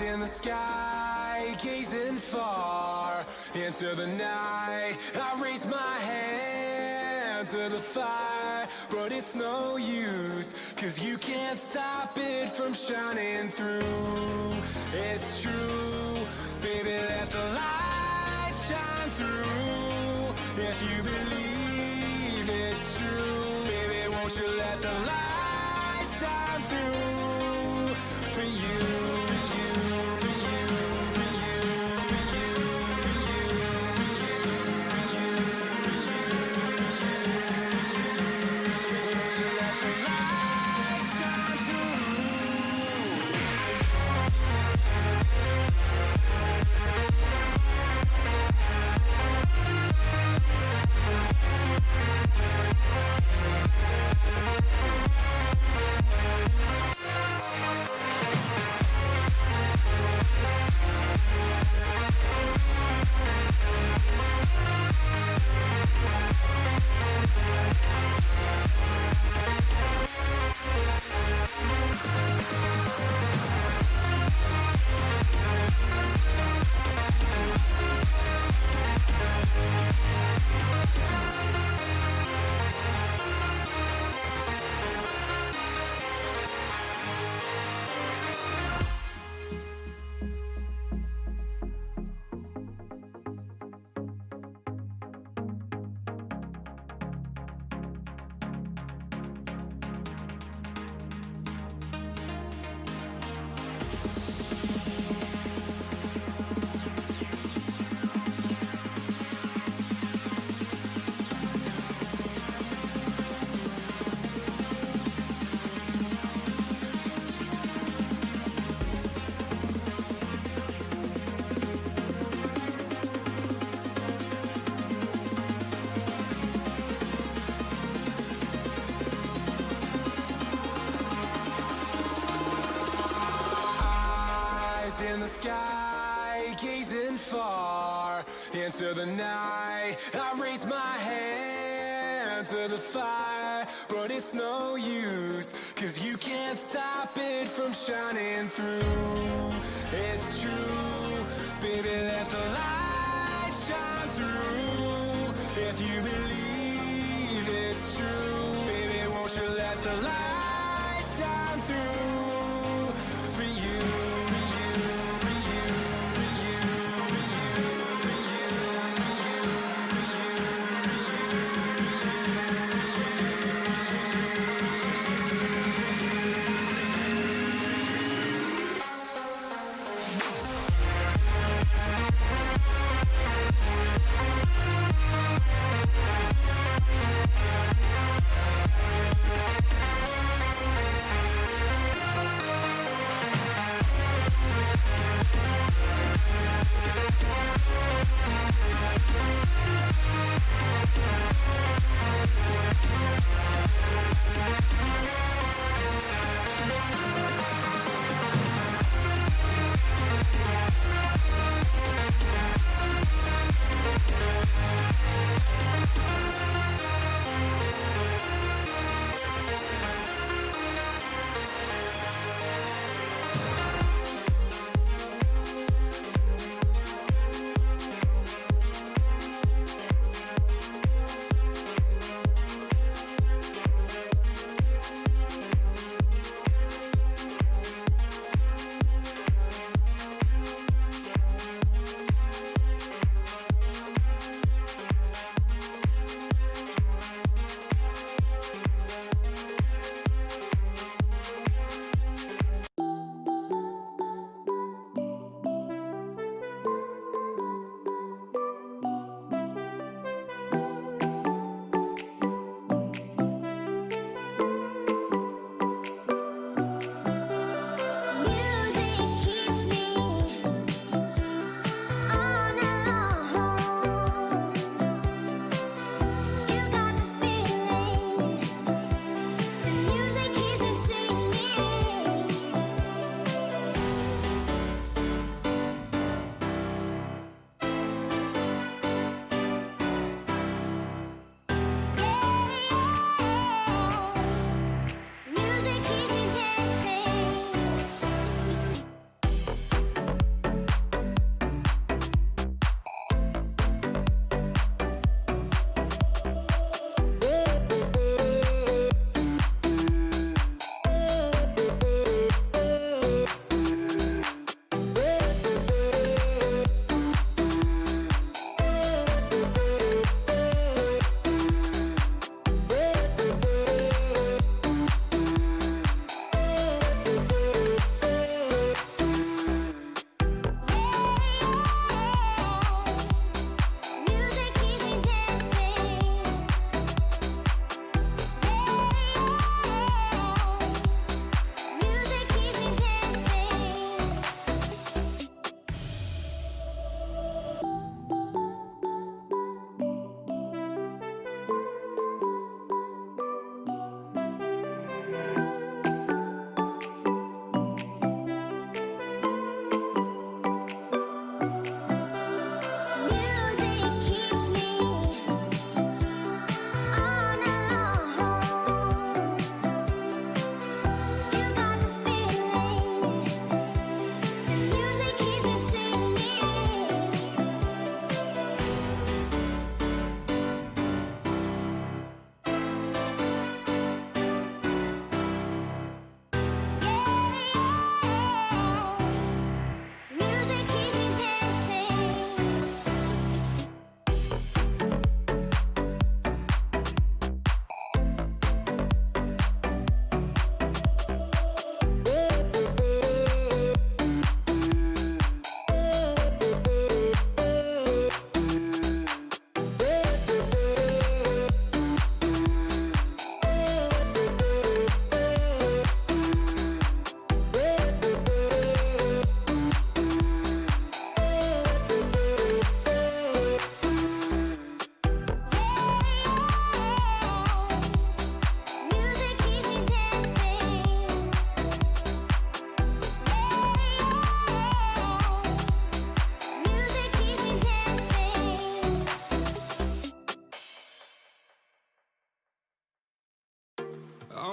in the sky, gazing far into the night. I raise my hand to the fire, but it's no use, 'cause you can't stop it from shining through. It's true, baby, let the light shine through. If you believe it's true, baby, won't you let the light shine through for you, for you, for you, for you, for you, for you, for you, won't you let the light shine through? In the sky, gazing far into the night. I raise my hand to the fire, but it's no use, 'cause you can't stop it from shining through. It's true, baby, let the light shine through. If you believe it's true, baby, won't you let the light shine through for you, for you, for you, for you, for you, for you, for you,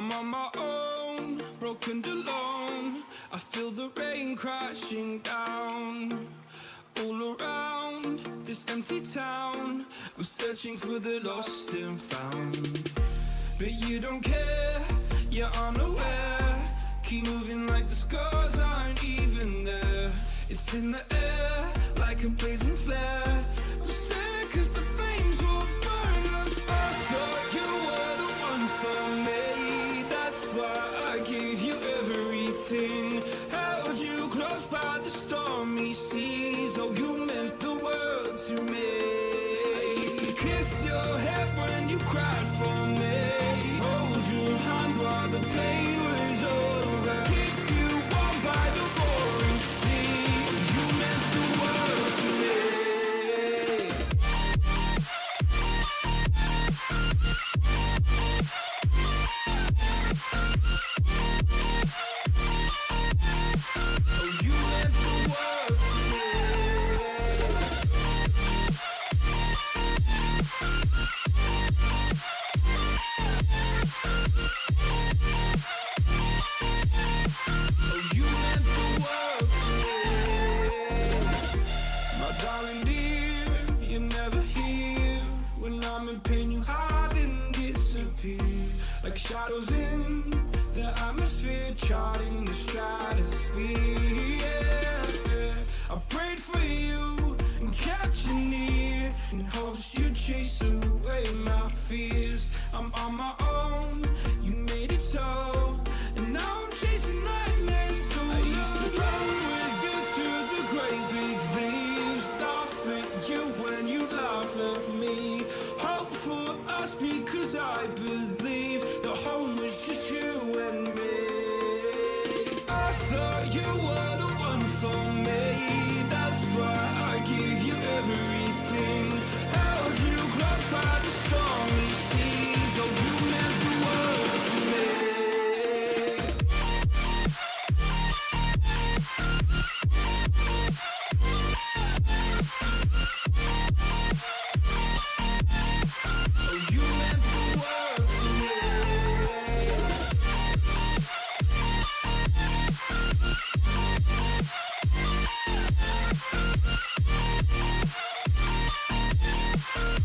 I'm on my own, broken and alone. I feel the rain crashing down all around this empty town. I'm searching for the lost and found, but you don't care, you're unaware. Keep moving like the scars aren't even there. It's in the air like a blazing flare. Don't stare 'cause the flames will burn us. I thought you were the one for me. That's why I gave you everything. Held you close by the stormy seas. Oh, you meant the world to me. I used to kiss your head when you cried for me. Hold your hand while the pain was over. Keep you warm by the roaring sea. You meant the world to me. Oh, you meant the world to me. Oh, you meant the world to me. My darling dear, you're never here. When I'm in pain, you hide and disappear. Like shadows in the atmosphere, charting the stratosphere. Yeah. I prayed for you and kept you near, in hopes you'd chase away my fears. I'm on my own, you made it so, and now I'm chasing nightmares too. I used to run with you through the great big leaves, laugh at you when you laugh at me. Hope for us because I believe the home was just you and me. I thought you were the one for me. That's why I gave you everything. Held you close by the stormy seas. Oh, you meant the world to me. Oh, you meant the world to me.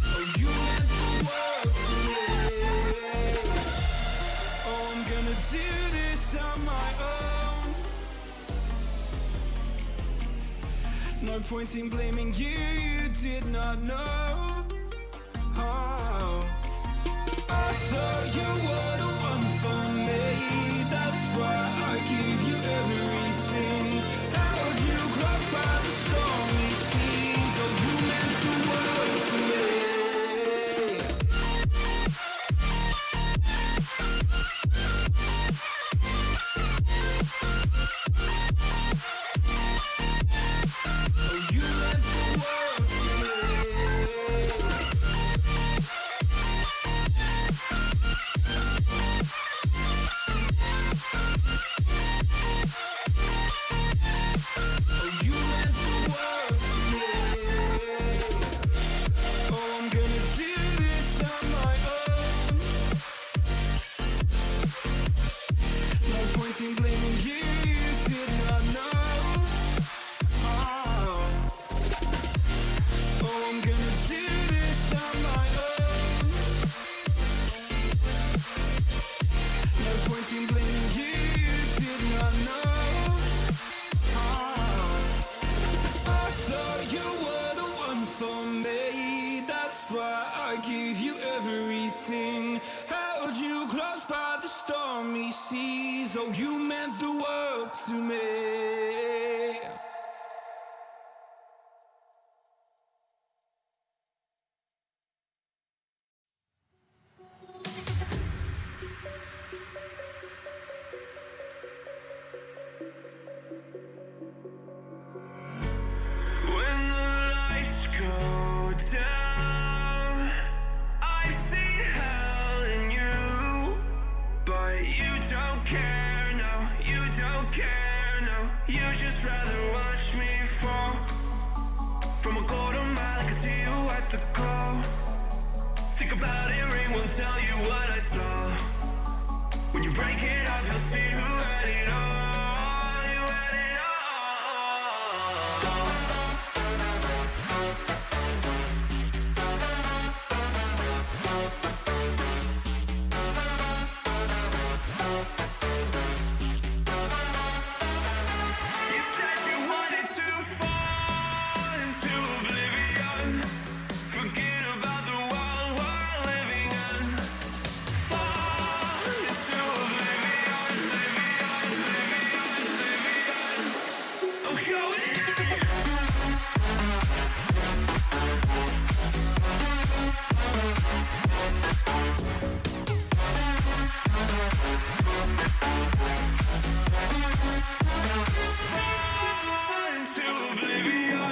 Oh, you meant the world to me. Oh, I'm gonna do this on my own. No point in blaming you, you did not know. Oh, I thought you were the one for me. That's why I gave you everything. Held you close by the stormy seas. Oh, you meant the world to me. Oh, you meant the world to me. Oh, you meant the world to me. Oh, I'm gonna do this on my own. No point in blaming you, you did not know. Oh, I'm gonna do this on my own. No point in blaming you, you did not know. I thought you were the one for me. That's why I gave you everything. Held you close by the stormy seas. Oh, you meant the world to me. When the lights go down, I see hell in you, but you don't care, no, you don't care, no. You just rather watch me fall from a quarter mile. I can see you at the call. Think about it, rain won't tell you what I saw. When you break it off, you'll see who had it all. You had it all. You said you wanted to fall into oblivion. Forget about the world we're living in. Fall into oblivion, oblivion, oblivion, oblivion. I'm going into oblivion.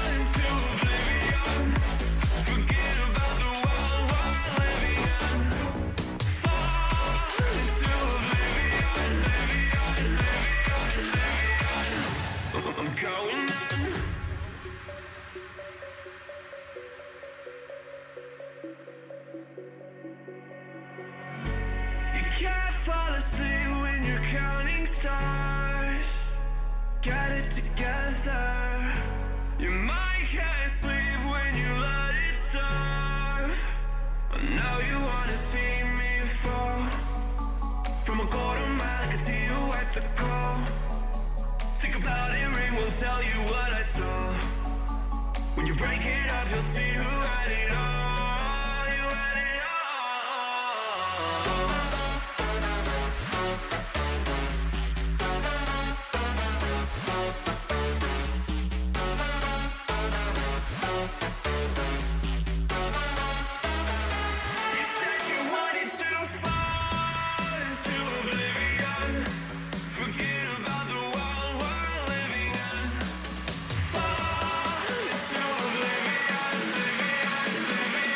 Into oblivion. Forget about the world we're living in. Fall into oblivion, oblivion, oblivion, oblivion. I'm going in. You can't fall asleep when you're counting stars. Get it together. Your mind can't sleep when you let it serve. Now you wanna see me fall. From a quarter mile, I can see you at the call. Think about it, ring won't tell you what I saw. When you break it up, you'll see who had it all. You had it all. You said you wanted to fall into oblivion. Forget about the world we're living in. Fall into oblivion, oblivion, oblivion.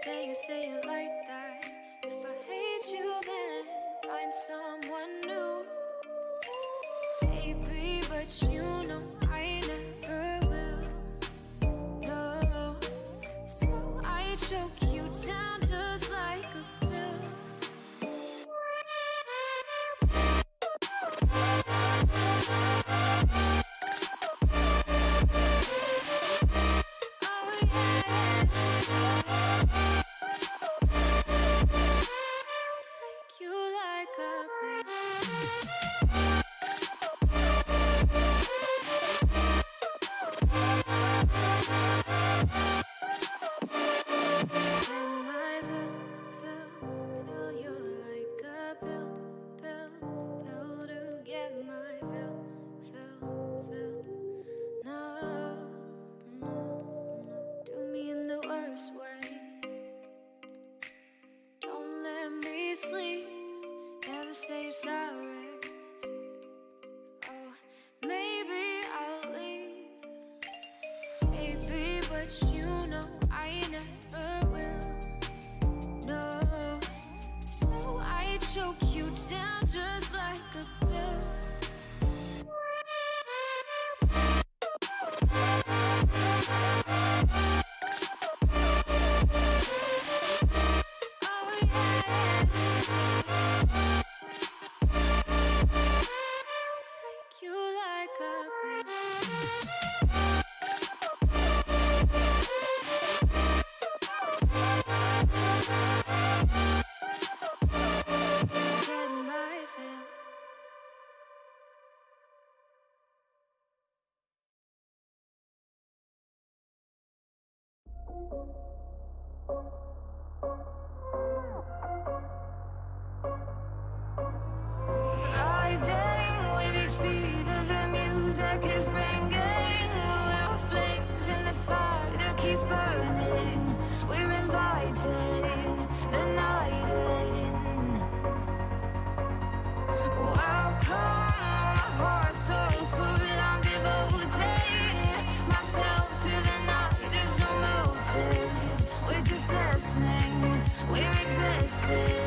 say it like that. If I hate you, then find someone new. Baby, but you know I never will. No, so I choke you down just like a pill. Say sorry. Oh, maybe I'll leave, baby, but you know I never will. No, so I choke you down just like a pill. Rising with each beat of the music is bringing little flames in the fire that keeps burning. We're inviting the night in. Welcome, my heart so full, I'm devoting myself to the night. There's no motive, we're just listening, we're existing.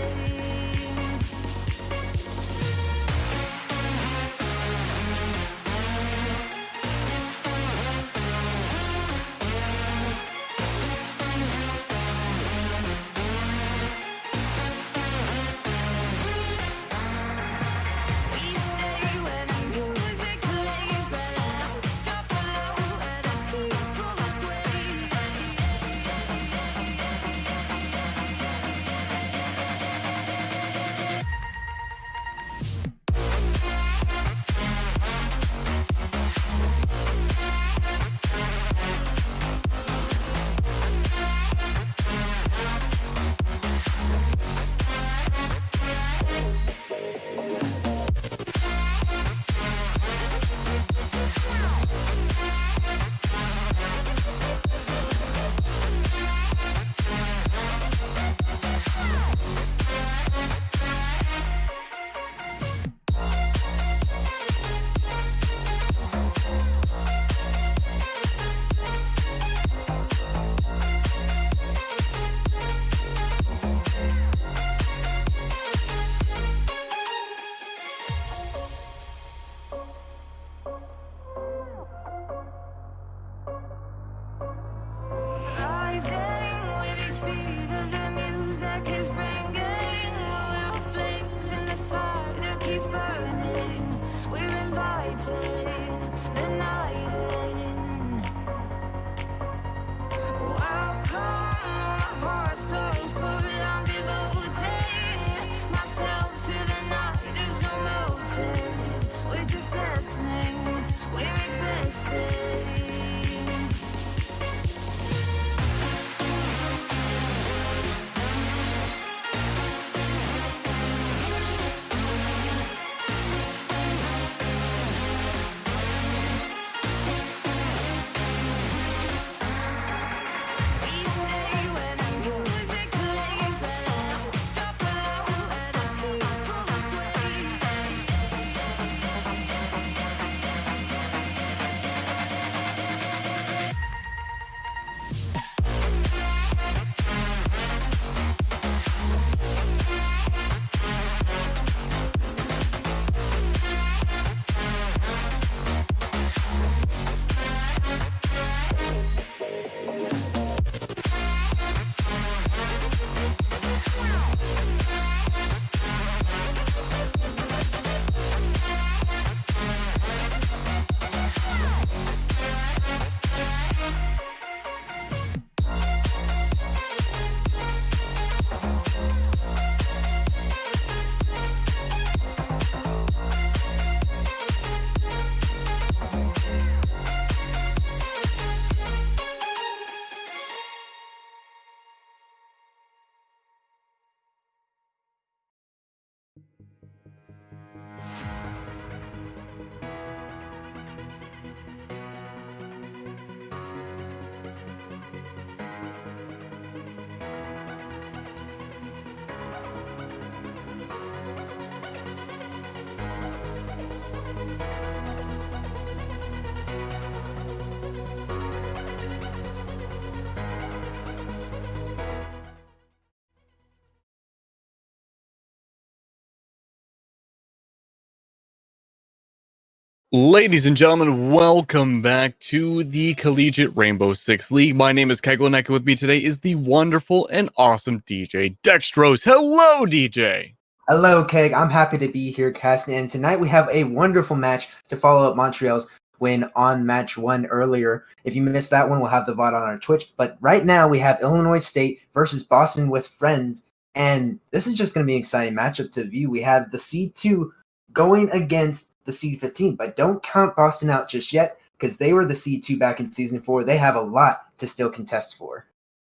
Ladies and gentlemen, welcome back to the Collegiate Rainbow Six League. My name is Kegel, and with me today is the wonderful and awesome DJ Dextrose. Hello, DJ. Hello, Keg. I'm happy to be here casting, and tonight we have a wonderful match to follow up Montreal's win on match 1 earlier. If you missed that one, we'll have the VOD on our Twitch. But right now we have Illinois State versus Boston with friends, and this is just going to be an exciting matchup to view. We have the C2 going against the C15, but don't count Boston out just yet because they were the C2 back in Season 4. They have a lot to still contest for.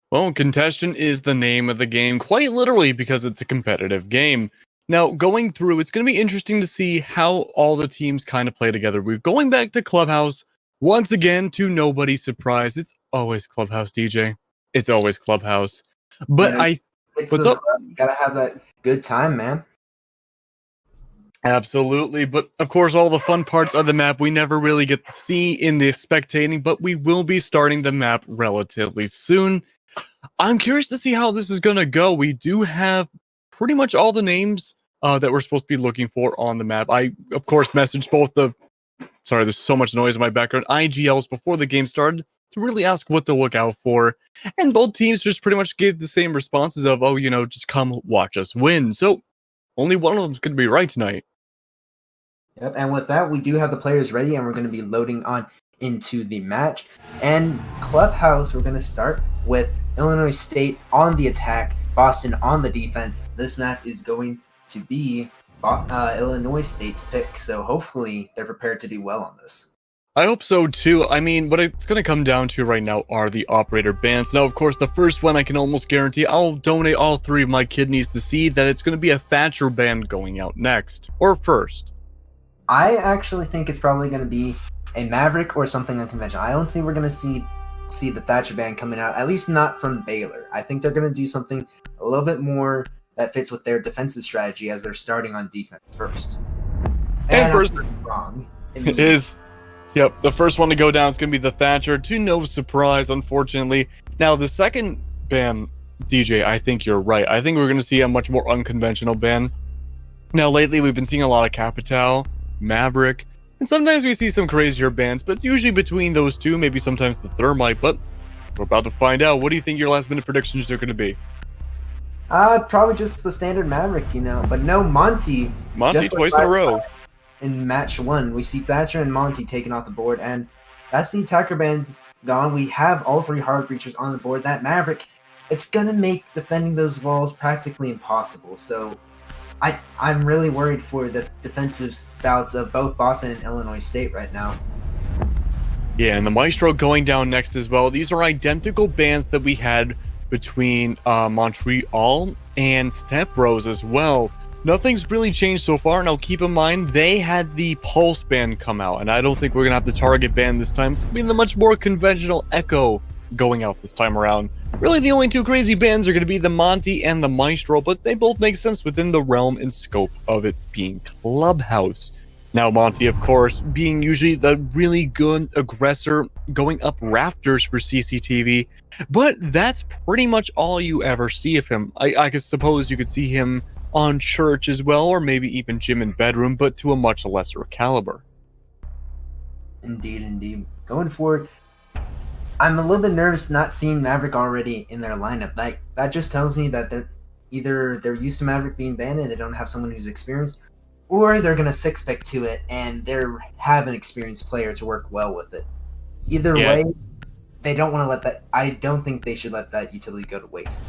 Well, contestant is the name of the game, quite literally, because it's a competitive game. Now, going through, it's going to be interesting to see how all the teams kind of play together. We're going back to Clubhouse once again, to nobody's surprise. It's always Clubhouse, DJ. It's always Clubhouse. But what's up? You gotta have that good time, man. Absolutely, but of course all the fun parts of the map we never really get to see in the spectating, but we will be starting the map relatively soon. I'm curious to see how this is going to go. We do have pretty much all the names that we're supposed to be looking for on the map. I, of course, messaged both the... Sorry, there's so much noise in my background. IGLs before the game started to really ask what to look out for, and both teams just pretty much gave the same responses of, oh, you know, just come watch us win. So only one of them's going to be right tonight. Yep, and with that, we do have the players ready, and we're going to be loading on into the match. And Clubhouse, we're going to start with Illinois State on the attack, Boston on the defense. This map is going to be Illinois State's pick, so hopefully they're prepared to do well on this. I hope so too. I mean, what it's going to come down to right now are the operator bans. Now, of course, the first one I can almost guarantee I'll donate all 3 of my kidneys to see that it's going to be a Thatcher ban going out next, or first. I actually think it's probably going to be a Maverick or something unconventional. I don't think we're going to see the Thatcher band coming out, at least not from Baylor. I think they're going to do something a little bit more that fits with their defensive strategy as they're starting on defense first. And first, wrong. Yep, the first one to go down is going to be the Thatcher, to no surprise, unfortunately. Now, the second ban, DJ, I think you're right. I think we're going to see a much more unconventional ban. Now, lately, we've been seeing a lot of Capital, Maverick, and sometimes we see some crazier bands, but it's usually between those two, maybe sometimes the Thermite, but we're about to find out. What do you think your last minute predictions are going to be? Probably just the standard Maverick, you know, but no, Monty Twice in a row. In match 1, we see Thatcher and Monty taken off the board, and that's the attacker band's gone. We have all 3 hard breachers on the board. That Maverick, it's going to make defending those walls practically impossible, so I'm really worried for the defensive bouts of both Boston and Illinois State right now. Yeah, and the Maestro going down next as well. These are identical bans that we had between Montreal and Step Bros as well. Nothing's really changed so far. Now, keep in mind, they had the Pulse ban come out, and I don't think we're going to have the Target ban this time. It's going to be the much more conventional Echo going out this time around. Really, the only 2 crazy bans are going to be the Monty and the Maestro, but they both make sense within the realm and scope of it being Clubhouse. Now, Monty, of course, being usually the really good aggressor going up rafters for CCTV, but that's pretty much all you ever see of him. I could suppose you could see him on Church as well, or maybe even Gym and Bedroom, but to a much lesser caliber. Indeed. Going forward, I'm a little bit nervous not seeing Maverick already in their lineup. Like, that just tells me that they're used to Maverick being banned and they don't have someone who's experienced, or they're going to 6-pick to it and they have an experienced player to work well with it. Either way, they don't want to let that... I don't think they should let that utility go to waste.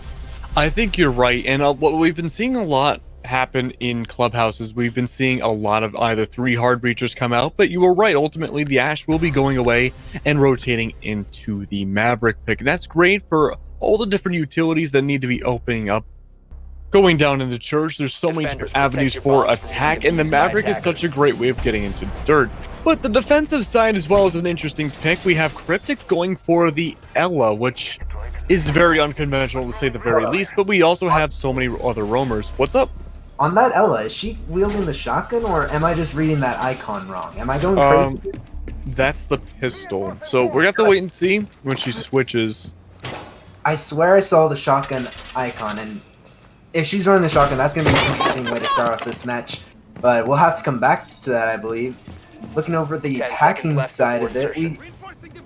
I think you're right, and what we've been seeing a lot happen in Clubhouses, we've been seeing a lot of either 3 hard breachers come out, but you were right, ultimately the Ash will be going away and rotating into the Maverick pick. That's great for all the different utilities that need to be opening up going down in the church. There's so many different avenues for attack, and the Maverick is such a great way of getting into dirt. But the defensive side as well is an interesting pick. We have Cryptic going for the Ella, which is very unconventional to say the very least, but we also have so many other roamers. What's up? On that Ella, is she wielding the shotgun, or am I just reading that icon wrong? Am I going crazy? That's the pistol. So we're gonna have to wait and see when she switches. I swear I saw the shotgun icon, and if she's running the shotgun, that's gonna be an interesting way to start off this match. But we'll have to come back to that, I believe. Looking over the attacking side of it,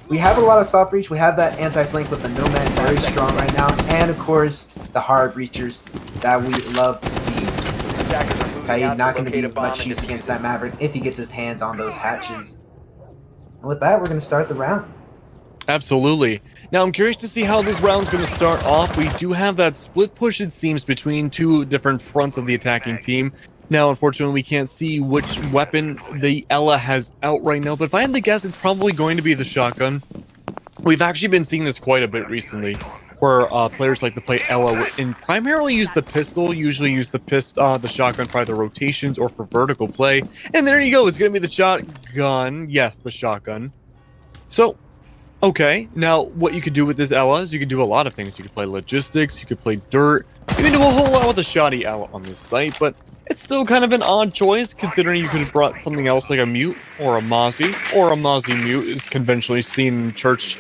we have a lot of soft reach. We have that anti-flank with the Nomad very strong right now, and of course the hard reachers that we love to see. Kaid not going to be much use against that Maverick if he gets his hands on those hatches. And with that, we're going to start the round. Absolutely. Now, I'm curious to see how this round's going to start off. We do have that split push, it seems, between two different fronts of the attacking team. Now, unfortunately, we can't see which weapon the Ella has out right now, but if I had to guess, it's probably going to be the shotgun. We've actually been seeing this quite a bit recently, where players like to play Ella and primarily use the pistol, usually use the shotgun for either rotations or for vertical play. And there you go, it's going to be the shotgun. Yes, the shotgun. So, okay, now what you could do with this Ella is you could do a lot of things. You could play logistics, you could play dirt, you can do a whole lot with the shoddy Ella on this site, but it's still kind of an odd choice considering you could have brought something else like a mute or a Mozzie mute is conventionally seen in church.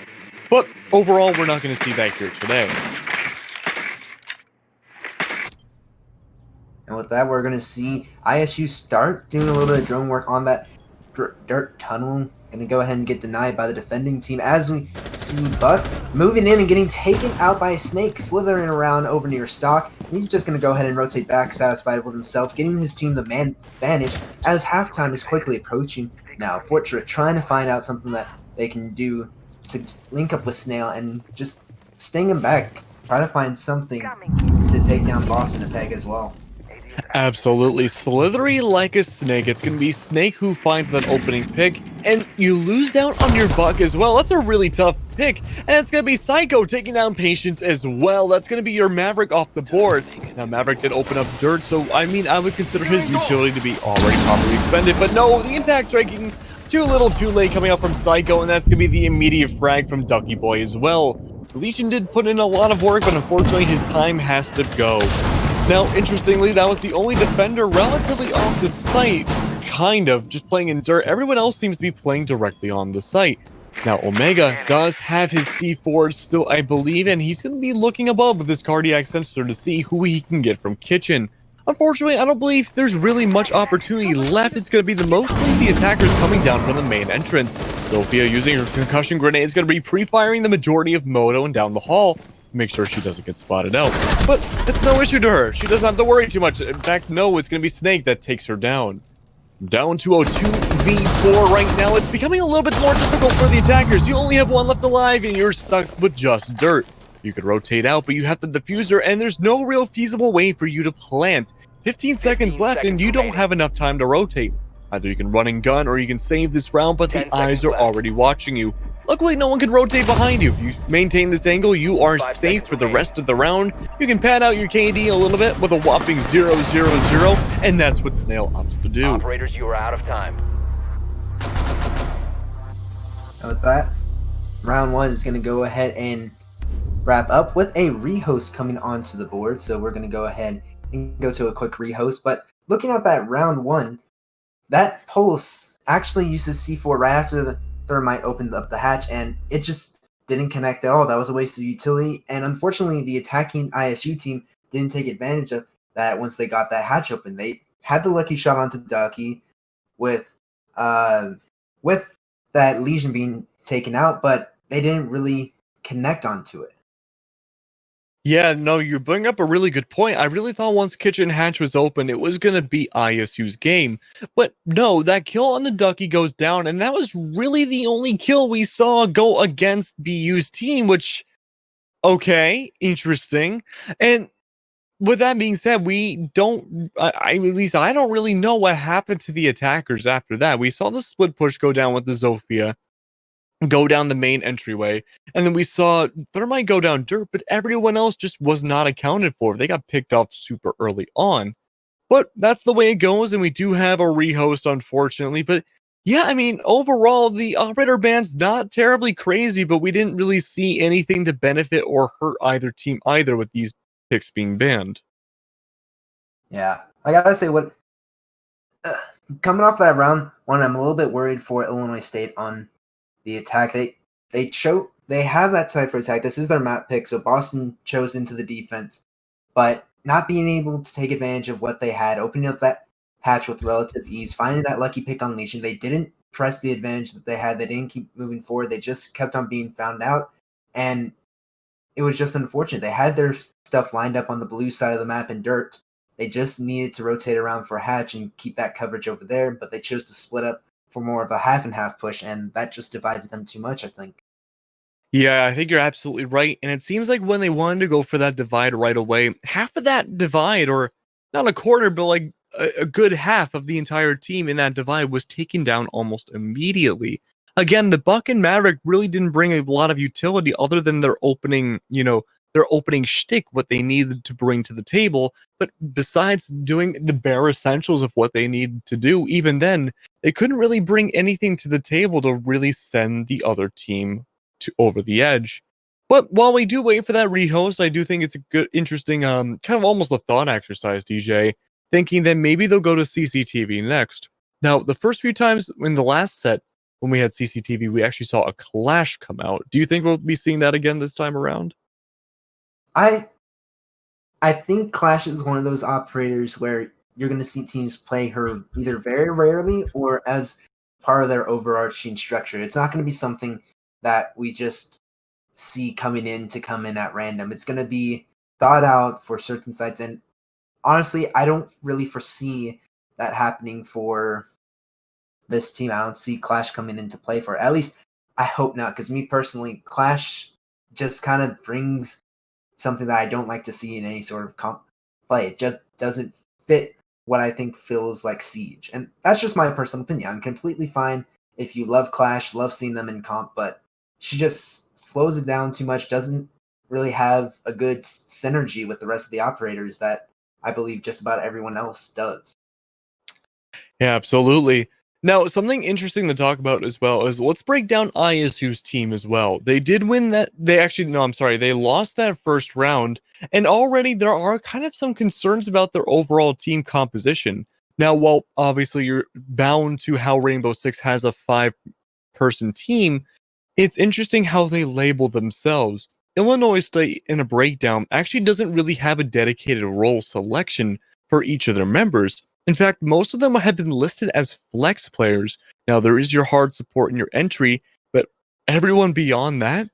But overall, we're not going to see that here today. And with that, we're going to see ISU start doing a little bit of drone work on that dirt tunnel. Going to go ahead and get denied by the defending team as we see Buck moving in and getting taken out by a snake, slithering around over near Stock. He's just going to go ahead and rotate back, satisfied with himself, getting his team the man advantage as halftime is quickly approaching. Now, Fortra trying to find out something that they can do to link up with Snail and just sting him back. Try to find something to take down Boston and Peg as well. Absolutely. Slithery like a snake. It's going to be Snake who finds that opening pick, and you lose down on your Buck as well. That's a really tough pick, and it's going to be Psycho taking down Patience as well. That's going to be your Maverick off the board. Now, Maverick did open up dirt, so I mean, I would consider his utility to be already properly expended, but no, the impact striking too little too late coming out from Psycho, and that's going to be the immediate frag from Ducky Boy as well. Legion did put in a lot of work, but unfortunately his time has to go. Now, interestingly, that was the only defender relatively off the site, kind of, just playing in dirt. Everyone else seems to be playing directly on the site. Now, Omega does have his C4 still, I believe, and he's going to be looking above with this cardiac sensor to see who he can get from Kitchen. Unfortunately, I don't believe there's really much opportunity left. It's going to be mostly the attackers coming down from the main entrance. Sophia using her concussion grenade is going to be pre-firing the majority of Moto and down the hall. Make sure she doesn't get spotted out. But it's no issue to her. She doesn't have to worry too much. In fact, no, it's going to be Snake that takes her down. Down to a 2v4 right now. It's becoming a little bit more difficult for the attackers. You only have one left alive and you're stuck with just dirt. You could rotate out, but you have the diffuser and there's no real feasible way for you to plant. 15 seconds left and you don't have enough time to rotate. Either you can run and gun or you can save this round, but the eyes are already watching you. Luckily, no one can rotate behind you. If you maintain this angle, you are safe for the rest of the round. You can pad out your KD a little bit with a whopping 0-0-0, and that's what Snail opts to do. Operators, you are out of time. And with that, round one is going to go ahead and wrap up with a rehost coming onto the board. So we're going to go ahead and go to a quick rehost. But looking at that round one, that pulse actually uses C4 right after the Thermite opened up the hatch, and it just didn't connect at all. That was a waste of utility, and unfortunately the attacking ISU team didn't take advantage of that. Once they got that hatch open, they had the lucky shot onto Ducky with that Legion being taken out, but they didn't really connect onto it. Yeah, no, you bring up a really good point. I really thought once Kitchen Hatch was open, it was going to be ISU's game. But no, that kill on the Ducky goes down, and that was really the only kill we saw go against BU's team, which, okay, interesting. And with that being said, we don't, at least I don't really know what happened to the attackers after that. We saw the split push go down with the Zofia. go down the main entryway, and then we saw Thermite go down dirt, but everyone else just was not accounted for. They got picked off super early on. But that's the way it goes, and we do have a rehost, unfortunately. But yeah, I mean, overall, the operator ban's not terribly crazy, but we didn't really see anything to benefit or hurt either team either with these picks being banned. Yeah, I gotta say, what coming off that round one, I'm a little bit worried for Illinois State on the attack. They have that side for attack. This is their map pick, so Boston chose into the defense, but not being able to take advantage of what they had, opening up that patch with relative ease, finding that lucky pick on Legion. They didn't press the advantage that they had. They didn't keep moving forward. They just kept on being found out, and it was just unfortunate. They had their stuff lined up on the blue side of the map in dirt. They just needed to rotate around for Hatch and keep that coverage over there, but they chose to split up for more of a half and half push, and that just divided them too much, I think. Yeah, I think you're absolutely right. And it seems like when they wanted to go for that divide right away, half of that divide, or not a quarter, but like a good half of the entire team in that divide was taken down almost immediately. Again, the Buck and Maverick really didn't bring a lot of utility other than their opening, their opening shtick, what they needed to bring to the table. But besides doing the bare essentials of what they needed to do, even then, they couldn't really bring anything to the table to really send the other team over the edge. But while we do wait for that rehost, I do think it's a good, interesting, kind of almost a thought exercise, DJ, thinking that maybe they'll go to CCTV next. Now, the first few times in the last set, when we had CCTV, we actually saw a clash come out. Do you think we'll be seeing that again this time around? I think Clash is one of those operators where you're going to see teams play her either very rarely or as part of their overarching structure. It's not going to be something that we just see come in at random. It's going to be thought out for certain sites. And honestly, I don't really foresee that happening for this team. I don't see Clash coming into play for it. At least I hope not, because me personally, Clash just kind of brings something that I don't like to see in any sort of comp play. It just doesn't fit what I think feels like Siege. And that's just my personal opinion. I'm completely fine if you love Clash, love seeing them in comp, but she just slows it down too much, doesn't really have a good synergy with the rest of the operators that I believe just about everyone else does. Yeah, absolutely. Now, something interesting to talk about as well is let's break down ISU's team as well. They did win that. They lost that first round, and already there are kind of some concerns about their overall team composition. Now, while obviously you're bound to how Rainbow Six has a 5-person team, it's interesting how they label themselves. Illinois State, in a breakdown, actually doesn't really have a dedicated role selection for each of their members. In fact, most of them have been listed as flex players. Now, there is your hard support in your entry, but everyone beyond that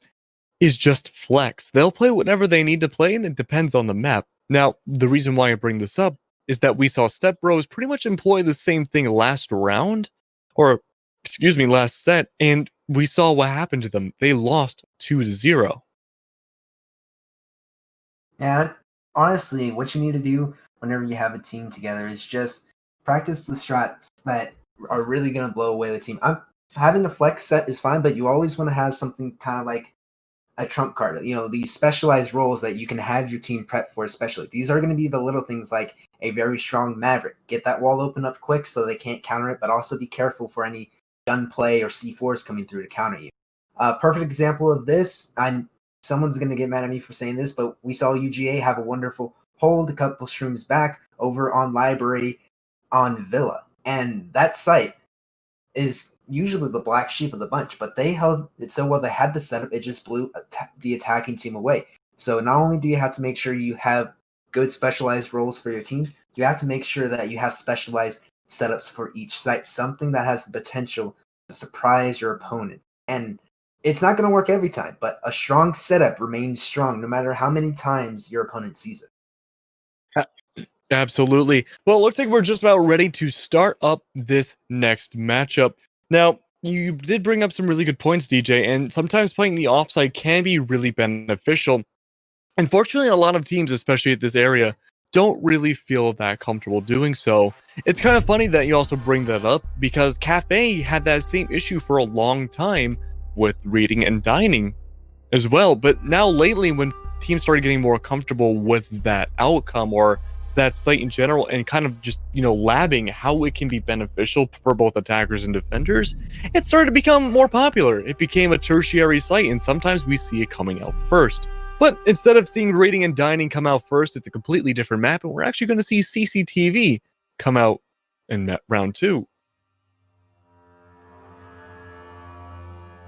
is just flex. They'll play whatever they need to play, and it depends on the map. Now, the reason why I bring this up is that we saw Step Bros pretty much employ the same thing last set, and we saw what happened to them. They lost 2-0. And honestly, what you need to do whenever you have a team together is just practice the strats that are really going to blow away the team. Having a flex set is fine, but you always want to have something kind of like a trump card. These specialized roles that you can have your team prep for, especially. These are going to be the little things like a very strong Maverick. Get that wall open up quick so they can't counter it, but also be careful for any gunplay or C4s coming through to counter you. A perfect example of this, someone's going to get mad at me for saying this, but we saw UGA have a wonderful hold a couple streams back over on Library on Villa. And that site is usually the black sheep of the bunch, but they held it so well. They had the setup, it just blew the attacking team away. So not only do you have to make sure you have good specialized roles for your teams, you have to make sure that you have specialized setups for each site, something that has the potential to surprise your opponent. And it's not going to work every time, but a strong setup remains strong no matter how many times your opponent sees it. Absolutely. Well, it looks like we're just about ready to start up this next matchup. Now, you did bring up some really good points, DJ, and sometimes playing the offside can be really beneficial. Unfortunately, a lot of teams, especially at this area, don't really feel that comfortable doing so. It's kind of funny that you also bring that up because Cafe had that same issue for a long time with reading and dining as well. But now lately, when teams started getting more comfortable with that outcome or that site in general and kind of just, labbing how it can be beneficial for both attackers and defenders, it started to become more popular. It became a tertiary site, and sometimes we see it coming out first. But instead of seeing raiding and dining come out first, it's a completely different map, and we're actually going to see CCTV come out in round 2.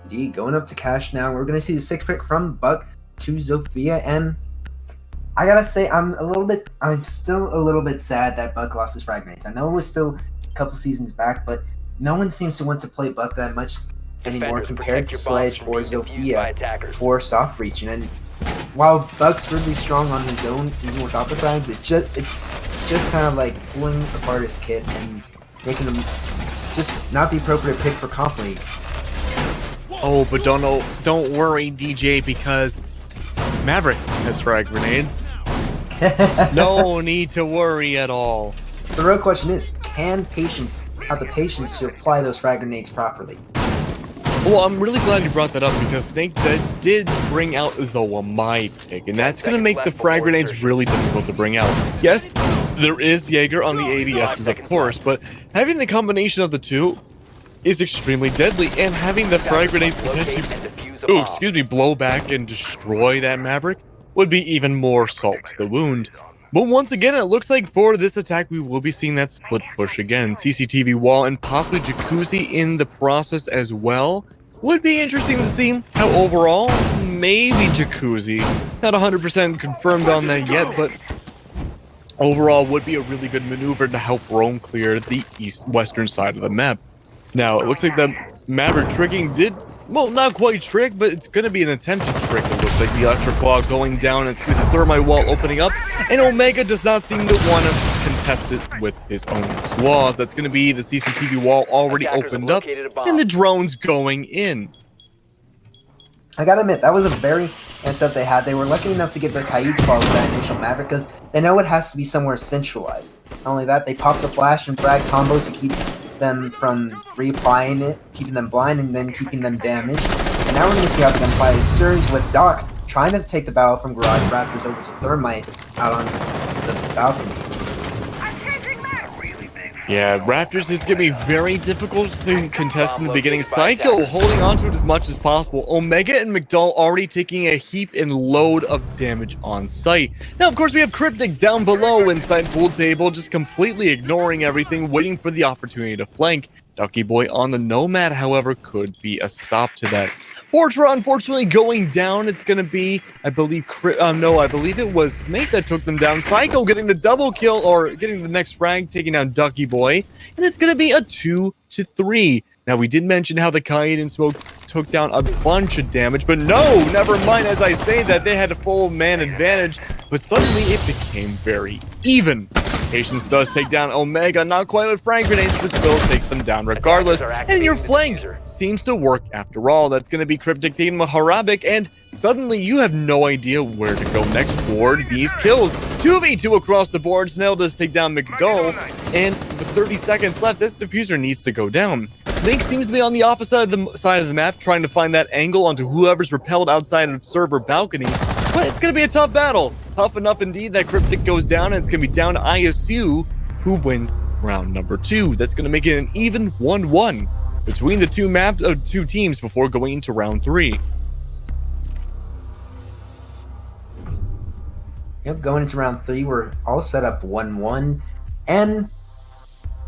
Indeed, going up to cash now. We're going to see the 6 pick from Buck to Zofia, and I gotta say, I'm still a little bit sad that Buck lost his frag grenades. I know it was still a couple seasons back, but no one seems to want to play Buck that much anymore compared to Sledge or Zofia for soft breaching. And while Buck's really strong on his own, even without the frags, it's just kind of like pulling apart his kit and making him just not the appropriate pick for comp league. Oh, but don't worry, DJ, because Maverick has frag grenades. No need to worry at all. The real question is, can Patience have the patience to apply those frag grenades properly? Well, I'm really glad you brought that up, because Snake did bring out the Wamai pick, and that's going to make the frag grenades really difficult to bring out. Yes, there is Jaeger on the ADSs, of course, but having the combination of the two is extremely deadly, and having the frag grenades potentially blow back and destroy that Maverick would be even more salt to the wound. But once again, it looks like for this attack, we will be seeing that split push again. CCTV wall and possibly Jacuzzi in the process as well. Would be interesting to see how overall, maybe Jacuzzi. Not 100% confirmed on that yet, but overall would be a really good maneuver to help roam clear the western side of the map. Now, it looks like the Maverick tricking did, well, not quite trick, but it's going to be an attempted trick. It looks like the electric wall going down, and it's with the thermite wall opening up, and Omega does not seem to want to contest it with his own claws. That's going to be the CCTV wall already opened up, and the drones going in. I gotta admit, that was a very nice step they had. They were lucky enough to get the Kaid's ball with that initial Maverick, because they know it has to be somewhere centralized. Not only that, they popped the flash and frag combo to keep them from reapplying it, keeping them blind, and then keeping them damaged. And now we're going to see how they can apply a surge with Doc trying to take the battle from Garage Raptors over to Thermite out on the balcony. Yeah, Raptors is going to be very difficult to contest in the beginning. Psycho holding on to it as much as possible. Omega and McDowell already taking a heap and load of damage on site. Now, of course, we have Cryptic down below inside pool table, just completely ignoring everything, waiting for the opportunity to flank. Ducky Boy on the Nomad, however, could be a stop to that. Fortra, unfortunately, going down. It's going to be, I believe it was Snake that took them down. Psycho getting the double kill, or getting the next frag, taking down Ducky Boy. And it's going to be a 2-3. Now, we did mention how the Kaid and Smoke took down a bunch of damage, but no, never mind. As I say that, they had a full man advantage, but suddenly it became very even. Patience does take down Omega, not quite with frag grenades, but still takes them down regardless. And your flank seems to work after all. That's going to be Cryptic team with Harabic, and suddenly you have no idea where to go next for these kills. 2v2 across the board. Snail does take down McDowell, and with 30 seconds left, this diffuser needs to go down. Snake seems to be on the opposite side of the map, trying to find that angle onto whoever's repelled outside of server balcony. But it's going to be a tough battle. Tough enough indeed that Cryptic goes down, and it's going to be down to ISU, who wins round number 2. That's going to make it an even 1-1 between the two teams before going into round 3. Yep, going into round 3, we're all set up 1-1, and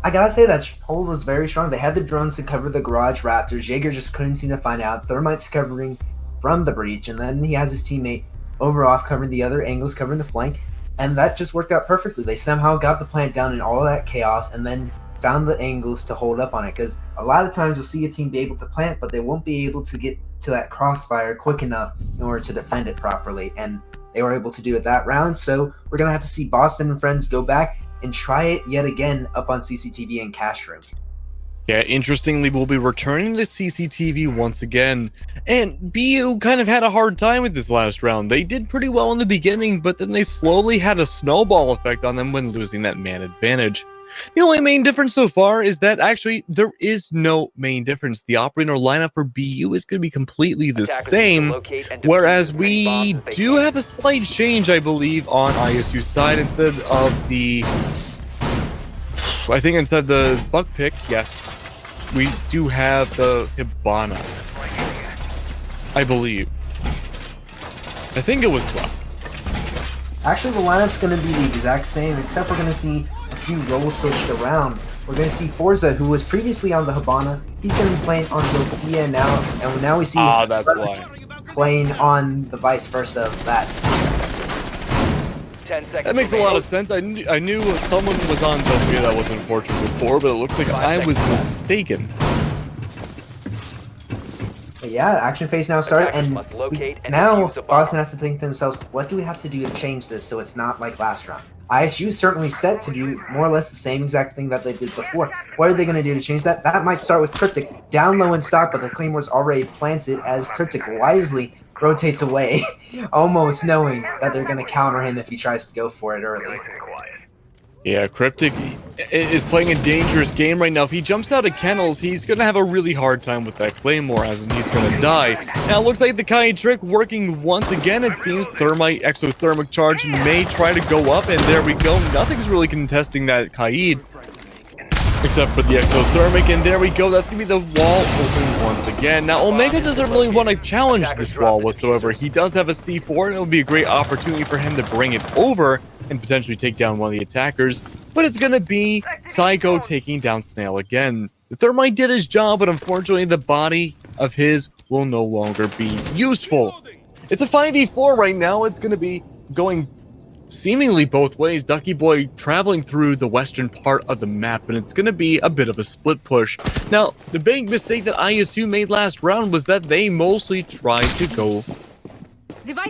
I gotta say that hold was very strong. They had the drones to cover the Garage Raptors. Jaeger just couldn't seem to find out. Thermite's covering from the breach, and then he has his teammate Overoff covering the other angles, covering the flank, and that just worked out perfectly. They somehow got the plant down in all of that chaos, and then found the angles to hold up on it, because a lot of times you'll see a team be able to plant, but they won't be able to get to that crossfire quick enough in order to defend it properly, and they were able to do it that round. So we're going to have to see Boston and friends go back and try it yet again up on CCTV and Cash Room. Yeah, interestingly, we'll be returning to CCTV once again, and BU kind of had a hard time with this last round. They did pretty well in the beginning, but then they slowly had a snowball effect on them when losing that man advantage. The only main difference so far is that actually there is no main difference. The operator lineup for BU is going to be completely the same, whereas we do have a slight change, I believe, on ISU's side. Instead of the, I think instead of the bug pick, yes, we do have the Hibana, I believe. I think it was bug. Actually, the lineup's going to be the exact same, except we're going to see a few roles switched around. We're going to see Forza, who was previously on the Hibana. He's going to be playing on Sophia now, and now we see that's why. playing on the vice versa of that. 10 seconds That makes a lot of sense. I knew someone was on Sophia that was in Fortune before, but it looks like I was mistaken. But yeah, action phase now started, and now Boston has to think to themselves, what do we have to do to change this so it's not like last round? ISU is certainly set to do more or less the same exact thing that they did before. What are they going to do to change that? That might start with Cryptic down low in stock, but the Claymore's already planted as Cryptic wisely rotates away, almost knowing that they're going to counter him if he tries to go for it early. Yeah, Cryptic is playing a dangerous game right now. If he jumps out of kennels, he's going to have a really hard time with that Claymore, as in he's going to die. Now, it looks like the Kai trick working once again. It seems Thermite Exothermic Charge may try to go up, and there we go. Nothing's really contesting that Kaid, except for the Exothermic, and there we go. That's going to be the wall open once again. Now, Omega doesn't really want to challenge this wall whatsoever. He does have a C4, and it will be a great opportunity for him to bring it over and potentially take down one of the attackers, but it's going to be Psycho taking down Snail again. The Thermite did his job, but unfortunately the body of his will no longer be useful. It's a 5v4 right now. It's going to be going seemingly both ways. Ducky Boy traveling through the western part of the map, and it's going to be a bit of a split push. Now, the big mistake that ISU made last round was that they mostly tried to go...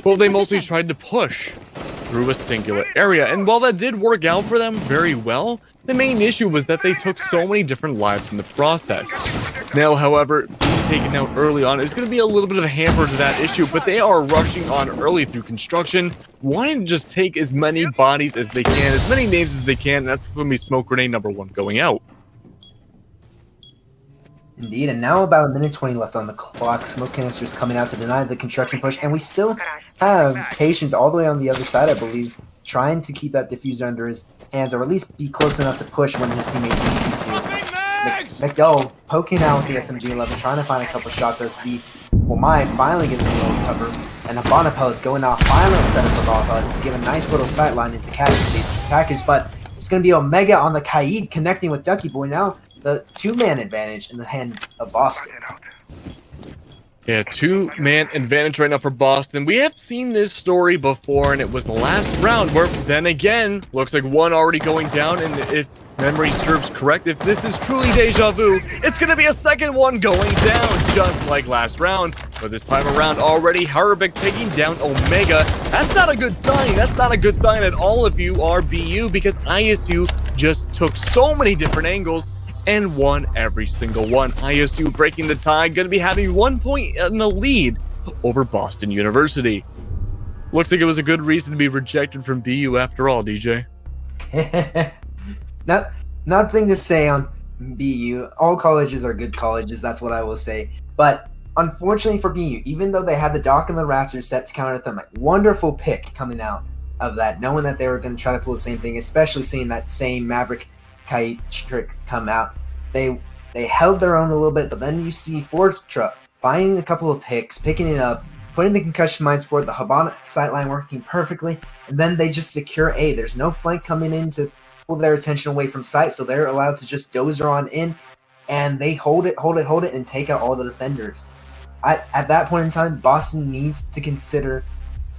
Well, they mostly tried to push through a singular area, and while that did work out for them very well, the main issue was that they took so many different lives in the process. Snail, however, being taken out early on is going to be a little bit of a hamper to that issue, but they are rushing on early through construction, wanting to just take as many bodies as they can, as many names as they can, and that's going to be smoke grenade number 1 going out. Indeed, and now about a minute 20 left on the clock. Smoke canisters coming out to deny the construction push, and we still have Patience all the way on the other side, I believe, trying to keep that diffuser under his hands, or at least be close enough to push when his teammates need to. McDowell poking out with the SMG-11, trying to find a couple shots as the Wamai finally gets a little cover, and Abanapel is going off. Final setup of Alphas to give a nice little sight line into catching these attackers, but it's going to be Omega on the Kaid connecting with Ducky Boy now. The two-man advantage in the hands of Boston. Yeah, two-man advantage right now for Boston. We have seen this story before, and it was the last round where, then again, looks like one already going down, and if memory serves correct, if this is truly deja vu, it's going to be a second one going down, just like last round. But this time around, already Harbeck taking down Omega. That's not a good sign. That's not a good sign at all if you are BU, because ISU just took so many different angles and won every single one. ISU breaking the tie, going to be having 1 point in the lead over Boston University. Looks like it was a good reason to be rejected from BU after all, DJ. Nothing to say on BU. All colleges are good colleges, that's what I will say. But unfortunately for BU, even though they had the Dock and the Raptors set to counter them, wonderful pick coming out of that, knowing that they were going to try to pull the same thing, especially seeing that same Maverick Kite trick come out. They held their own a little bit, but then you see Fortra finding a couple of picks, picking it up, putting the concussion mines for the Habana sightline working perfectly, and then they just secure A. There's no flank coming in to pull their attention away from sight, so they're allowed to just dozer on in, and they hold it, and take out all the defenders. At that point in time, Boston needs to consider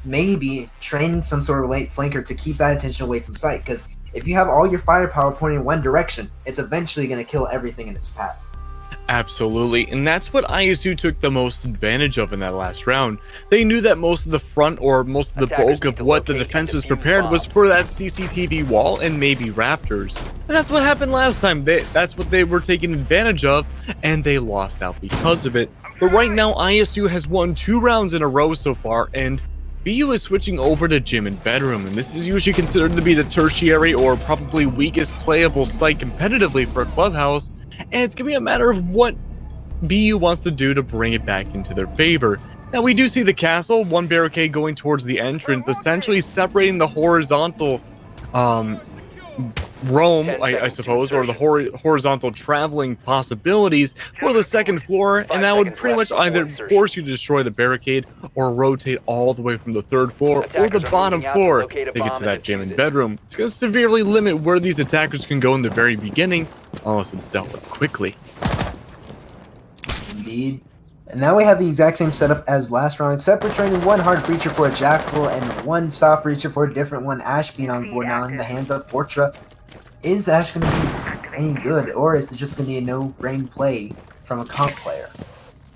maybe training some sort of late flanker to keep that attention away from sight, because if you have all your firepower pointing in one direction, it's eventually going to kill everything in its path. Absolutely, and that's what ISU took the most advantage of in that last round. They knew that most of the front, or most of the bulk of what the defense was prepared was for that CCTV wall and maybe Raptors. And that's what happened last time. That's what they were taking advantage of, and they lost out because of it. But right now, ISU has won 2 rounds in a row so far, and BU is switching over to gym and bedroom, and this is usually considered to be the tertiary or probably weakest playable site competitively for a clubhouse, and it's going to be a matter of what BU wants to do to bring it back into their favor. Now we do see the castle, one barricade going towards the entrance, essentially separating the horizontal roam, I suppose, or the horizontal traveling possibilities for the second floor, and that would pretty much either force you to destroy the barricade or rotate all the way from the third floor or the bottom floor to get to that gym and bedroom. It's going to severely limit where these attackers can go in the very beginning, unless it's dealt with quickly. Indeed. And now we have the exact same setup as last round, except we're training one hard breacher for a Jackal and one soft breacher for a different one. Ash being on board now in the hands of Fortra. Is Ash going to be any good, or is it just going to be a no-brain play from a comp player?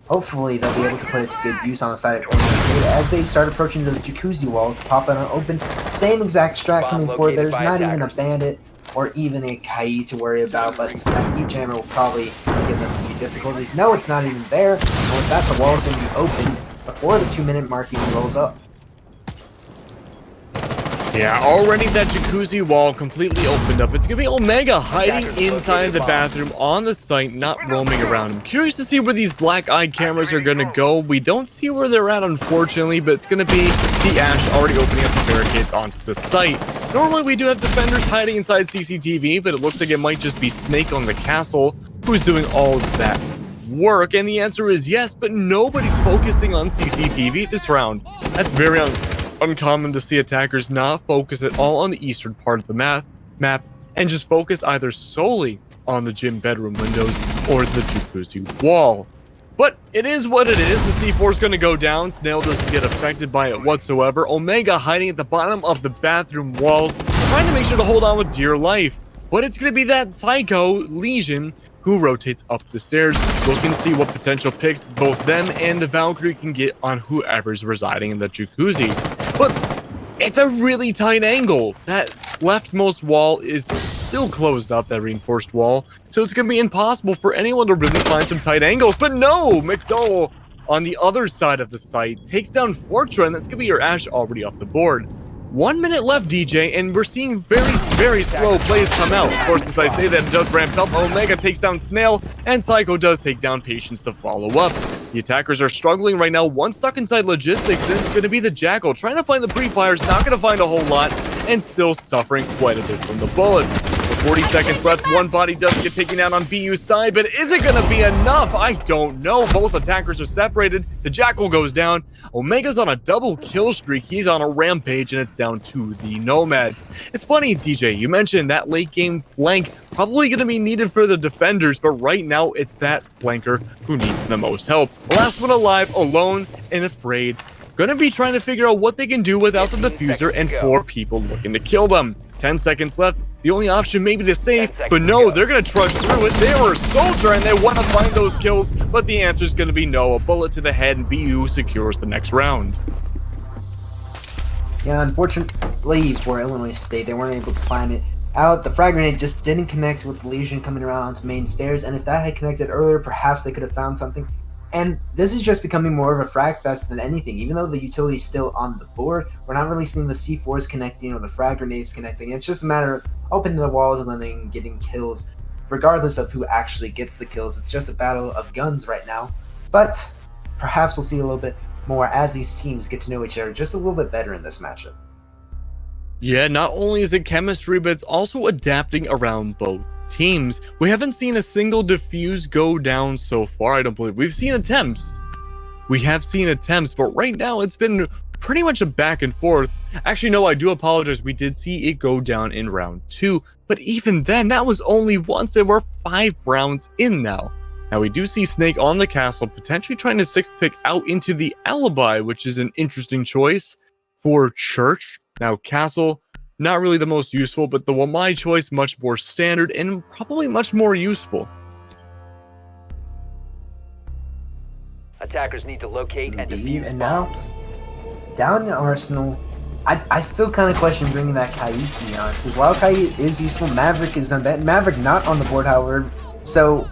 Hopefully they'll be able to put it to good use on the side of Illinois as they start approaching the jacuzzi wall to pop out an open. Same exact strat coming forward. There's not even a bandit or even a Kai to worry about, but that heat jammer will probably give them a few difficulties. No, it's not even there. And with that, the wall is going to be open before the 2-minute mark even rolls up. Yeah, already that jacuzzi wall completely opened up. It's going to be Omega hiding inside the bathroom on the site, not roaming around. I'm curious to see where these black-eyed cameras are going to go. We don't see where they're at, unfortunately, but it's going to be the Ash already opening up the barricades onto the site. Normally, we do have defenders hiding inside CCTV, but it looks like it might just be Snake on the castle who's doing all of that work. And the answer is yes, but nobody's focusing on CCTV this round. That's very uncommon to see attackers not focus at all on the eastern part of the map and just focus either solely on the gym bedroom windows or the jacuzzi wall. But it is what it is. The C4 is going to go down. Snail doesn't get affected by it whatsoever. Omega hiding at the bottom of the bathroom walls, trying to make sure to hold on with dear life. But it's going to be that Psycho Legion who rotates up the stairs, looking to see what potential picks both them and the Valkyrie can get on whoever's residing in the jacuzzi. But it's a really tight angle. That leftmost wall is still closed up, that reinforced wall, so it's going to be impossible for anyone to really find some tight angles. But no, McDowell on the other side of the site takes down Fortra, and that's going to be your Ash already off the board. 1 minute left, DJ, and we're seeing very slow plays come out. Of course, as I say that, it does ramp up. Omega takes down Snail, and Psycho does take down Patience to follow up. The attackers are struggling right now. One stuck inside logistics, and it's going to be the Jackal. Trying to find the pre-fires, not going to find a whole lot, and still suffering quite a bit from the bullets. 40 seconds left. One body does get taken out on BU's side, but is it going to be enough? I don't know. Both attackers are separated. The Jackal goes down. Omega's on a double kill streak. He's on a rampage, and it's down to the Nomad. It's funny, DJ, you mentioned that late game flank probably going to be needed for the defenders, but right now it's that flanker who needs the most help. Last one alive, alone and afraid. Gonna be trying to figure out what they can do without the diffuser and 4 people looking to kill them. 10 seconds left. The only option maybe to save, but no, they're going to trudge through it. They were a soldier and they want to find those kills, but the answer is going to be no. A bullet to the head and BU secures the next round. Yeah, unfortunately for Illinois State, they weren't able to find it out. The frag grenade just didn't connect with the Legion coming around onto main stairs, and if that had connected earlier, perhaps they could have found something. And this is just becoming more of a frag fest than anything. Even though the utility is still on the board, we're not really seeing the C4s connecting or the frag grenades connecting. It's just a matter of opening the walls and then getting kills. Regardless of who actually gets the kills, it's just a battle of guns right now. But perhaps we'll see a little bit more as these teams get to know each other just a little bit better in this matchup. Yeah, not only is it chemistry, but it's also adapting around both teams. We haven't seen a single defuse go down so far, I don't believe. We've seen attempts. We have seen attempts, but right now it's been pretty much a back and forth. Actually, no, I do apologize. We did see it go down in round 2, but even then, that was only once, and we're 5 rounds in now. Now, we do see Snake on the castle, potentially trying to 6th pick out into the Alibi, which is an interesting choice for Church. Now, Castle, not really the most useful, but the my choice, much more standard and probably much more useful. Attackers need to locate and Indeed, defuse and bombs. now, down in Arsenal, I still kind of question bringing that Kai, to be honest, because while Kai is useful, Maverick is unbanned. Maverick not on the board, however, so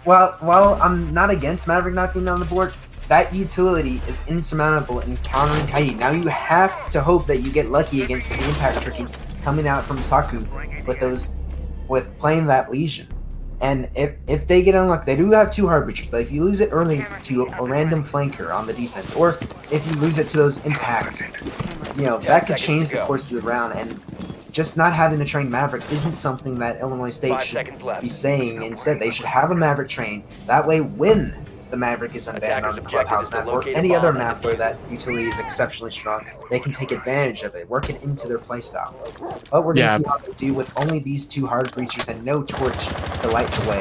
while I'm not against Maverick not being on the board, that utility is insurmountable in countering Kai. Now you have to hope that you get lucky against the impact tricky coming out from Saku with playing that Legion. And if they get unlucky, they do have 2 hard breachers, but if you lose it early to a random flanker on the defense, or if you lose it to those impacts, that could change the course of the round. And just not having a trained Maverick isn't something that Illinois State should be saying. Instead, they should have a Maverick train. That way, when the Maverick is unbanned on the Clubhouse map or any other map where that utility is exceptionally strong, they can take advantage of it, work it into their playstyle. But we're going to see how they do with only these 2 hard breachers and no torch to light the way.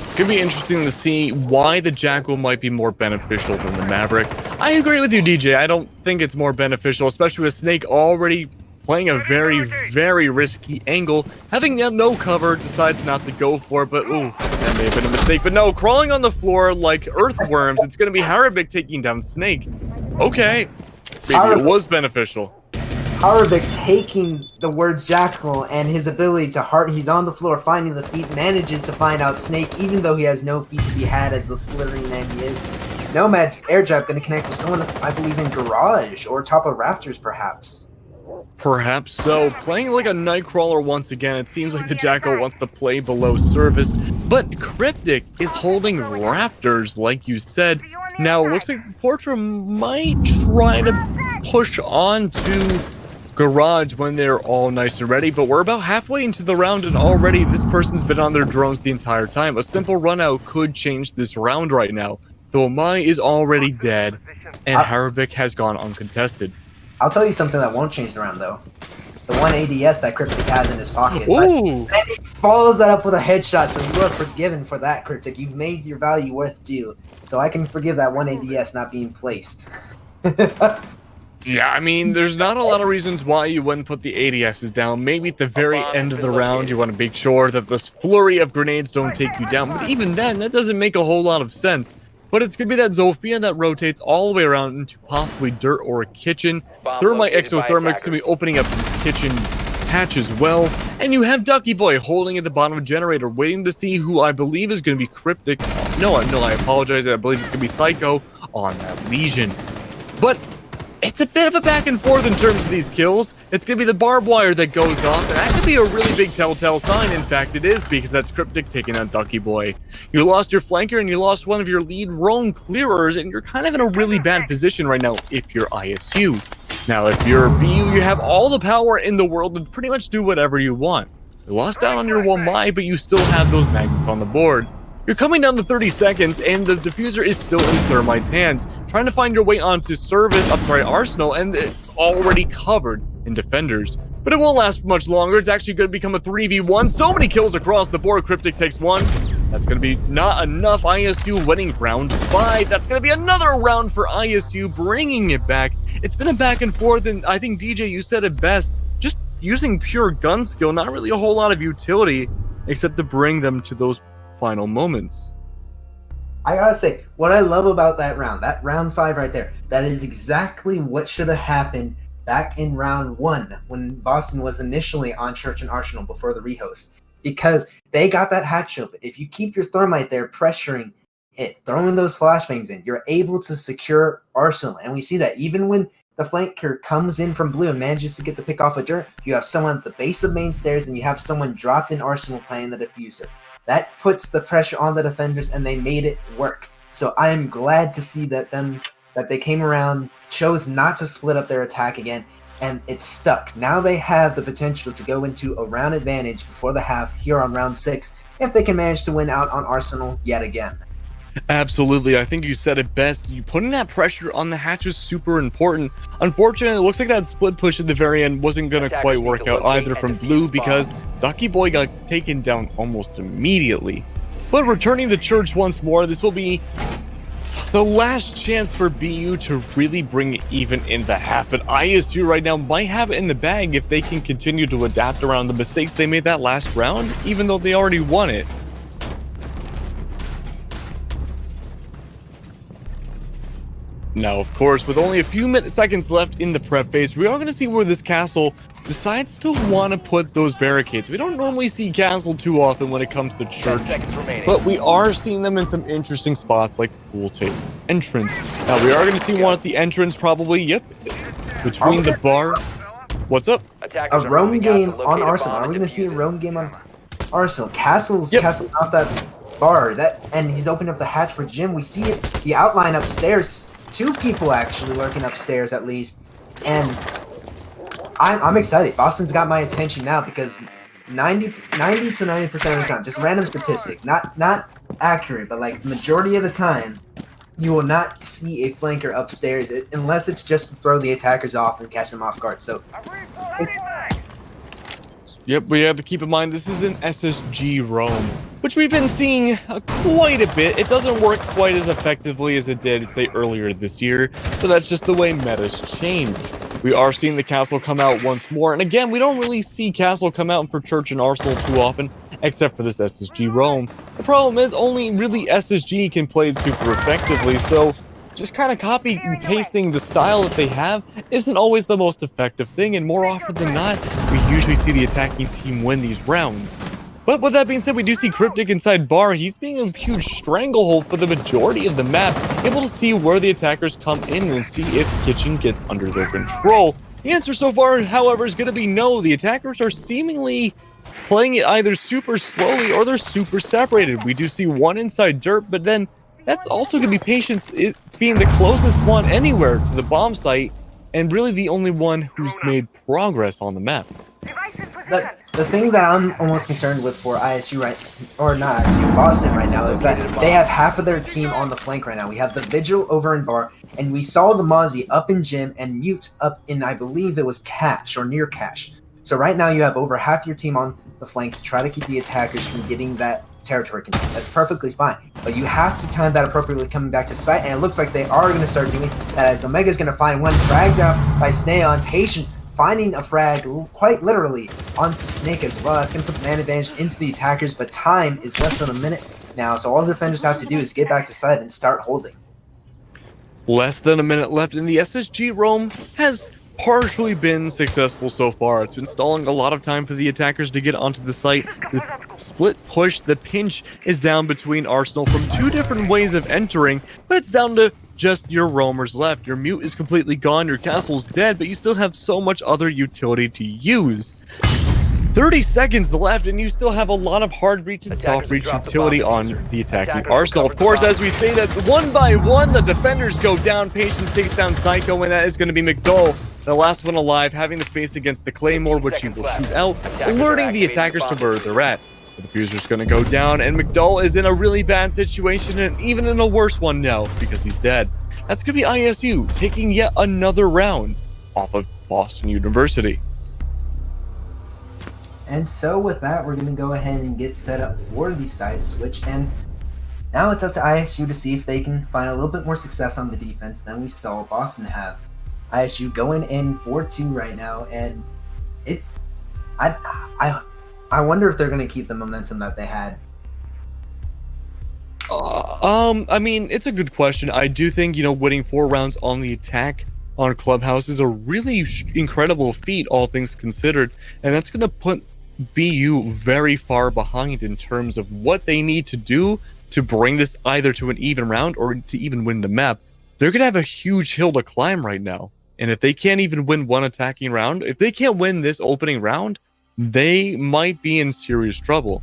It's going to be interesting to see why the Jackal might be more beneficial than the Maverick. I agree with you, DJ. I don't think it's more beneficial, especially with Snake already playing a very, very risky angle. Having no cover, decides not to go for it, but ooh, that may have been a mistake. But no, crawling on the floor like earthworms, it's going to be Harabik taking down Snake. Okay, maybe it was beneficial. Harabik taking the words Jackal and his ability to heart, he's on the floor finding the feet, manages to find out Snake, even though he has no feet to be had as the slithering man he is. Nomad's airdrop going to connect with someone, I believe, in Garage or top of Rafters, perhaps. Perhaps so. Playing like a Nightcrawler once again, it seems like the Jackal wants to play below surface, but Cryptic is holding Rafters, like you said. Now, it looks like Fortra might try to push on to Garage when they're all nice and ready, but we're about halfway into the round, and already this person's been on their drones the entire time. A simple run out could change this round right now. Though Mai is already dead, and Harabik has gone uncontested. I'll tell you something that won't change the round, though. The 1 ADS that Cryptic has in his pocket. Ooh! But he follows that up with a headshot, so you are forgiven for that, Cryptic. You've made your value worth due. So I can forgive that 1 ADS not being placed. Yeah, I mean, there's not a lot of reasons why you wouldn't put the ADSs down. Maybe at the very end of the round, you want to make sure that this flurry of grenades don't take you down. But even then, that doesn't make a whole lot of sense. But it's going to be that Zofia that rotates all the way around into possibly dirt or a kitchen. Thermite Exothermic's going to be opening up the kitchen hatch as well. And you have Ducky Boy holding at the bottom of a generator, waiting to see who I believe is going to be Cryptic. No, I apologize. I believe it's going to be Psycho on that Legion. But it's a bit of a back and forth in terms of these kills. It's going to be the barbed wire that goes off, and that could be a really big telltale sign. In fact, it is, because that's Cryptic taking out Ducky Boy. You lost your flanker, and you lost one of your lead roam clearers, and you're kind of in a really bad position right now if you're ISU. Now, if you're BU, you have all the power in the world to pretty much do whatever you want. You lost out on your 1 Mai, but you still have those magnets on the board. You're coming down to 30 seconds, and the diffuser is still in Thermite's hands, trying to find your way onto Arsenal, and it's already covered in defenders. But it won't last much longer. It's actually going to become a 3v1. So many kills across the board. Cryptic takes 1. That's going to be not enough. ISU winning round 5. That's going to be another round for ISU, bringing it back. It's been a back and forth, and I think, DJ, you said it best. Just using pure gun skill, not really a whole lot of utility, except to bring them to those final moments. I gotta say, what I love about that round 5 right there, that is exactly what should have happened back in round 1 when Boston was initially on Church and Arsenal before the rehost, because they got that hatch open. If you keep your Thermite there pressuring it, throwing those flashbangs in, you're able to secure Arsenal. And we see that even when the flanker comes in from blue and manages to get the pick off of dirt, you have someone at the base of main stairs and you have someone dropped in Arsenal playing the diffuser. That puts the pressure on the defenders, and they made it work. So I am glad to see that they came around, chose not to split up their attack again, and it stuck. Now they have the potential to go into a round advantage before the half here on round 6, if they can manage to win out on Arsenal yet again. Absolutely. I think you said it best. You putting that pressure on the hatch is super important. Unfortunately, it looks like that split push at the very end wasn't going to quite work out either from blue, because Ducky Boy got taken down almost immediately. But returning to Church once more, this will be the last chance for BU to really bring it even in the half. But ISU right now might have it in the bag if they can continue to adapt around the mistakes they made that last round, even though they already won it. Now, of course, with only a few seconds left in the prep phase, we are going to see where this castle decides to want to put those barricades. We don't normally see castle too often when it comes to church, but we are seeing them in some interesting spots like pool table, entrance. Now, we are going to see one at the entrance probably, yep, between the bar. What's up? A roam game on Arsenal. Are we going to see a roam game on Arsenal? Castle's off that bar, and he's opened up the hatch for Jim. We see it, the outline upstairs. 2 people actually lurking upstairs at least, and I'm excited. Boston's got my attention now because 90 to 90% of the time, just random statistic, not accurate, but like majority of the time, you will not see a flanker upstairs unless it's just to throw the attackers off and catch them off guard. So, yep, we have to keep in mind this is an SSG roam, which we've been seeing quite a bit. It doesn't work quite as effectively as it did, say, earlier this year, but that's just the way metas change. We are seeing the castle come out once more, and again, we don't really see castle come out for church and arsenal too often, except for this SSG roam. The problem is only really SSG can play it super effectively, so just kind of copy and pasting the style that they have isn't always the most effective thing, and more often than not, we usually see the attacking team win these rounds. But with that being said, we do see Cryptic inside bar. He's being a huge stranglehold for the majority of the map, able to see where the attackers come in and see if Kitchen gets under their control. The answer so far, however, is going to be no. The attackers are seemingly playing it either super slowly or they're super separated. We do see one inside dirt, but then that's also going to be Patience being the closest one anywhere to the bomb site and really the only one who's made progress on the map. The thing that I'm almost concerned with for ISU Boston right now is that they have half of their team on the flank right now. We have the Vigil over in bar, and we saw the Mozzie up in gym and Mute up in, I believe it was Cash or near Cash. So right now you have over half your team on the flank to try to keep the attackers from getting that territory control. That's perfectly fine, but you have to time that appropriately coming back to site, and it looks like they are going to start doing that as Omega's going to find one dragged out by Snayon. Patient finding a frag quite literally onto Snake as well. That's going to put the man advantage into the attackers, but time is less than a minute now, so all the defenders have to do is get back to site and start holding. Less than a minute left, and the SSG roam has partially been successful so far. It's been stalling a lot of time for the attackers to get onto the site. The split push, the pinch is down between Arsenal from 2 different ways of entering, but it's down to just your roamers left. Your Mute is completely gone, your castle's dead, but you still have so much other utility to use. 30 seconds left, and you still have a lot of hard reach and soft reach utility on the attacking Arsenal. Of course, as we say that, one by one, the defenders go down. Patience takes down Psycho, and that is going to be McDowell, the last one alive, having the face against the Claymore, which he will shoot out, alerting the attackers to where they're at. The diffuser's going to go down, and McDowell is in a really bad situation, and even in a worse one now, because he's dead. That's going to be ISU taking yet another round off of Boston University. And so with that, we're going to go ahead and get set up for the side switch, and now it's up to ISU to see if they can find a little bit more success on the defense than we saw Boston have. ISU going in 4-2 right now, and I wonder if they're going to keep the momentum that they had. I mean, it's a good question. I do think, winning 4 rounds on the attack on Clubhouse is a really incredible feat, all things considered, and that's going to put BU very far behind in terms of what they need to do to bring this either to an even round or to even win the map. They're going to have a huge hill to climb right now, and if they can't even win one attacking round, if they can't win this opening round, they might be in serious trouble.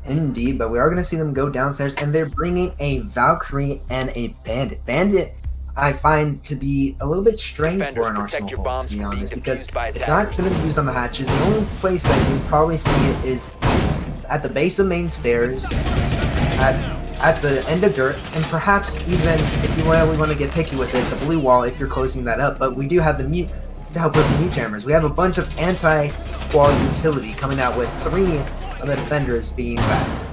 Indeed, but we are going to see them go downstairs, and they're bringing a Valkyrie and a Bandit. Bandit, I find to be a little bit strange for an Arsenal hold, to be honest, because it's not going to be used on the hatches. The only place that you probably see it is at the base of main stairs, at the end of dirt, and perhaps even, if you really want to get picky with it, the blue wall if you're closing that up. But we do have the Mute to help with the Mute jammers. We have a bunch of anti-wall utility coming out with 3 of the defenders being backed.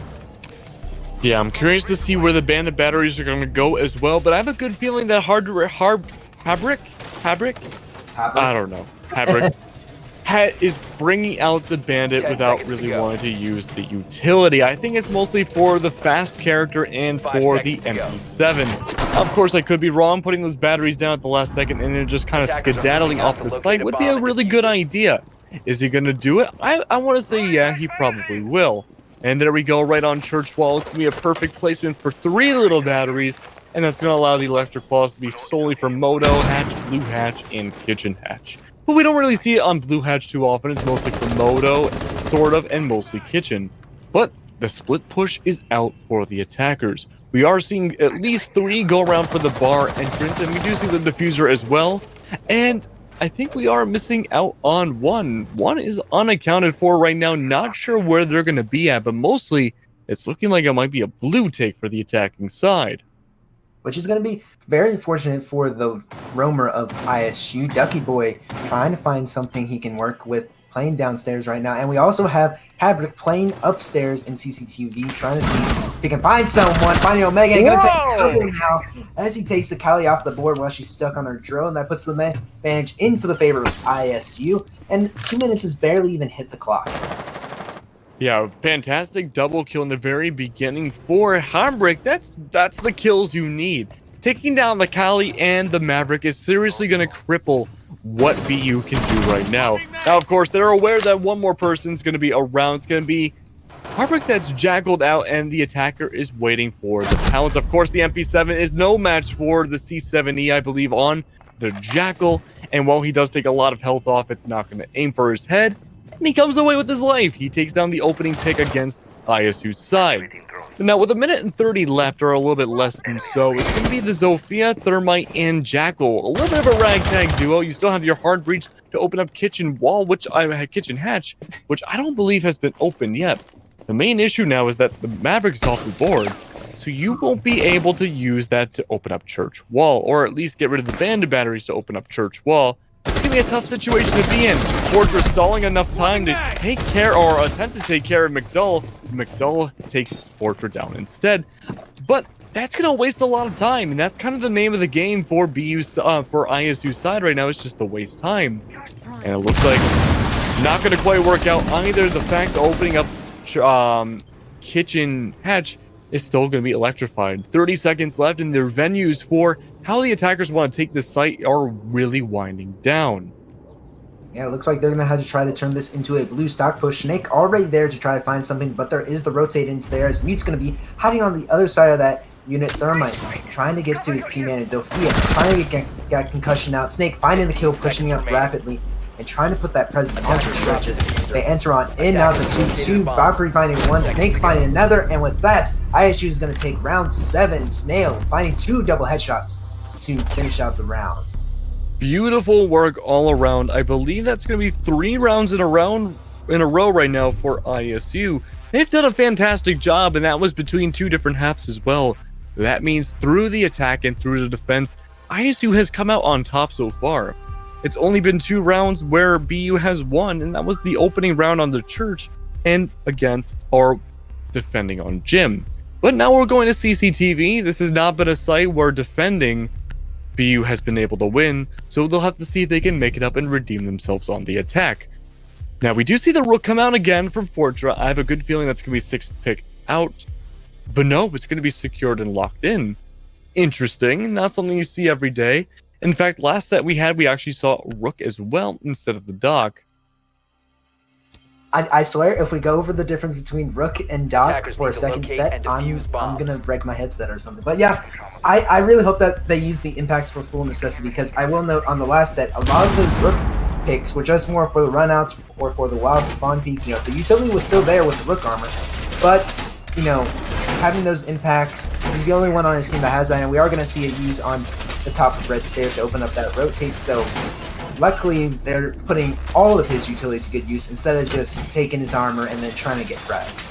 Yeah, I'm curious to see where the Bandit batteries are going to go as well, but I have a good feeling that Fabric? I don't know. is bringing out the bandit without really wanting to use the utility. I think it's mostly for the fast character and for the MP7. Of course, I could be wrong. Putting those batteries down at the last second and then just kind of skedaddling off the site would be a really good idea. Is he going to do it? I want to say yeah, he probably will. And there we go, right on church wall. It's going to be a perfect placement for 3 little batteries. And that's going to allow the electric claws to be solely for Moto Hatch, Blue Hatch, and Kitchen Hatch. But we don't really see it on Blue Hatch too often. It's mostly for Moto, sort of, and mostly Kitchen. But the split push is out for the attackers. We are seeing at least 3 go around for the bar entrance, and we do see the diffuser as well. And I think we are missing out on one. One is unaccounted for right now. Not sure where they're going to be at, but mostly it's looking like it might be a blue take for the attacking side. Which is going to be very unfortunate for the roamer of ISU. Ducky Boy trying to find something he can work with, playing downstairs right now. And we also have Habrick playing upstairs in CCTV, trying to see if he can find someone. Finding Omega and going to take Kali now as he takes the Kali off the board while she's stuck on her drone. That puts the advantage into the favor of ISU. And 2 minutes has barely even hit the clock. Yeah, fantastic double kill in the very beginning for Habrick. That's the kills you need. Taking down the Kali and the Maverick is seriously going to cripple what BU can do right now. Now, of course, they're aware that one more person's going to be around. It's going to be Habrick that's jackaled out, and the attacker is waiting for the pounce. Of course, the MP7 is no match for the C7E, I believe, on the Jackal. And while he does take a lot of health off, it's not going to aim for his head. And he comes away with his life. He takes down the opening pick against ISU's side. Now, with 1:30 left, or a little bit less than so, it's going to be the Zofia, Thermite, and Jackal. A little bit of a ragtag duo. You still have your hard breach to open up Kitchen Wall, Kitchen Hatch, which I don't believe has been opened yet. The main issue now is that the Maverick is off the board, so you won't be able to use that to open up Church Wall, or at least get rid of the banded batteries to open up Church Wall. It's going to be a tough situation to be in. Fortress stalling enough time to take care, or attempt to take care of McDull. McDull takes Fortress down instead. But that's going to waste a lot of time, and that's kind of the name of the game for for ISU's side right now. It's just to waste time. And it looks like not going to quite work out either. The fact that opening up Kitchen Hatch is still going to be electrified. 30 seconds left, and their venues for how the attackers want to take this site are really winding down. Yeah, it looks like they're going to have to try to turn this into a blue stock push. Snake already there to try to find something, but there is the rotate into there as Mute's going to be hiding on the other side of that unit. Thermite trying to get to his teammate, and Zofia trying to get concussion out. Snake finding the kill, pushing up rapidly, and trying to put that presence onto stretches. They enter on in now to 2-2. Valkyrie finding one, Snake finding another, and with that, ISU is going to take round 7. Snail finding 2 double headshots to finish out the round. Beautiful work all around. I believe that's going to be 3 rounds in a row right now for ISU. They've done a fantastic job, and that was between 2 different halves as well. That means through the attack and through the defense, ISU has come out on top so far. It's only been 2 rounds where BU has won, and that was the opening round on the Church and against or defending on Gym. But now we're going to CCTV. This has not been a site where defending BU has been able to win, so they'll have to see if they can make it up and redeem themselves on the attack. Now, we do see the Rook come out again from Fortra. I have a good feeling that's going to be 6th pick out. But no, it's going to be secured and locked in. Interesting. Not something you see every day. In fact, last set we actually saw Rook as well instead of the Doc. I swear, if we go over the difference between Rook and Doc for a second set, I'm going to break my headset or something. But yeah, I really hope that they use the impacts for full necessity, because I will note on the last set, a lot of those Rook picks were just more for the runouts or for the wild spawn peaks. You know, the utility was still there with the Rook armor, but, you know, having those impacts, he's the only one on his team that has that, and we are going to see it used on the top of red stairs to open up that rotate. So luckily they're putting all of his utilities to good use instead of just taking his armor and then trying to get fragged.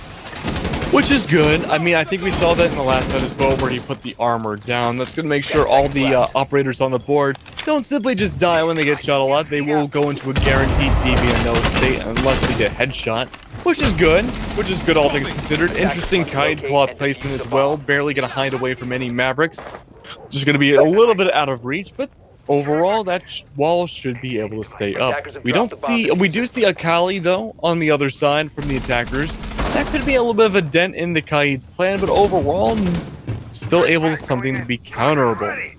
Which is good. I mean, I think we saw that in the last set as well, where he put the armor down. That's going to make sure all the operators on the board don't simply just die when they get shot a lot. They will go into a guaranteed DB and state unless they get headshot, which is good. All things considered. Interesting kite plot placement as well. Barely going to hide away from any Mavericks. Just going to be a little bit out of reach, but overall, that wall should be able to stay up. We do see a Kali though on the other side from the attackers. That could be a little bit of a dent in the Kaid's plan, but overall, still able to something to be counterable.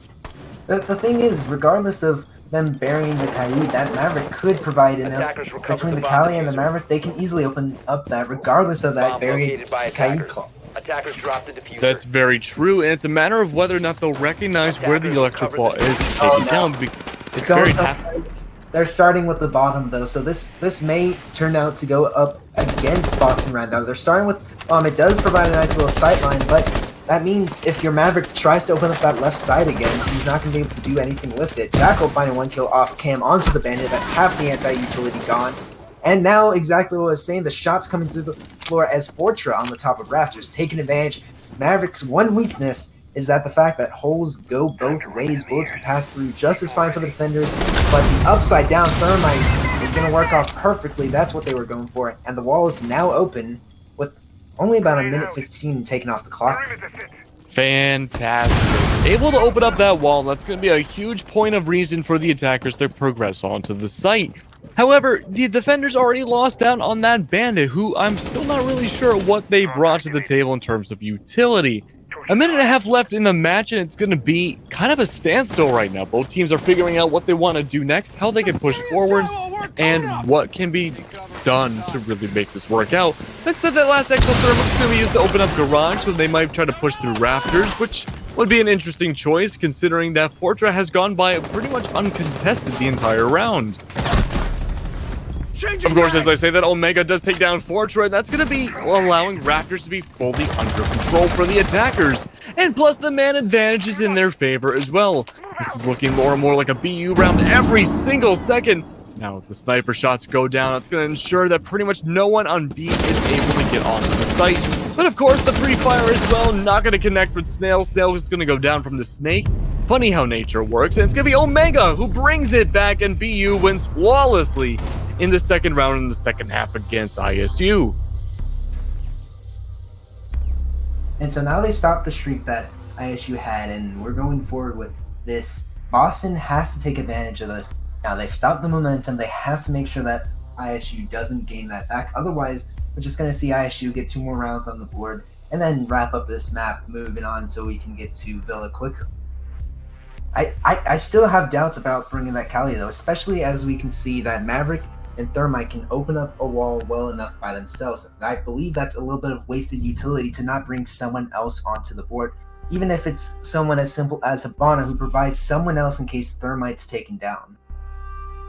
The thing is, regardless of them burying the Kaid, that Maverick could provide enough between the Kali and the Maverick. They can easily open up that, regardless of that buried Kaid claw. Attackers dropped the diffuser. That's very true, and it's a matter of whether or not they'll recognize where the electric claw is to take it down. It's very They're starting with the bottom though, so this may turn out to go up against Boston right now. They're starting with it does provide a nice little sight line, but that means if your Maverick tries to open up that left side again, he's not going to be able to do anything with it. Jackal finding 1 kill off cam onto the bandit. That's half the anti-utility gone. And now, exactly what I was saying, the shots coming through the floor as Fortra on the top of Rafters, taking advantage. Maverick's one weakness is that the fact that holes go both ways. Bullets can pass through just as fine for the defenders, but the upside down thermite is going to work off perfectly. That's what they were going for. And the wall is now open with only about a minute 15 taken off the clock. Fantastic. Able to open up that wall. That's going to be a huge point of reason for the attackers to progress onto the site. However, the defenders already lost out on that bandit, who I'm still not really sure what they brought to the table in terms of utility. A minute and a half left in the match, and it's going to be kind of a standstill right now. Both teams are figuring out what they want to do next, how they can push forwards, and what can be done to really make this work out. Instead, that last exothermic is going to be used to open up garage, so they might try to push through rafters, which would be an interesting choice, considering that Fortra has gone by pretty much uncontested the entire round. Of course, as I say that, Omega does take down Fortra, and that's going to be allowing Raptors to be fully under control for the attackers. And plus, the man advantage is in their favor as well. This is looking more and more like a BU round every single second. Now, if the sniper shots go down, it's going to ensure that pretty much no one on B is able to get onto the site. But of course, the free fire as well, not going to connect with Snail. Snail is going to go down from the snake. Funny how nature works, and it's going to be Omega who brings it back, and BU wins flawlessly in the second round in the second half against ISU. And so now they stopped the streak that ISU had, and we're going forward with this. Boston has to take advantage of this. Now they've stopped the momentum. They have to make sure that ISU doesn't gain that back. Otherwise, we're just going to see ISU get 2 more rounds on the board and then wrap up this map, moving on so we can get to Villa quicker. I still have doubts about bringing that Kali though, especially as we can see that Maverick and Thermite can open up a wall well enough by themselves. I believe that's a little bit of wasted utility to not bring someone else onto the board, even if it's someone as simple as Habana who provides someone else in case Thermite's taken down.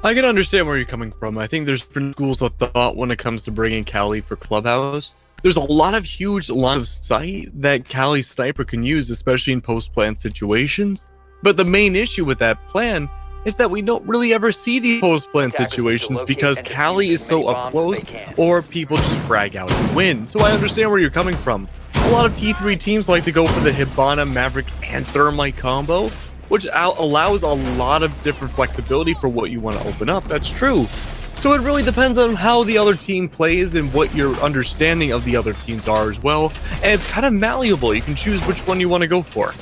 I can understand where you're coming from. I think there's different schools of thought when it comes to bringing Kali for Clubhouse. There's a lot of huge line of sight that Kali Sniper can use, especially in post-plan situations. But the main issue with that plan is that we don't really ever see these post-plan situations because Kali is so up close, or people just frag out and win. So I understand where you're coming from. A lot of T3 teams like to go for the Hibana, Maverick, and Thermite combo, which allows a lot of different flexibility for what you want to open up. That's true. So it really depends on how the other team plays and what your understanding of the other teams are as well. And it's kind of malleable. You can choose which one you want to go for.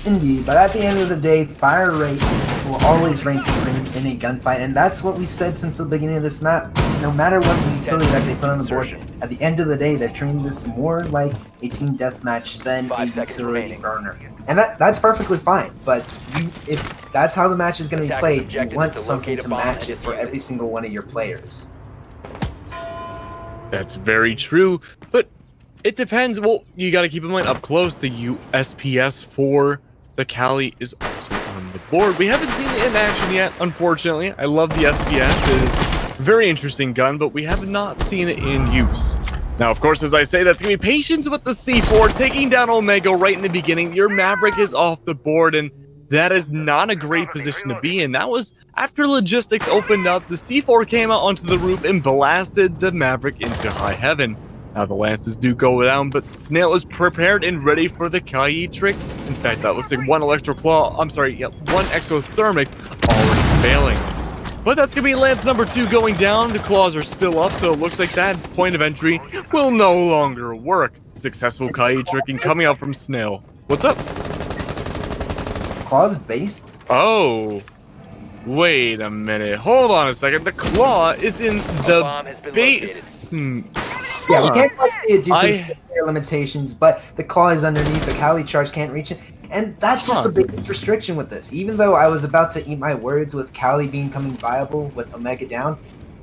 Indeed, but at the end of the day, fire rate will always reign supreme in a gunfight, and that's what we said since the beginning of this map. No matter what the utility that they put on the board, at the end of the day, they're treating this more like a team deathmatch than a utility burner. And that's perfectly fine, but if that's how the match is going to be played, you want something to match it for every single one of your players. That's very true, but it depends. Well, you got to keep in mind up close, the USPS for the Kali is also on the board. We haven't seen it in action yet, unfortunately. I love the SPS. It is a very interesting gun, but we have not seen it in use. Now, of course, as I say, that's going to be patience with the C4, taking down Omega right in the beginning. Your Maverick is off the board, and that is not a great position to be in. That was after logistics opened up. The C4 came out onto the roof and blasted the Maverick into high heaven. Now the lances do go down, but Snail is prepared and ready for the Kai trick. In fact, that looks like one one exothermic already failing. But that's going to be lance number 2 going down. The claws are still up, so it looks like that point of entry will no longer work. Successful Kai tricking coming out from Snail. What's up? Claw's base. Oh. Wait a minute. Hold on a second. The claw is in the base. Yeah, we can't quite see it due to the I- skill limitations, but the claw is underneath. The Kali charge can't reach it, and that's just the biggest restriction with this. Even though I was about to eat my words with Kali becoming viable with Omega down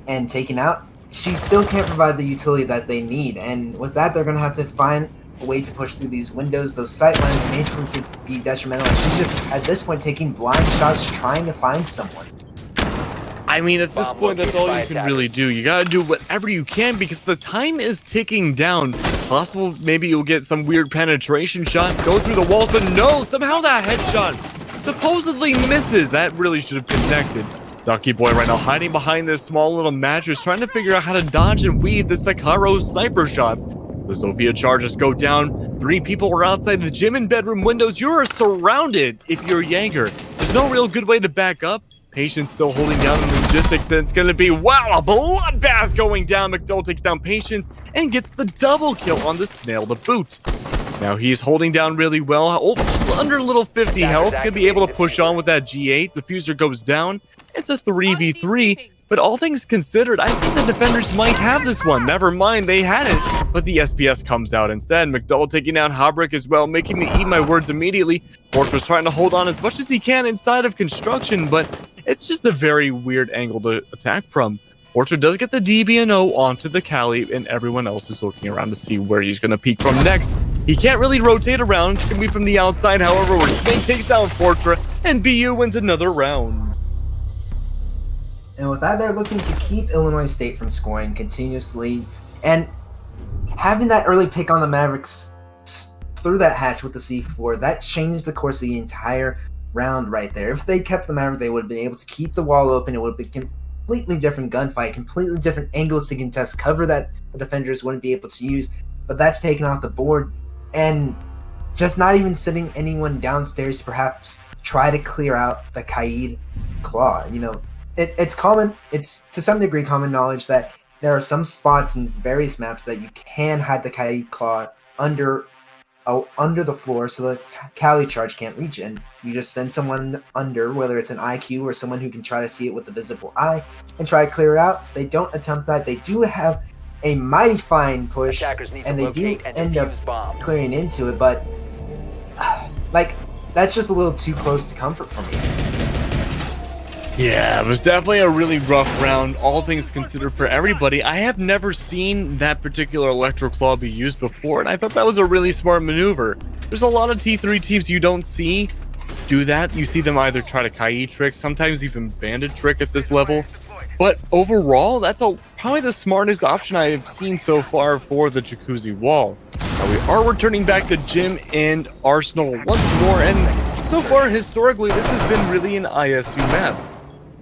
and taken out, she still can't provide the utility that they need. And with that, they're going to have to find a way to push through these windows. Those sight lines may prove to be detrimental. And she's just, at this point, taking blind shots, trying to find someone. I mean, at this point, that's all you can really do. You gotta do whatever you can because the time is ticking down. Possible maybe you'll get some weird penetration shot, go through the walls, but no, somehow that headshot supposedly misses. That really should have connected. Ducky Boy right now hiding behind this small little mattress, trying to figure out how to dodge and weave the Sakaro sniper shots. The Sophia charges go down. 3 people are outside the gym and bedroom windows. You are surrounded if you're Jaeger. There's no real good way to back up. Patience still holding down the logistics, and it's going to be, wow, a bloodbath going down. McDowell takes down Patience and gets the double kill on the snail to boot. Now he's holding down really well. Oh, just under a little 50 health. Could be able to push on with that G8. Diffuser goes down. It's a 3v3. But all things considered, I think the defenders might have this one. Never mind, they had it. But the SPS comes out instead. McDowell taking down Habrick as well, making me eat my words immediately. Fortress trying to hold on as much as he can inside of construction, but it's just a very weird angle to attack from. Orchard does get the DBNO onto the Kali, and everyone else is looking around to see where he's going to peek from next. He can't really rotate around. It's going to be from the outside, however, where Snake takes down Fortra, and BU wins another round. And with that, they're looking to keep Illinois State from scoring continuously. And having that early pick on the Mavericks through that hatch with the C4, that changed the course of the entire round right there. If they kept the Maverick, they would have been able to keep the wall open. It would have been completely different gunfight, completely different angles to contest, cover that the defenders wouldn't be able to use. But that's taken off the board, and just not even sitting anyone downstairs to perhaps try to clear out the Kaid claw. You know, it's to some degree common knowledge that there are some spots in various maps that you can hide the Kaid claw under the floor so the Kali charge can't reach it, and you just send someone under, whether it's an IQ or someone who can try to see it with the visible eye and try to clear it out. They don't attempt that. They do have a mighty fine push, and they do end up clearing into it, but like, that's just a little too close to comfort for me. Yeah, it was definitely a really rough round, all things considered, for everybody. I have never seen that particular Electro Claw be used before, and I thought that was a really smart maneuver. There's a lot of T3 teams you don't see do that. You see them either try to Kai trick, sometimes even Bandit trick at this level. But overall, that's probably the smartest option I have seen so far for the Jacuzzi wall. Now we are returning back to Gym and Arsenal once more, and so far, historically, this has been really an ISU map.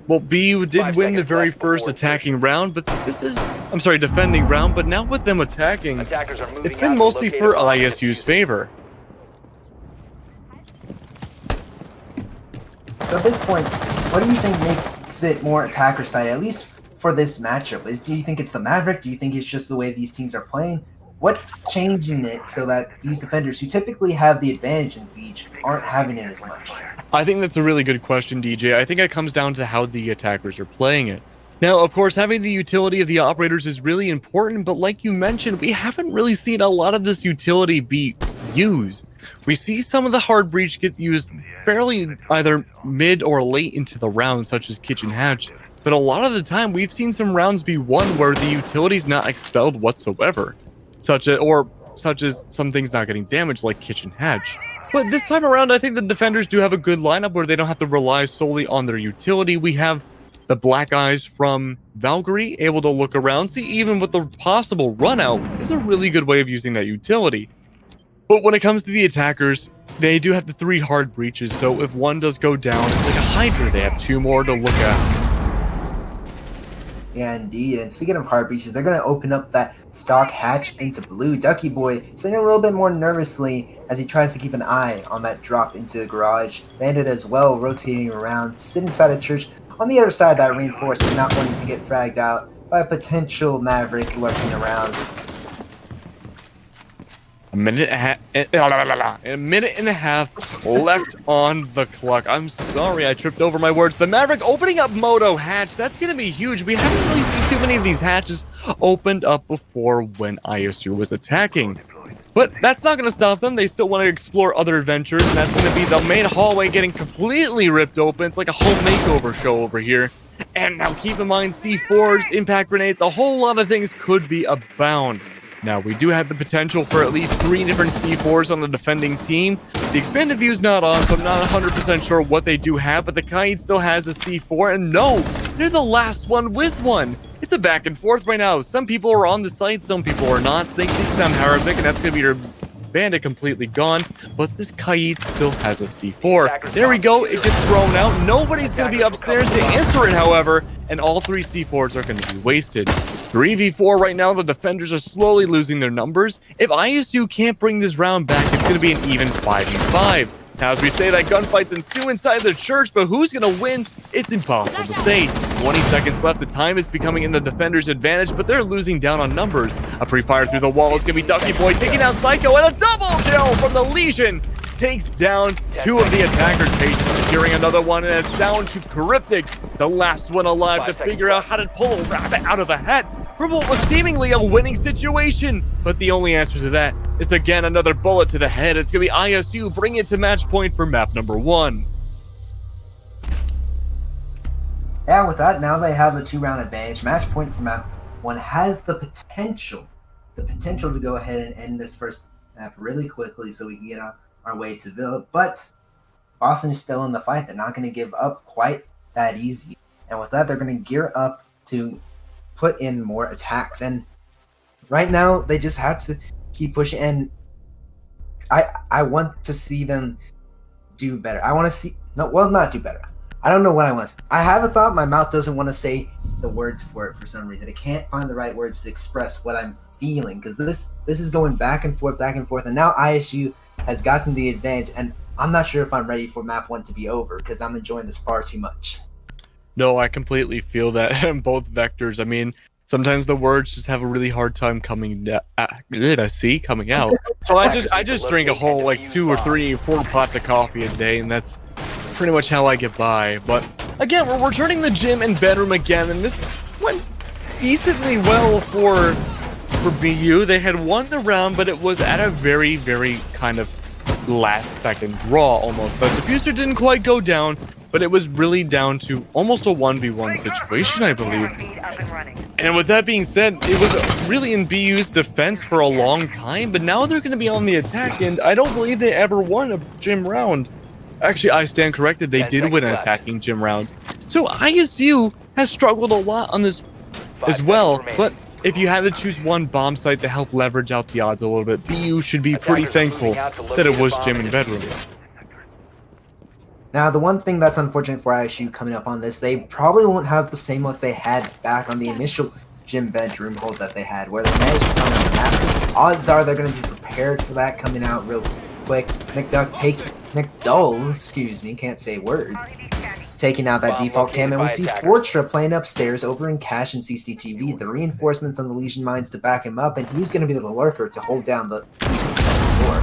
Well, BU did win the very first attacking round, but defending round, but now with them attacking, it's been mostly for ISU's favor. So at this point, what do you think makes it more attacker side, at least for this matchup? Do you think it's the Maverick? Do you think it's just the way these teams are playing? What's changing it so that these defenders who typically have the advantage in Siege aren't having it as much? I think that's a really good question, DJ. I think it comes down to how the attackers are playing it. Now, of course, having the utility of the operators is really important, but like you mentioned, we haven't really seen a lot of this utility be used. We see some of the hard breach get used fairly either mid or late into the round, such as Kitchen Hatch, but a lot of the time we've seen some rounds be won where the utility's not expelled whatsoever, such as some things not getting damaged, like Kitchen Hatch. But this time around, I think the defenders do have a good lineup where they don't have to rely solely on their utility. We have the Black Eyes from Valkyrie able to look around, see even with the possible run out is a really good way of using that utility. But when it comes to the attackers, they do have the 3 hard breaches, so if one does go down, it's like a Hydra, they have 2 more to look at. Yeah, indeed. And speaking of hard breaches, they're going to open up that stock hatch into blue. Ducky Boy sitting a little bit more nervously as he tries to keep an eye on that drop into the garage. Bandit as well, rotating around to sit inside a church on the other side of that reinforcement, not wanting to get fragged out by a potential Maverick lurking around. A minute and a half left on the clock. I'm sorry, I tripped over my words. The Maverick opening up Moto hatch. That's going to be huge. We haven't really seen too many of these hatches opened up before when ISU was attacking. But that's not going to stop them. They still want to explore other adventures, and that's going to be the main hallway getting completely ripped open. It's like a home makeover show over here. And now keep in mind, C4s, impact grenades, a whole lot of things could be abound. Now, we do have the potential for at least 3 different C4s on the defending team. The expanded view is not on, so I'm not 100% sure what they do have, but the Kite still has a C4, and no, they're the last one with one. It's a back and forth right now. Some people are on the site, some people are not. Snake takes down Haravic, and that's going to be your bandit completely gone, but this Kite still has a C4. There we go, it gets thrown out. Nobody's going to be upstairs to answer it, however, and all 3 C4s are going to be wasted. 3v4 right now, the defenders are slowly losing their numbers. If ISU can't bring this round back, it's going to be an even 5v5. Now, as we say that gunfights ensue inside the church, but who's going to win? It's impossible to say. 20 seconds left. The time is becoming in the defenders' advantage, but they're losing down on numbers. A pre-fire through the wall is going to be Ducky Boy taking down Psycho, and a double kill from the Legion takes down 2 of the attackers. Patience securing another one, and it's down to Cryptic, the last one alive, to figure out how to pull a rabbit out of a hat from what was seemingly a winning situation. But the only answer to that is, again, another bullet to the head. It's going to be ISU bring it to match point for map number 1. Yeah, with that, now they have the 2-round advantage. Match point for map 1 has the potential to go ahead and end this first map really quickly so we can get on our way to Villa. But Boston is still in the fight. They're not going to give up quite that easy. And with that, they're going to gear up to put in more attacks. And right now, they just have to keep pushing. And I want to see them do better. I want to see... No, well, not do better. I don't know what I want. I have a thought. My mouth doesn't want to say the words for it for some reason. I can't find the right words to express what I'm feeling, because this is going back and forth, and now ISU has gotten the advantage, and I'm not sure if I'm ready for map 1 to be over, because I'm enjoying this far too much. No, I completely feel that in both vectors. I mean, sometimes the words just have a really hard time coming out. So I just drink a whole like 2 or 3 or 4 pots of coffee a day, and that's pretty much how I get by. But again, we're returning the gym and bedroom again, and this went decently well for BU. They had won the round, but it was at a very, very kind of last second draw almost. The diffuser didn't quite go down, but it was really down to almost a 1v1 situation, I believe. And with that being said, it was really in BU's defense for a long time, but now they're going to be on the attack, and I don't believe they ever won a gym round. Actually, I stand corrected. They did win an attacking gym round. So ISU has struggled a lot on this as well, but if you had to choose one bomb site to help leverage out the odds a little bit, BU should be pretty thankful that it was gym and bedroom. Now, the one thing that's unfortunate for ISU coming up on this, they probably won't have the same luck they had back on the initial gym bedroom hold that they had, where they managed to come on the map. Odds are they're going to be prepared for that coming out real quick. McDull, excuse me, can't say word, taking out that default cam, and we see Fortra playing upstairs over in Cash and CCTV. The reinforcements on the Legion mines to back him up, and he's going to be the lurker to hold down the second floor.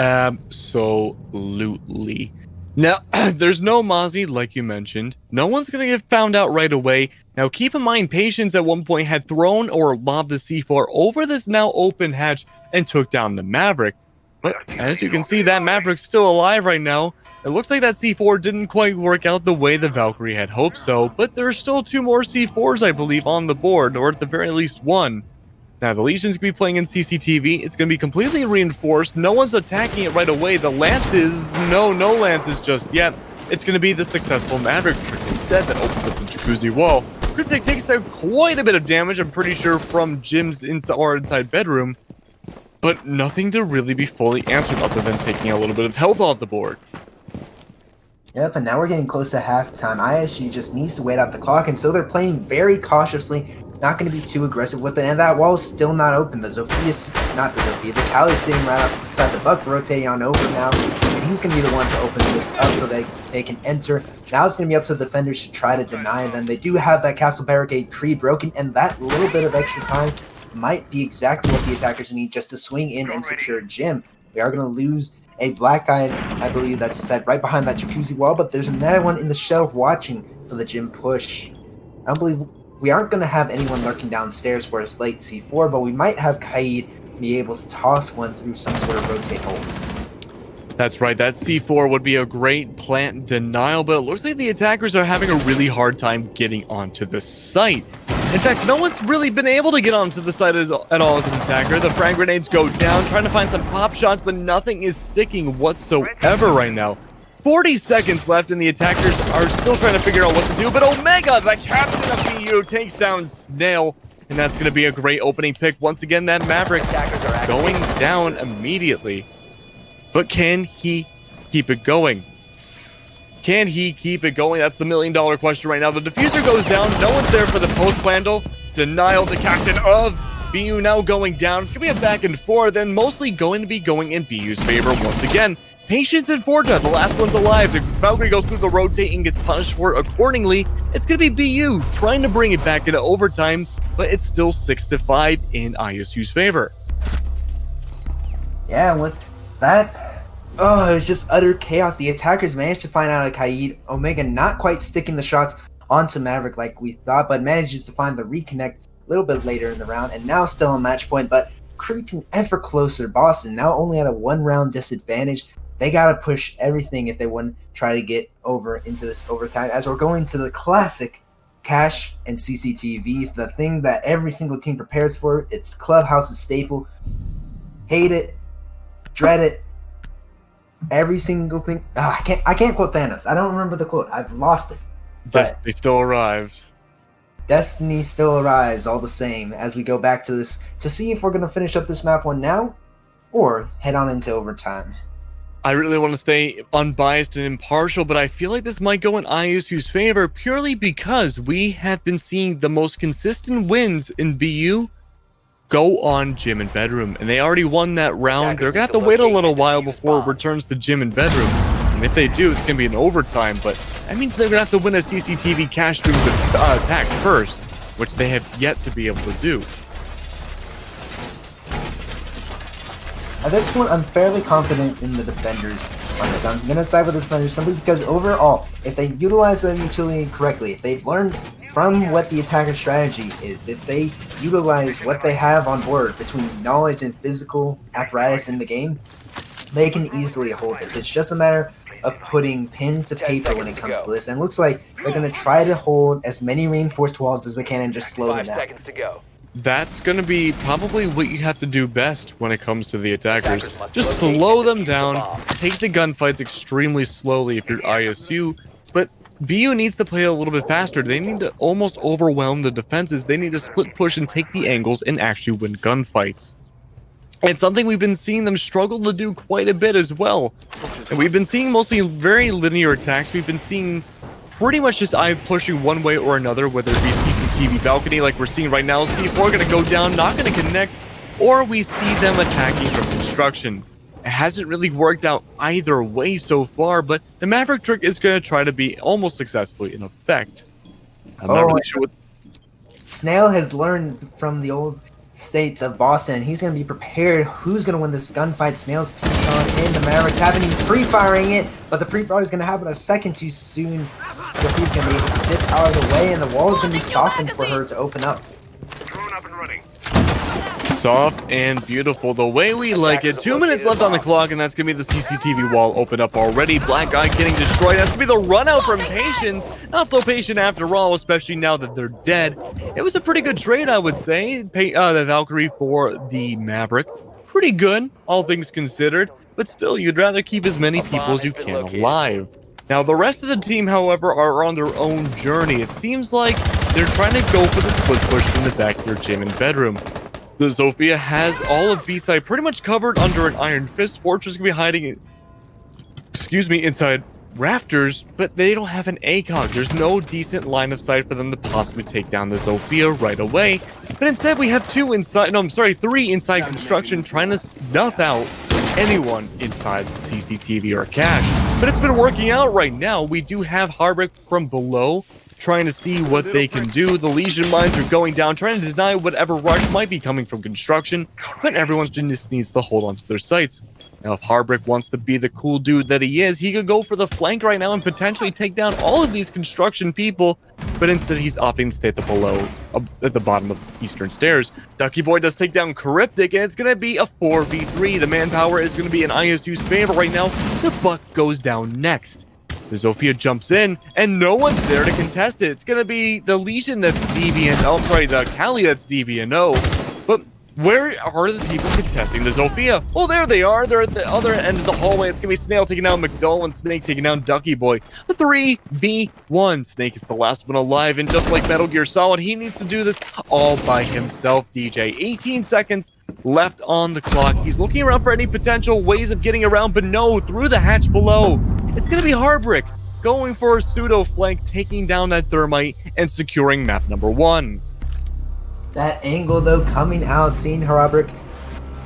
Absolutely. Now, there's no Mozzie, like you mentioned. No one's going to get found out right away. Now, keep in mind, Patience at one point had thrown or lobbed the C4 over this now open hatch and took down the Maverick. But as you can see, that Maverick's still alive right now. It looks like that C4 didn't quite work out the way the Valkyrie had hoped so, but there's still 2 more C4s, I believe, on the board, or at the very least 1. Now, the Legion's going to be playing in CCTV. It's going to be completely reinforced. No one's attacking it right away. The Lances, no Lances just yet. It's going to be the successful Maverick trick instead that opens up the jacuzzi wall. Cryptic takes out quite a bit of damage, I'm pretty sure, from Jim's inside bedroom, but nothing to really be fully answered other than taking a little bit of health off the board. Yep, and now we're getting close to halftime. ISU just needs to wait out the clock, and so they're playing very cautiously, not going to be too aggressive with it, and that wall is still not open. The Cali is sitting right outside the Buck, rotating on over now, and he's going to be the one to open this up so they can enter. Now it's going to be up to the defenders to try to deny them. They do have that castle barricade pre-broken, and that little bit of extra time might be exactly what the attackers need just to swing in and secure Jim. We are going to lose a black guy, I believe, that's set right behind that jacuzzi wall, but there's another one in the shelf watching for the Jim push. I don't believe we aren't going to have anyone lurking downstairs for his late C4, but we might have Kaid be able to toss one through some sort of rotate hole. That's right, that C4 would be a great plant denial, but it looks like the attackers are having a really hard time getting onto the site. In fact, no one's really been able to get onto the site at all as an attacker. The frag grenades go down, trying to find some pop shots, but nothing is sticking whatsoever right now. 40 seconds left, and the attackers are still trying to figure out what to do, but Omega, the captain of BU, takes down Snail, and that's going to be a great opening pick. Once again, that Maverick going down immediately. But can he keep it going? Can he keep it going? That's the million-dollar question right now. The diffuser goes down. No one's there for the post-plandle. Denial, the captain of BU now going down. It's going to be a back and forth, and mostly going to be going in BU's favor once again. Patience and Forta, the last one's alive. The Valkyrie goes through the rotate and gets punished for it accordingly. It's going to be BU trying to bring it back into overtime, but it's still 6-5 in ISU's favor. Yeah, with that... Oh, it's just utter chaos. The attackers managed to find out a Kaid. Omega not quite sticking the shots onto Maverick like we thought, but manages to find the reconnect a little bit later in the round, and now still on match point, but creeping ever closer. Boston now only at a 1-round disadvantage. They gotta push everything if they want to try to get over into this overtime, as we're going to the classic cash and CCTVs, the thing that every single team prepares for. It's Clubhouse's staple. Hate it, dread it. Every single thing. I can't quote Thanos. I don't remember the quote. I've lost it. Destiny still arrives. Destiny still arrives all the same as we go back to this to see if we're going to finish up this map one now or head on into overtime. I really want to stay unbiased and impartial, but I feel like this might go in ISU's favor purely because we have been seeing the most consistent wins in BU go on Gym and Bedroom, and they already won that round. They're gonna have to wait a little while before it returns to Gym and Bedroom, and if they do, it's gonna be an overtime, but that means they're gonna have to win a CCTV cash stream attack first, which they have yet to be able to do. At this point, I'm fairly confident in the defenders on this. I'm gonna side with the defenders simply because overall, if they utilize their utility correctly, if they've learned from what the attacker strategy is, if they utilize what they have on board between knowledge and physical apparatus in the game, they can easily hold this. It's just a matter of putting pen to paper when it comes to this, and it looks like they're going to try to hold as many reinforced walls as they can and just slow them down. That's going to be probably what you have to do best when it comes to the attackers. Just slow them down, take the gunfights extremely slowly if you're ISU, but BU needs to play a little bit faster. They need to almost overwhelm the defenses. They need to split push and take the angles and actually win gunfights. It's something we've been seeing them struggle to do quite a bit as well. And we've been seeing mostly very linear attacks. We've been seeing pretty much just either pushing one way or another, whether it be CCTV balcony like we're seeing right now. C4 going to go down, not going to connect, or we see them attacking from construction. It hasn't really worked out either way so far, but the Maverick trick is going to try to be almost successfully in effect. I'm not really sure what... Snail has learned from the old states of Boston. He's going to be prepared. Who's going to win this gunfight? Snail's peeked on in. The Maverick's happening. He's pre-firing it, but the pre-fire is going to happen a second too soon. Sophie's going to be able to dip out of the way, and the wall is going to be softened for her to open up. Soft and beautiful, the way we like it. 2 minutes left on the clock, and that's going to be the CCTV wall open up already. Black guy getting destroyed. That's going to be the run out from Patience. Not so patient after all, especially now that they're dead. It was a pretty good trade, I would say. The Valkyrie for the Maverick. Pretty good, all things considered. But still, you'd rather keep as many people as you can alive. Now, the rest of the team, however, are on their own journey. It seems like they're trying to go for the split push from the back of their Gym and Bedroom. The Zofia has all of B-side pretty much covered under an Iron Fist. Fortress can be hiding, inside rafters, but they don't have an ACOG. There's no decent line of sight for them to possibly take down the Zofia right away. But instead, we have three inside construction trying to snuff out anyone inside CCTV or cache. But it's been working out right now. We do have Harvick from below trying to see what they can do. The Legion mines are going down, trying to deny whatever rush might be coming from construction, but everyone just needs to hold on to their sights. Now, if Harbrick wants to be the cool dude that he is, he could go for the flank right now and potentially take down all of these construction people, but instead he's opting to stay at the bottom of Eastern Stairs. Ducky Boy does take down Cryptic, and it's going to be a 4v3. The manpower is going to be in ISU's favor right now. The Buck goes down next. The Zofia jumps in, and no one's there to contest it. It's going to be the Legion that's the Cali that's DB&O. But where are the people contesting the Zofia? Well, there they are. They're at the other end of the hallway. It's going to be Snail taking down McDowell and Snake taking down Ducky Boy. A 3v1. Snake is the last one alive, and just like Metal Gear Solid, he needs to do this all by himself, DJ. 18 seconds left on the clock. He's looking around for any potential ways of getting around, but no, through the hatch below. It's going to be Harbrick going for a pseudo flank, taking down that thermite and securing map number 1. That angle, though, coming out, seeing Harbrick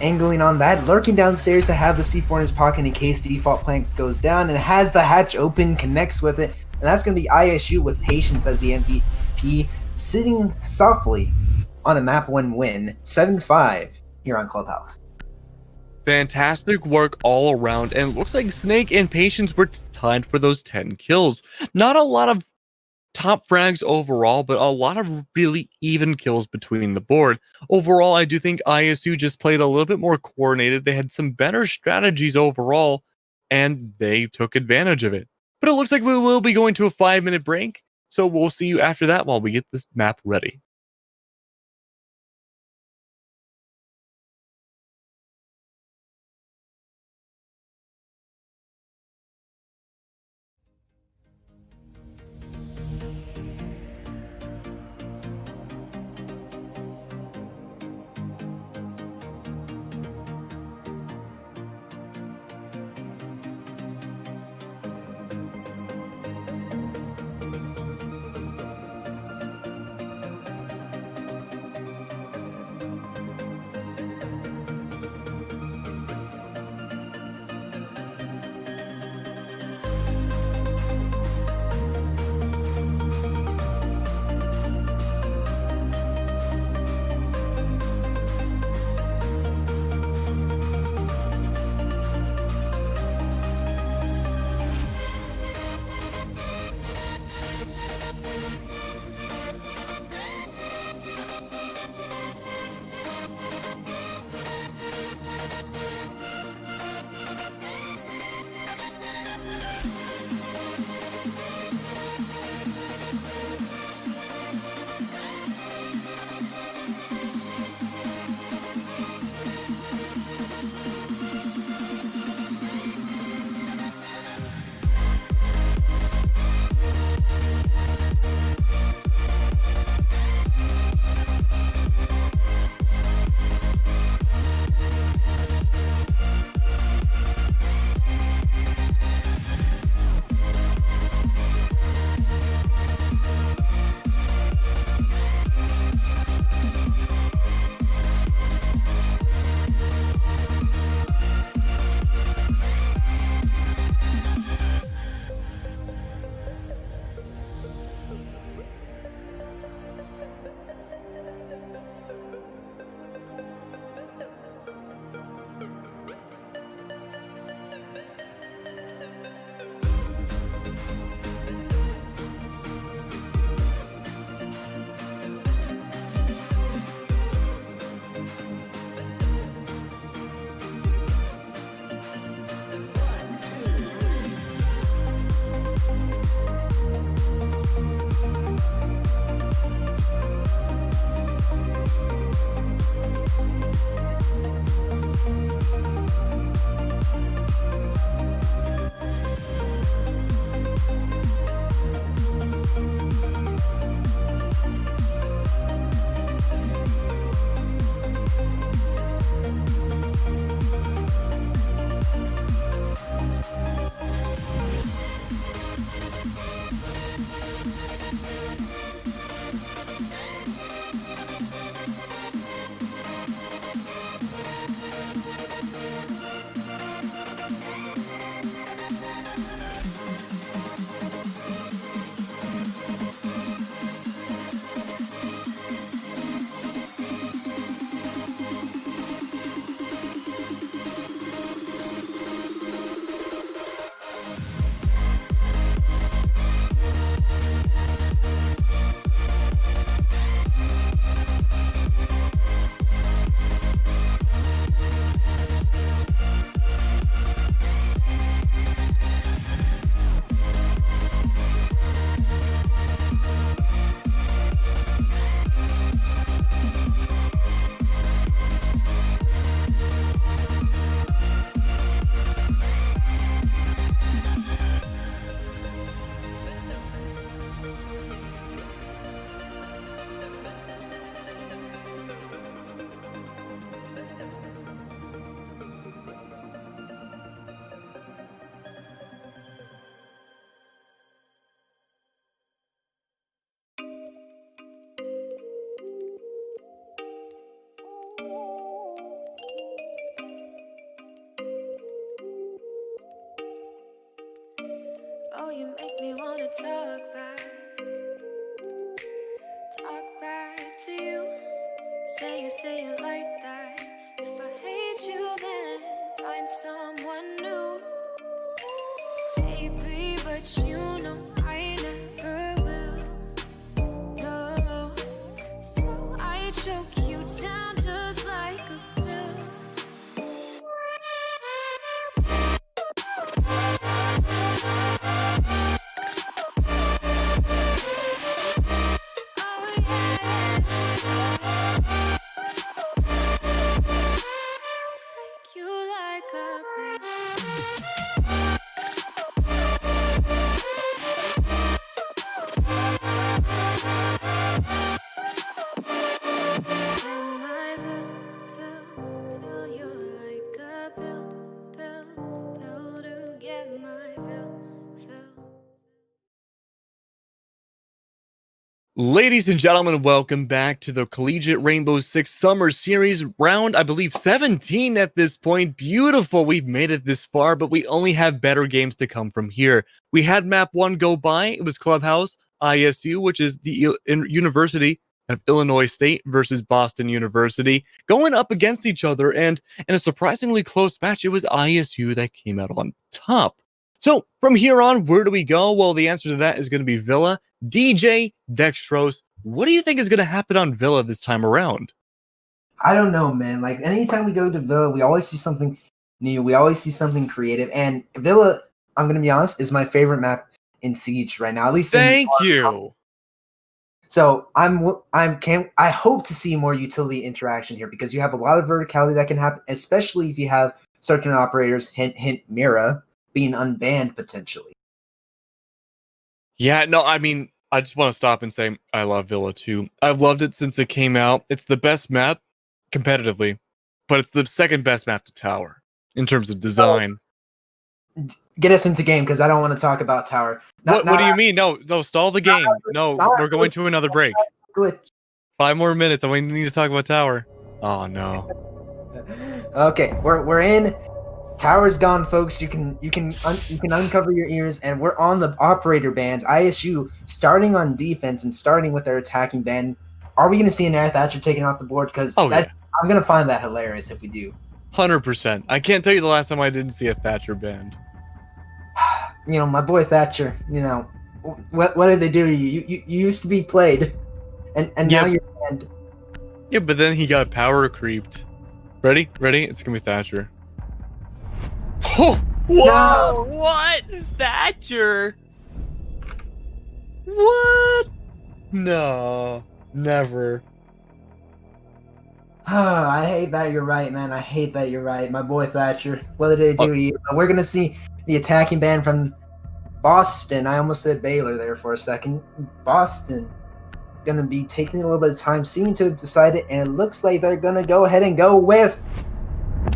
angling on that, lurking downstairs to have the C4 in his pocket in case default plank goes down, and has the hatch open, connects with it, and that's going to be ISU with Patience as the MVP, sitting softly on a map 1 win, 7-5 here on Clubhouse. Fantastic work all around, and it looks like Snake and Patience were tied for those 10 kills. Not a lot of top frags overall, but a lot of really even kills between the board. Overall, I do think ISU just played a little bit more coordinated. They had some better strategies overall, and they took advantage of it. But it looks like we will be going to a 5-minute break, so we'll see you after that while we get this map ready. Oh, you make me wanna talk back to you. Say it like that. If I hate you, then find someone new. Baby, but you know I never will. No, so I choke you down just like a pill. Oh yeah, take you like a pill. Fill you like a pill to get my fill. Ladies and gentlemen, welcome back to the Collegiate Rainbow Six Summer Series round, I believe 17 at this point. Beautiful, we've made it this far, but we only have better games to come from here. We had map 1 go by. It was Clubhouse, ISU, which is the University of Illinois State versus Boston University, going up against each other, and in a surprisingly close match, it was ISU that came out on top. So from here on, where do we go? Well, the answer to that is going to be Villa. DJ, Dextrose, what do you think is going to happen on Villa this time around? I don't know, man. Like, anytime we go to Villa, we always see something new. We always see something creative. And Villa, I'm going to be honest, is my favorite map in Siege right now. At least Thank you. So I hope to see more utility interaction here, because you have a lot of verticality that can happen, especially if you have certain operators, hint, Mira, being unbanned potentially. Yeah, no, I mean, I just want to stop and say I love Villa too. I've loved it since it came out. It's the best map competitively, but it's the second best map to Tower in terms of design. Get us into game, because I don't want to talk about Tower. What do you mean? No, stall the game. No, we're going to another break. Glitch. 5 more minutes, and we need to talk about Tower. Oh no. Okay, we're in. Tower's gone, folks. You can uncover your ears, and we're on the operator bans. ISU starting on defense and starting with their attacking ban. Are we going to see an Air Thatcher taken off the board? Because I'm going to find that hilarious if we do. 100%. I can't tell you the last time I didn't see a Thatcher banned. You know, my boy Thatcher. You know, what did they do to you? You used to be played, and now you're banned. Yeah, but then he got power creeped. Ready? It's gonna be Thatcher. Oh, whoa! No. What? Thatcher? What? No, never. I hate that you're right, man. I hate that you're right. My boy Thatcher. What did they do to you? We're going to see the attacking ban from Boston. I almost said Baylor there for a second. Boston going to be taking a little bit of time, seeming to decide it, and it looks like they're going to go ahead and go with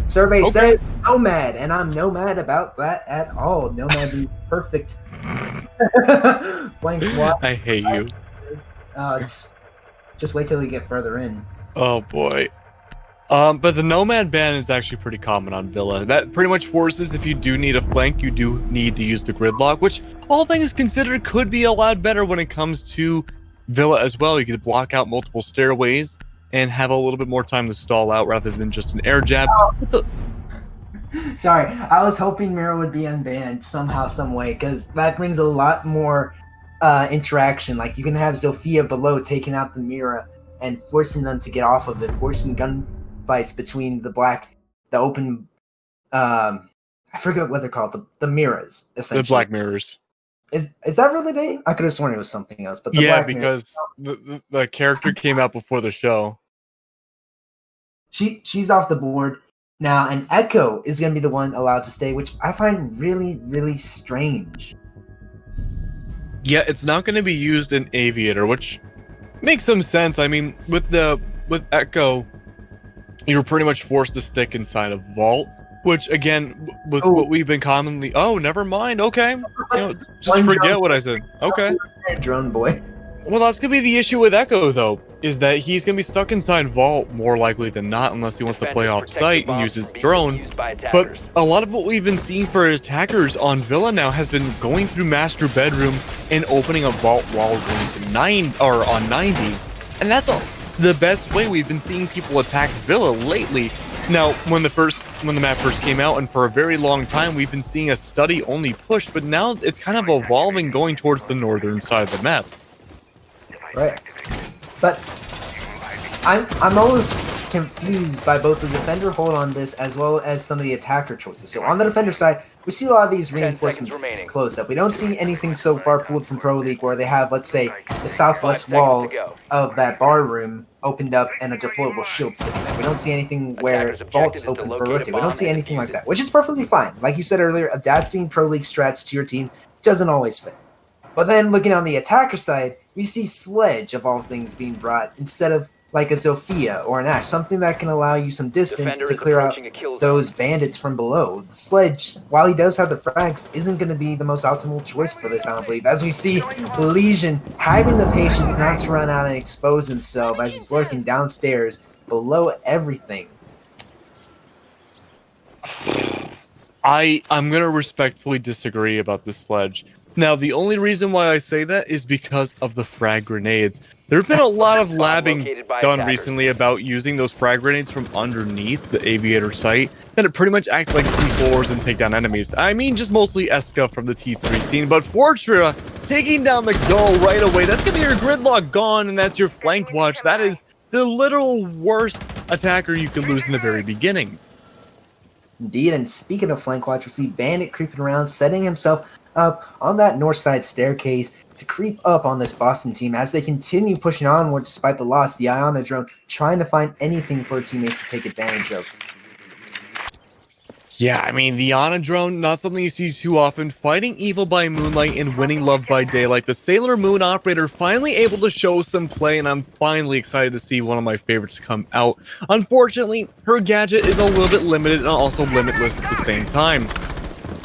Survey said Nomad, and I'm no mad about that at all. Nomad be perfect. Flank block. I hate you. Just wait till we get further in. Oh boy. But the Nomad ban is actually pretty common on Villa. That pretty much forces, if you do need a flank, you do need to use the gridlock, which, all things considered, could be a lot better when it comes to Villa as well. You could block out multiple stairways and have a little bit more time to stall out rather than just an air jab. Sorry, I was hoping Mira would be unbanned somehow, some way, because that brings a lot more interaction. Like, you can have Zofia below taking out the Mira and forcing them to get off of it, forcing gunfights between the open, I forget what they're called, the mirrors, essentially. The black mirrors. Is that really the name? I could have sworn it was something else. But because the character came out before the show. She's off the board now, and Echo is going to be the one allowed to stay, which I find really, really strange. Yeah, it's not going to be used in Aviator, which makes some sense. I mean, with Echo, you're pretty much forced to stick inside a vault, which again, with what we've been commonly. Oh, never mind. Okay, just forget what I said. Okay, drone boy. Well, that's gonna be the issue with Echo, though. is that he's going to be stuck inside Vault more likely than not unless he wants to play off site and use his drone. But a lot of what we've been seeing for attackers on Villa now has been going through Master Bedroom and opening a Vault while going to 9 or on 90. And that's the best way we've been seeing people attack Villa lately. Now, when the map first came out, and for a very long time, we've been seeing a study only push, but now it's kind of evolving going towards the northern side of the map. Right. But I'm always confused by both the defender hold on this as well as some of the attacker choices. So on the defender side, we see a lot of these reinforcements closed up. We don't see anything so far pulled from Pro League where they have, let's say, the southwest wall of that bar room opened up and a deployable shield sitting there. We don't see anything where vaults open for rotate. We don't see anything like that, which is perfectly fine. Like you said earlier, adapting Pro League strats to your team doesn't always fit. But then looking on the attacker side, we see Sledge, of all things, being brought instead of like a Sophia or an Ash, something that can allow you some distance to clear out those bandits from below. The Sledge, while he does have the frags, isn't going to be the most optimal choice for this, I don't believe. As we see Legion having the patience not to run out and expose himself as he's lurking downstairs below everything. I'm going to respectfully disagree about this Sledge. Now, the only reason why I say that is because of the frag grenades. There have been a lot of labbing done recently about using those frag grenades from underneath the aviator site, and it pretty much act like C4s and take down enemies. I mean, just mostly Eska from the T3 scene, but Fortra taking down McDowell right away, that's going to be your gridlock gone, and that's your flank watch. That is the literal worst attacker you could lose in the very beginning. Indeed, and speaking of flank watch, we see Bandit creeping around, setting himself up on that north side staircase to creep up on this Boston team as they continue pushing onward despite the loss. The eye on the drone trying to find anything for teammates to take advantage of. Yeah, I mean, the Ana drone, not something you see too often. Fighting evil by moonlight and winning love by daylight. The Sailor Moon operator finally able to show some play, and I'm finally excited to see one of my favorites come out. Unfortunately, her gadget is a little bit limited and also limitless at the same time.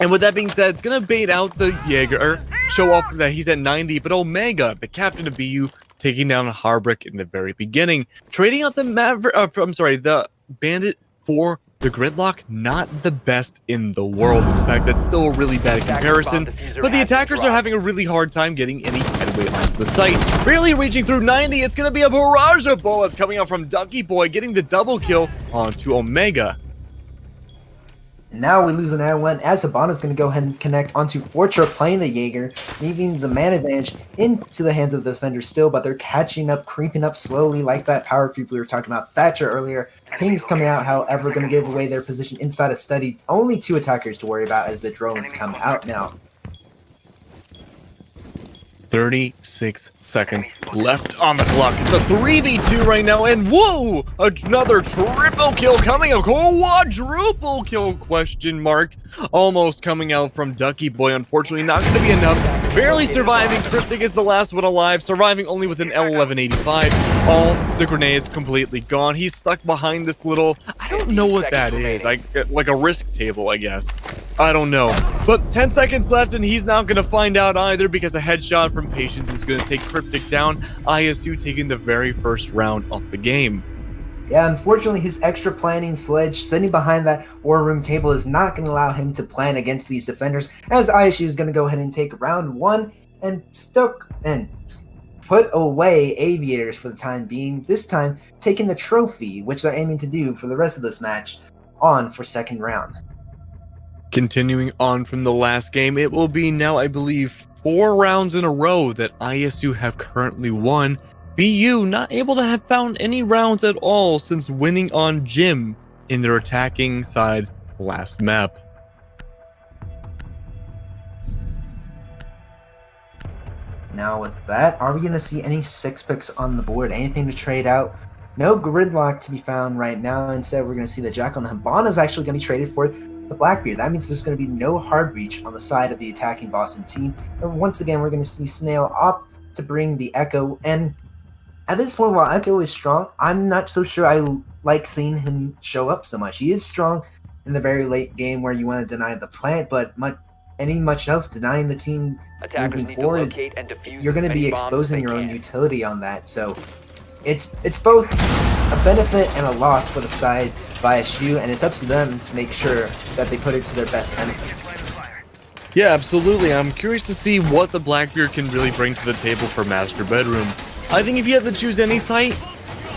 And with that being said, it's going to bait out the Jaeger, show off that he's at 90, but Omega, the captain of BU, taking down Harbrick in the very beginning. Trading out the the Bandit for the Gridlock, not the best in the world. In fact, that's still a really bad comparison, but the attackers are having a really hard time getting any headway onto the site. Barely reaching through 90, it's going to be a barrage of bullets coming out from Ducky Boy, getting the double kill onto Omega. Now we lose an air one as Hibana's going to go ahead and connect onto Fortra playing the Jaeger, leaving the man advantage into the hands of the defenders still, but they're catching up, creeping up slowly like that power creep we were talking about. Thatcher earlier. Ping's coming out, however, going to give away their position inside a study. Only 2 attackers to worry about as the drones come out now. 36 seconds left on the clock. It's a 3v2 right now, and whoa! Another triple kill coming, a quadruple kill, question mark. Almost coming out from Ducky Boy, unfortunately not going to be enough. Barely surviving, Cryptic is the last one alive, surviving only with an L1185. All the grenades completely gone. He's stuck behind this little, I don't know what that is, like a risk table, I guess. I don't know. But 10 seconds left, and he's not going to find out either because a headshot from Patience is going to take Cryptic down. ISU taking the very first round of the game. Yeah, unfortunately, his extra planning Sledge sitting behind that war room table is not going to allow him to plan against these defenders, as ISU is going to go ahead and take round 1 and put away Aviators for the time being, this time taking the trophy, which they're aiming to do for the rest of this match, on for second round. Continuing on from the last game, it will be now, I believe, 4 rounds in a row that ISU have currently won. BU not able to have found any rounds at all since winning on Jim in their attacking side last map. Now with that, are we going to see any 6 picks on the board? Anything to trade out? No Gridlock to be found right now. Instead, we're going to see the Jackal and Hibana is actually going to be traded for the Blackbeard. That means there's going to be no hard reach on the side of the attacking Boston team. And once again, we're going to see Snail opt to bring the Echo. And at this point, while Echo is strong, I'm not so sure I like seeing him show up so much. He is strong in the very late game where you want to deny the plant, but much else, denying the team moving forward, you're going to be exposing your own utility on that. So it's both a benefit and a loss for the side by SU, and it's up to them to make sure that they put it to their best benefit. Yeah, absolutely. I'm curious to see what the Blackbeard can really bring to the table for Master Bedroom. I think if you had to choose any site,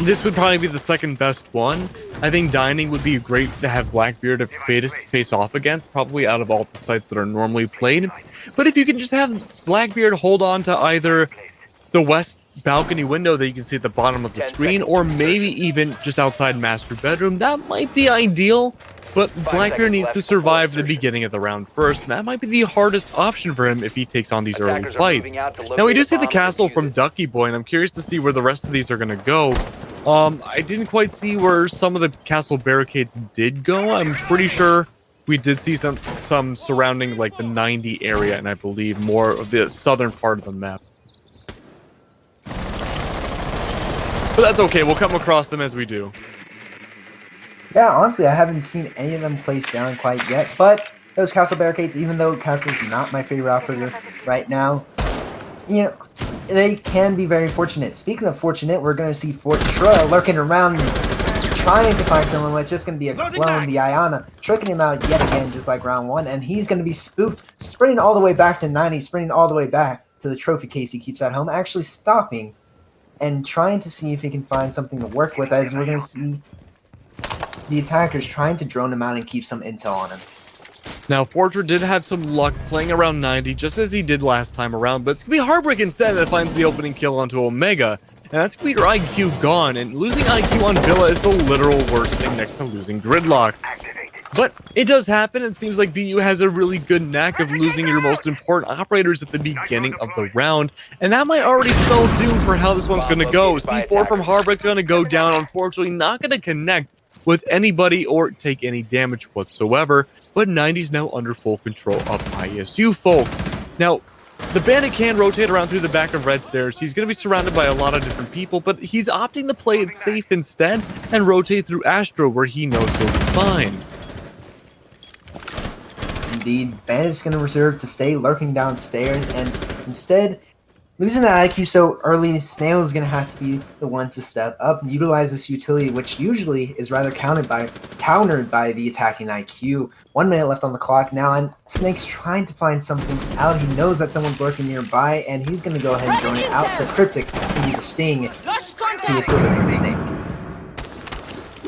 this would probably be the second best one. I think Dining would be great to have Blackbeard to face off against, probably out of all the sites that are normally played. But if you can just have Blackbeard hold on to either the west balcony window that you can see at the bottom of the screen, or maybe even just outside Master Bedroom, that might be ideal. But Blackbeard needs to survive the beginning of the round first, and that might be the hardest option for him if he takes on these early fights. Now, we do see the castle from Ducky Boy, and I'm curious to see where the rest of these are going to go. I didn't quite see where some of the castle barricades did go. I'm pretty sure we did see some surrounding like the 90 area, and I believe more of the southern part of the map. But that's okay, we'll come across them as we do. Yeah, honestly, I haven't seen any of them placed down quite yet, but those castle barricades, even though castle's not my favorite operator right now, you know, they can be very fortunate. Speaking of fortunate, we're going to see Fort Troy lurking around, trying to find someone, but it's just going to be a clone, the Iana, tricking him out yet again, just like round one, and he's going to be spooked, sprinting all the way back to 90, sprinting all the way back to the trophy case he keeps at home, actually stopping and trying to see if he can find something to work with, as we're going to see the attackers trying to drone him out and keep some intel on him. Now, Forger did have some luck playing around 90, just as he did last time around, but it's going to be Heartbreak instead that finds the opening kill onto Omega, and that's going to be your IQ gone, and losing IQ on Villa is the literal worst thing next to losing Gridlock. But it does happen. It seems like BU has a really good knack of losing your most important operators at the beginning of the round, and that might already spell doom for how this one's going to go. C4 from Heartbreak going to go down, unfortunately not going to connect with anybody or take any damage whatsoever, but 90's now under full control of ISU folk. Now, the bandit can rotate around through the back of Red Stairs. He's going to be surrounded by a lot of different people, but he's opting to play it safe instead and rotate through Astro where he knows he'll be fine. Indeed, Bandit's going to reserve to stay lurking downstairs, and instead, losing that IQ so early, Snail is going to have to be the one to step up and utilize this utility, which usually is rather countered by the attacking IQ. 1 minute left on the clock now, and Snake's trying to find something out. He knows that someone's lurking nearby, and he's going to go ahead and drone it out, so Cryptic can be the sting to assist with Snake.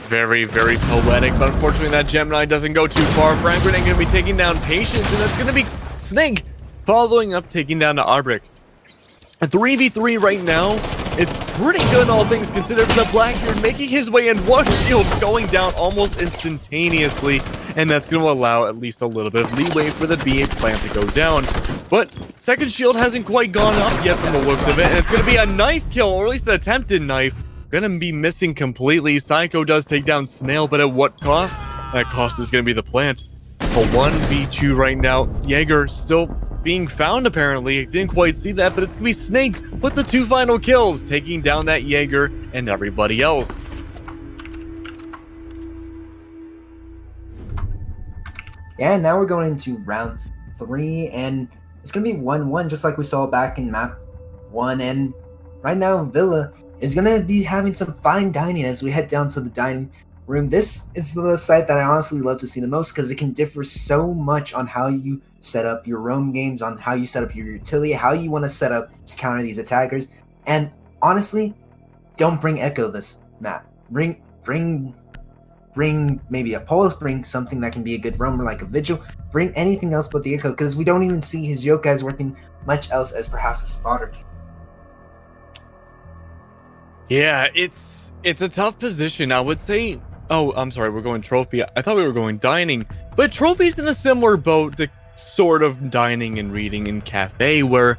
Very, very poetic, but unfortunately that Gemini doesn't go too far. Frank Grenade going to be taking down Patience, and that's going to be Snake following up, taking down to Arbrick. A 3v3 right now. It's pretty good, all things considered, for the Blackbeard making his way in. One shield going down almost instantaneously, and that's going to allow at least a little bit of leeway for the B8 plan to go down. But second shield hasn't quite gone up yet from the looks of it, and it's going to be a knife kill, or at least an attempted knife. Going to be missing completely. Psycho does take down Snail, but at what cost? That cost is going to be the plant. A 1v2 right now. Jaeger still being found, apparently. Didn't quite see that, but it's going to be Snake with the 2 final kills, taking down that Jaeger and everybody else. Yeah, now we're going into round 3, and it's going to be 1-1, just like we saw back in map 1. And right now, Villa is going to be having some fine dining as we head down to the dining room. This is the site that I honestly love to see the most, because it can differ so much on how you set up your roam games, on how you set up your utility, how you want to set up to counter these attackers. And honestly, don't bring Echo this map. Bring maybe a Pulse, bring something that can be a good roamer like a Vigil, bring anything else but the Echo, because we don't even see his Yokai working much else as perhaps a spotter. Yeah, it's a tough position. I would say, oh, I'm sorry, we're going Trophy. I thought we were going Dining, but Trophy's in a similar boat to sort of Dining and Reading in Cafe, where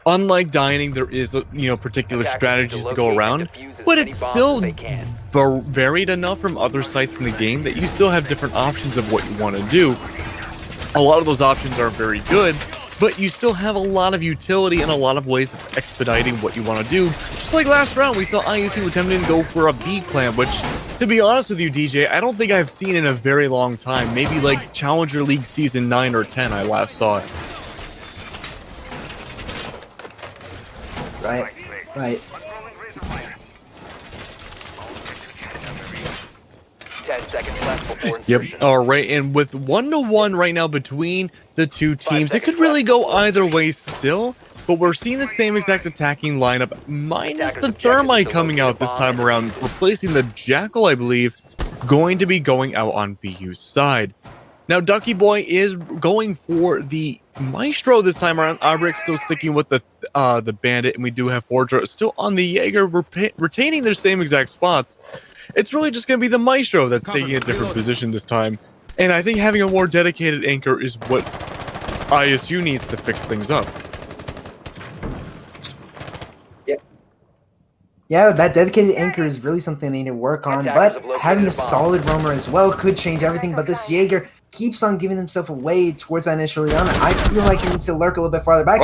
unlike Dining, there is particular strategies to go around, but it's still varied enough from other sites in the game that you still have different options of what you want to do. A lot of those options are very good, but you still have a lot of utility and a lot of ways of expediting what you want to do. Just like last round, we saw ISU attempting to go for a B clan, which, to be honest with you, DJ, I don't think I've seen in a very long time. Maybe like Challenger League Season 9 or 10 I last saw it. Right. 10 seconds left before Yep. insertion. All right. And with 1-1 right now between the two teams, it could really go either way still. But we're seeing the same exact attacking lineup, minus the Thermite coming out this time around, replacing the Jackal, I believe, going to be going out on BU's side. Now, Ducky Boy is going for the Maestro this time around. Ibrick still sticking with the Bandit, and we do have Fortra still on the Jaeger, retaining their same exact spots. It's really just going to be the Maestro that's taking a different position this time. And I think having a more dedicated anchor is what ISU needs to fix things up. Yeah, that dedicated anchor is really something they need to work on, but having a solid roamer as well could change everything. But this Jaeger keeps on giving himself away towards that initial Liana. I feel like he needs to lurk a little bit farther back.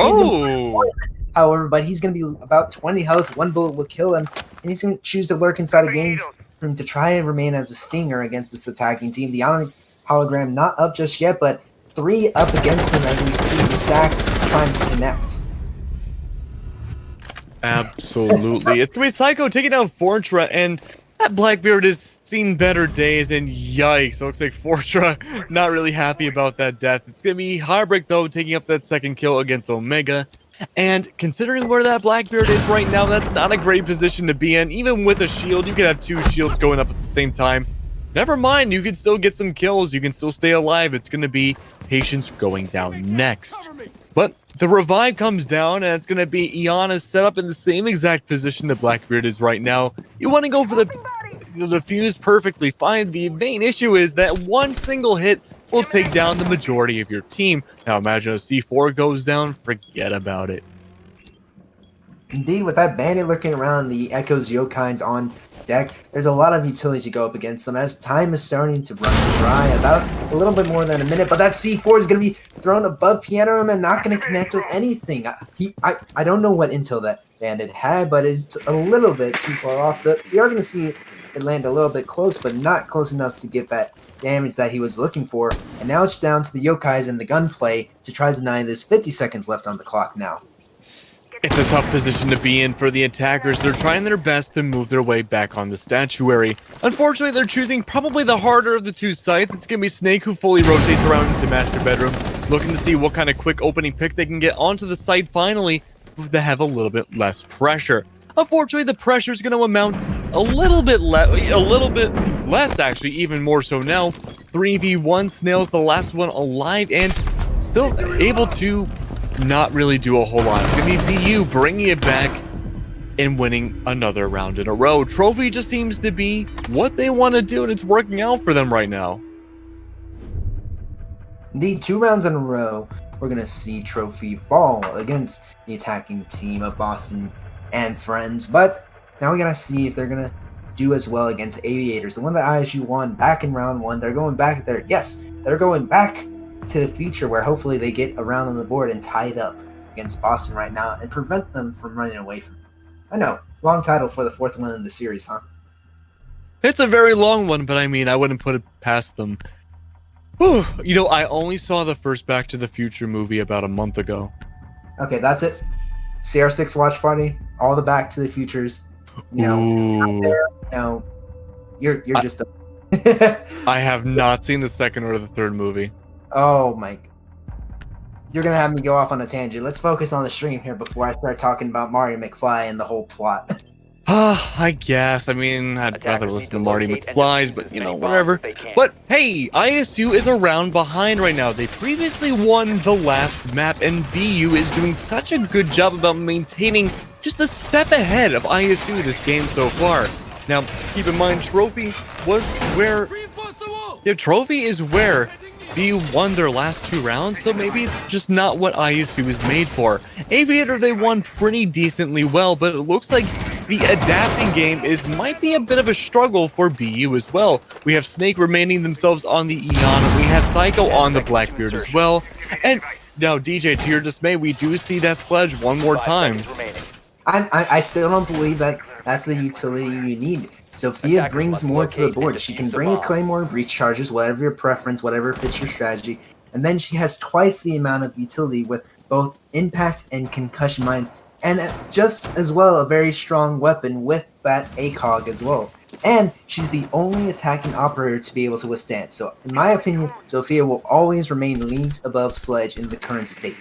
However, but he's going to be about 20 health. One bullet will kill him, and he's going to choose to lurk inside a game room to try and remain as a stinger against this attacking team. The hologram not up just yet, but 3 up against him as we see the stack trying to connect. Absolutely. It's going to be Psycho taking down Fortra, and that Blackbeard has seen better days, and yikes. It looks like Fortra not really happy about that death. It's going to be Heartbreak, though, taking up that second kill against Omega. And considering where that Blackbeard is right now, that's not a great position to be in. Even with a shield, you could have 2 shields going up at the same time. Never mind, you can still get some kills. You can still stay alive. It's going to be Patience going down next. But the revive comes down, and it's going to be Iana set up in the same exact position that Blackbeard is right now. You want to go for the fuse perfectly fine. The main issue is that one single hit will take down the majority of your team. Now imagine a C4 goes down, forget about it. Indeed, with that Bandit lurking around, the Echo's Yokai's on deck, there's a lot of utility to go up against them as time is starting to run dry. About a little bit more than a minute, but that C4 is going to be thrown above Piano Room and not going to connect with anything. I don't know what intel that Bandit had, but it's a little bit too far off. We are going to see it land a little bit close, but not close enough to get that damage that he was looking for. And now it's down to the Yokais and the gunplay to try to deny this. 50 seconds left on the clock now. It's a tough position to be in for the attackers. They're trying their best to move their way back on the statuary. Unfortunately, they're choosing probably the harder of the 2 sites. It's going to be Snake, who fully rotates around into Master Bedroom, looking to see what kind of quick opening pick they can get onto the site finally to have a little bit less pressure. Unfortunately, the pressure is going to amount a little bit less, actually, even more so now. 3v1, Snail's the last one alive and still able to not really do a whole lot. It's going to be VU bringing it back and winning another round in a row. Trophy just seems to be what they want to do, and it's working out for them right now. Indeed, 2 rounds in a row, we're going to see Trophy fall against the attacking team of Boston and friends. But now we got to see if they're going to do as well against Aviators. The one that ISU won back in round 1. They're going back there. Yes, they're going back to the future where hopefully they get around on the board and tie it up against Boston right now and prevent them from running away from it. I know, long title for the 4th one in the series, huh? It's a very long one, but I mean, I wouldn't put it past them. Whew. You know, I only saw the first Back to the Future movie about a month ago. Okay, that's it. CR6 watch party, all the Back to the Futures. You know, you're just I have not seen the 2nd or the 3rd movie. Oh my! You're gonna have me go off on a tangent. Let's focus on the stream here before I start talking about Marty McFly and the whole plot. I guess. I mean, I'd rather listen to Marty McFly's, but you know, whatever. But hey, ISU is a round behind right now. They previously won the last map, and BU is doing such a good job about maintaining just a step ahead of ISU this game so far. Now, keep in mind, Trophy was where... Yeah, Trophy is where BU won their last 2 rounds, so maybe it's just not what ISU was made for. Aviator, they won pretty decently well, but it looks like the adapting game might be a bit of a struggle for BU as well. We have Snake remaining themselves on the Iana. We have Psycho on the Blackbeard as well. And now, DJ, to your dismay, we do see that sledge one more time. I still don't believe that that's the utility you need. Sophia brings more to the board. She can bring a Claymore, breach charges, whatever your preference, whatever fits your strategy. And then she has twice the amount of utility with both impact and concussion mines and just as well a very strong weapon with that ACOG as well. And she's the only attacking operator to be able to withstand. So in my opinion, Sophia will always remain leagues above Sledge in the current state.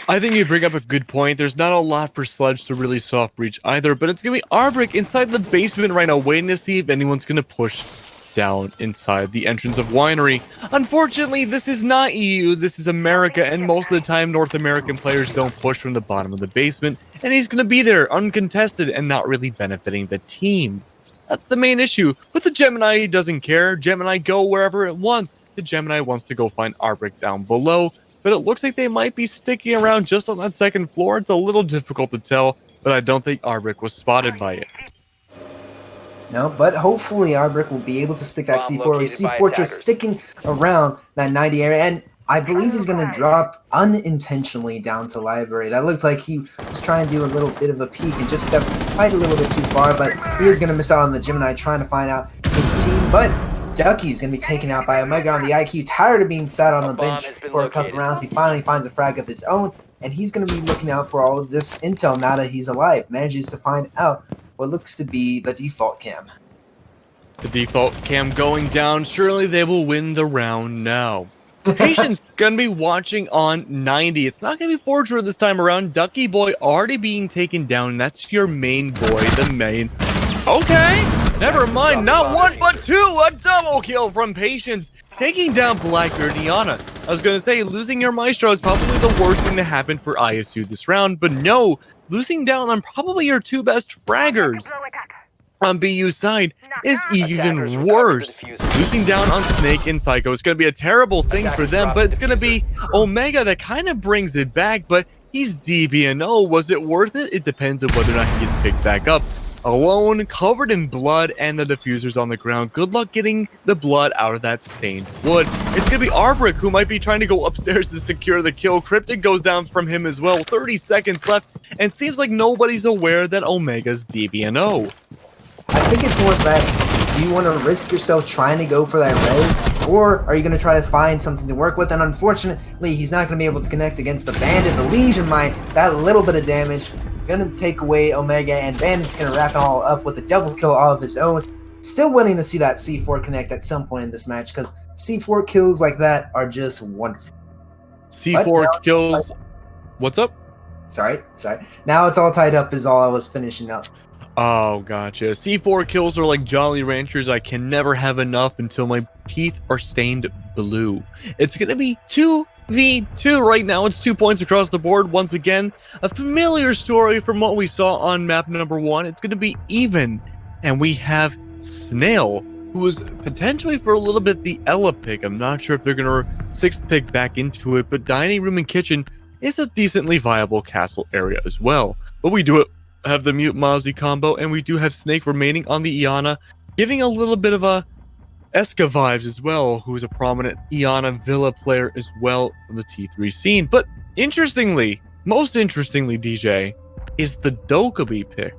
I think you bring up a good point. There's not a lot for Sledge to really soft breach either, but it's going to be Arbrick inside the basement right now, waiting to see if anyone's going to push down inside the entrance of Winery. Unfortunately, this is not EU, this is America, and most of the time North American players don't push from the bottom of the basement, and he's going to be there uncontested and not really benefiting the team. That's the main issue. But the Gemini doesn't care. Gemini go wherever it wants. The Gemini wants to go find Arbrick down below, but it looks like they might be sticking around just on that second floor. It's a little difficult to tell, but I don't think Arbrick was spotted by it. No, but hopefully Arbrick will be able to stick that C4. We see Fortress sticking around that 90 area, and I believe he's going to drop unintentionally down to Library. That looked like he was trying to do a little bit of a peek and just stepped quite a little bit too far, but he is going to miss out on the Gemini trying to find out his team. But Ducky's going to be taken out by Omega on the IQ. Tired of being sat on the bench for a couple rounds, he finally finds a frag of his own, and he's going to be looking out for all of this intel now that he's alive. Manages to find out what looks to be the default cam. The default cam going down. Surely they will win the round now. Patience gonna be watching on 90. It's not gonna be Forger this time around. Ducky Boy already being taken down. That's your main boy, the main. Okay, never mind. Not one, but two. A double kill from Patience, taking down Blackbeard and Iana. I was gonna say, losing your Maestro is probably the worst thing to happen for ISU this round, but no, losing down on probably your two best fraggers on BU side is even worse. Losing down on Snake and Psycho is going to be a terrible thing for them, but it's going to be Omega that kind of brings it back, but he's DBNO. Was it worth it? It depends on whether or not he gets picked back up. Alone, covered in blood, and the diffuser's on the ground. Good luck getting the blood out of that stained wood. It's going to be Arbrick who might be trying to go upstairs to secure the kill. Cryptic goes down from him as well. 30 seconds left, and seems like nobody's aware that Omega's DBNO. I think it's more that, do you want to risk yourself trying to go for that res, or are you going to try to find something to work with? And unfortunately, he's not going to be able to connect against the Bandit. The Legion Might, that little bit of damage, going to take away Omega, and Bandit's going to wrap it all up with a double kill all of his own. Still wanting to see that C4 connect at some point in this match, because C4 kills like that are just wonderful. C4 kills... What's up? Sorry. Now it's all tied up is all I was finishing up. Oh, gotcha. C4 kills are like Jolly Ranchers. I can never have enough until my teeth are stained blue. It's going to be 2v2 right now. It's 2 points across the board. Once again, a familiar story from what we saw on map number 1. It's going to be even. And we have Snail, who is potentially for a little bit the Ella pick. I'm not sure if they're going to 6th pick back into it, but Dining Room and Kitchen is a decently viable castle area as well. But we do have the Mute Mozzie combo, and we do have Snake remaining on the Iana, giving a little bit of a Eska vibes as well, who is a prominent Iana Villa player as well from the T3 scene. But interestingly, most interestingly, DJ, is the Dokkaebi pick.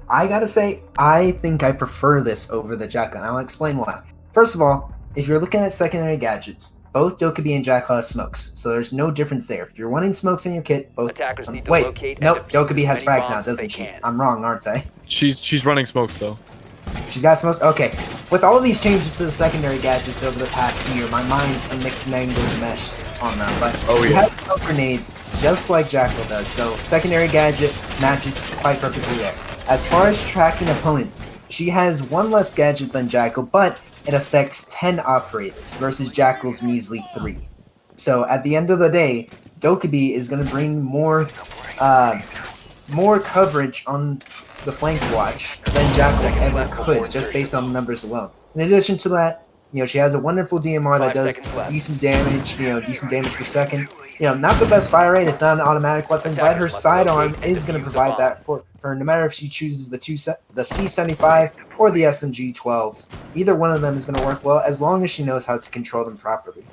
I gotta say, I think I prefer this over the Jackal, and I'll explain why. First of all, if you're looking at secondary gadgets, both Dokkaebi and Jackal have smokes, so there's no difference there. If you're wanting smokes in your kit, both... wait, nope, Dokkaebi has frags now, doesn't she? I'm wrong, aren't I? She's running smokes, though. She's got smokes? Okay. With all of these changes to the secondary gadgets over the past year, my mind's a mixed mangled mesh on them, but she has smoke grenades just like Jackal does, so secondary gadget matches quite perfectly there. As far as tracking opponents, she has one less gadget than Jackal, but it affects 10 operators versus Jackal's measly 3. So at the end of the day, Dokkaebi is going to bring more coverage on the flank watch than Jackal ever could, just based on the numbers alone. In addition to that, she has a wonderful DMR that does decent damage, decent damage per second. Not the best fire rate, it's not an automatic weapon, but her sidearm is going to provide that for her, no matter if she chooses the C75 or the SMG-12s. Either one of them is going to work well, as long as she knows how to control them properly.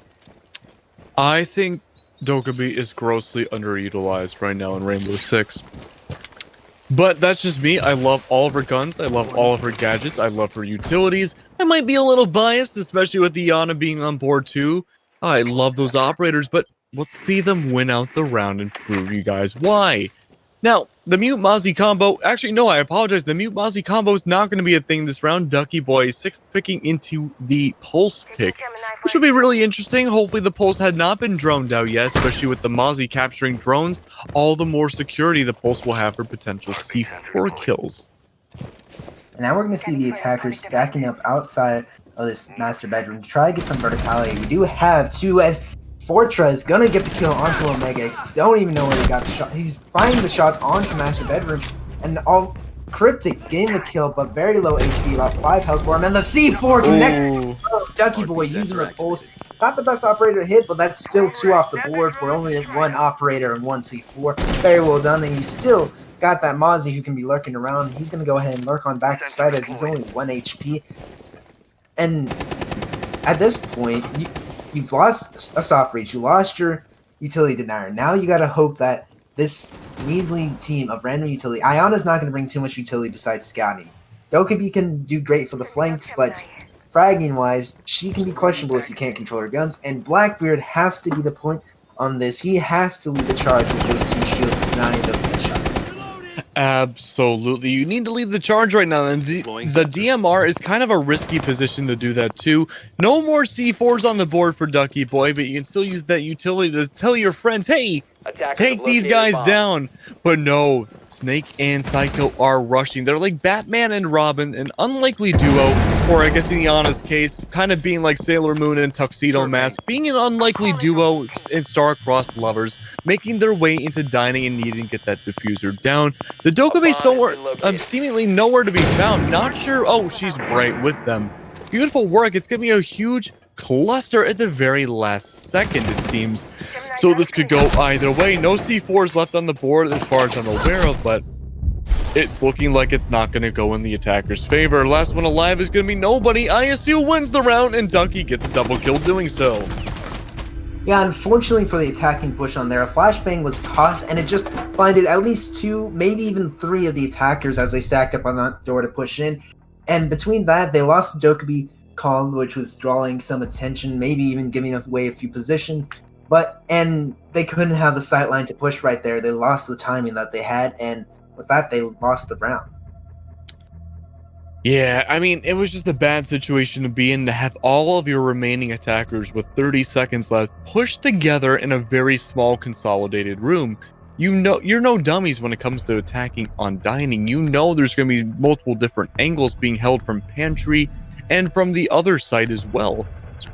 I think Dokkaebi is grossly underutilized right now in Rainbow Six. But that's just me. I love all of her guns, I love all of her gadgets, I love her utilities. I might be a little biased, especially with Iana being on board too. I love those operators, but let's see them win out the round and prove you guys why. Now, the Mute Mozzie combo, actually, no, I apologize. The Mute Mozzie combo is not going to be a thing this round. Ducky Boy is 6th picking into the Pulse pick, which will be really interesting. Hopefully, the Pulse had not been droned out yet, especially with the Mozzie capturing drones. All the more security the Pulse will have for potential C4 kills. And now we're going to see the attackers stacking up outside of this master bedroom to try to get some verticality. We do have two, as Fortra is gonna get the kill onto Omega. Don't even know where he got the shot. He's finding the shots onto Master Bedroom, and all Cryptic getting the kill, but very low HP, about 5 health for him. And the C4 connect. Oh, Ducky Boy using the pulse. Not the best operator to hit, but that's still 2 off the board for only 1 operator and 1 C4. Very well done, and you still got that Mozzie who can be lurking around. He's gonna go ahead and lurk on back to side as he's only 1 HP. And at this point, you've lost a soft reach, you lost your utility denier. Now you gotta hope that this measly team of random utility, Iana's not gonna bring too much utility besides scouting. Dokkaebi can do great for the flanks, but fragging wise, she can be questionable if you can't control her guns, and Blackbeard has to be the point on this. He has to lead the charge with those 2 shields denying those headshots. Absolutely. You need to lead the charge right now, and the DMR is kind of a risky position to do that too. No more C4s on the board for Ducky Boy, but you can still use that utility to tell your friends, hey, take these guys down. But no, Snake and Psycho are rushing. They're like Batman and Robin, an unlikely duo, or I guess in Iana's case, kind of being like Sailor Moon and Tuxedo Mask, being an unlikely duo in star-crossed lovers, making their way into dining and needing to get that diffuser down. The Dokkaebi somewhere, seemingly nowhere to be found. Not sure. Oh, she's right with them. Beautiful work. It's gonna be a huge cluster at the very last second, it seems. So this could go either way. No C4s left on the board as far as I'm aware of, but it's looking like it's not going to go in the attacker's favor. Last one alive is going to be nobody. ISU wins the round, and Ducky gets a double kill doing so. Yeah, unfortunately for the attacking push on there, a flashbang was tossed, and it just blinded at least 2, maybe even 3 of the attackers as they stacked up on that door to push in. And between that, they lost the Dokkaebi call, which was drawing some attention, maybe even giving away a few positions. And they couldn't have the sight line to push right there. They lost the timing that they had, and with that, they lost the round. Yeah, I mean, it was just a bad situation to be in, to have all of your remaining attackers with 30 seconds left pushed together in a very small consolidated room. You know, you're no dummies when it comes to attacking on dining. You know there's going to be multiple different angles being held from pantry and from the other side as well.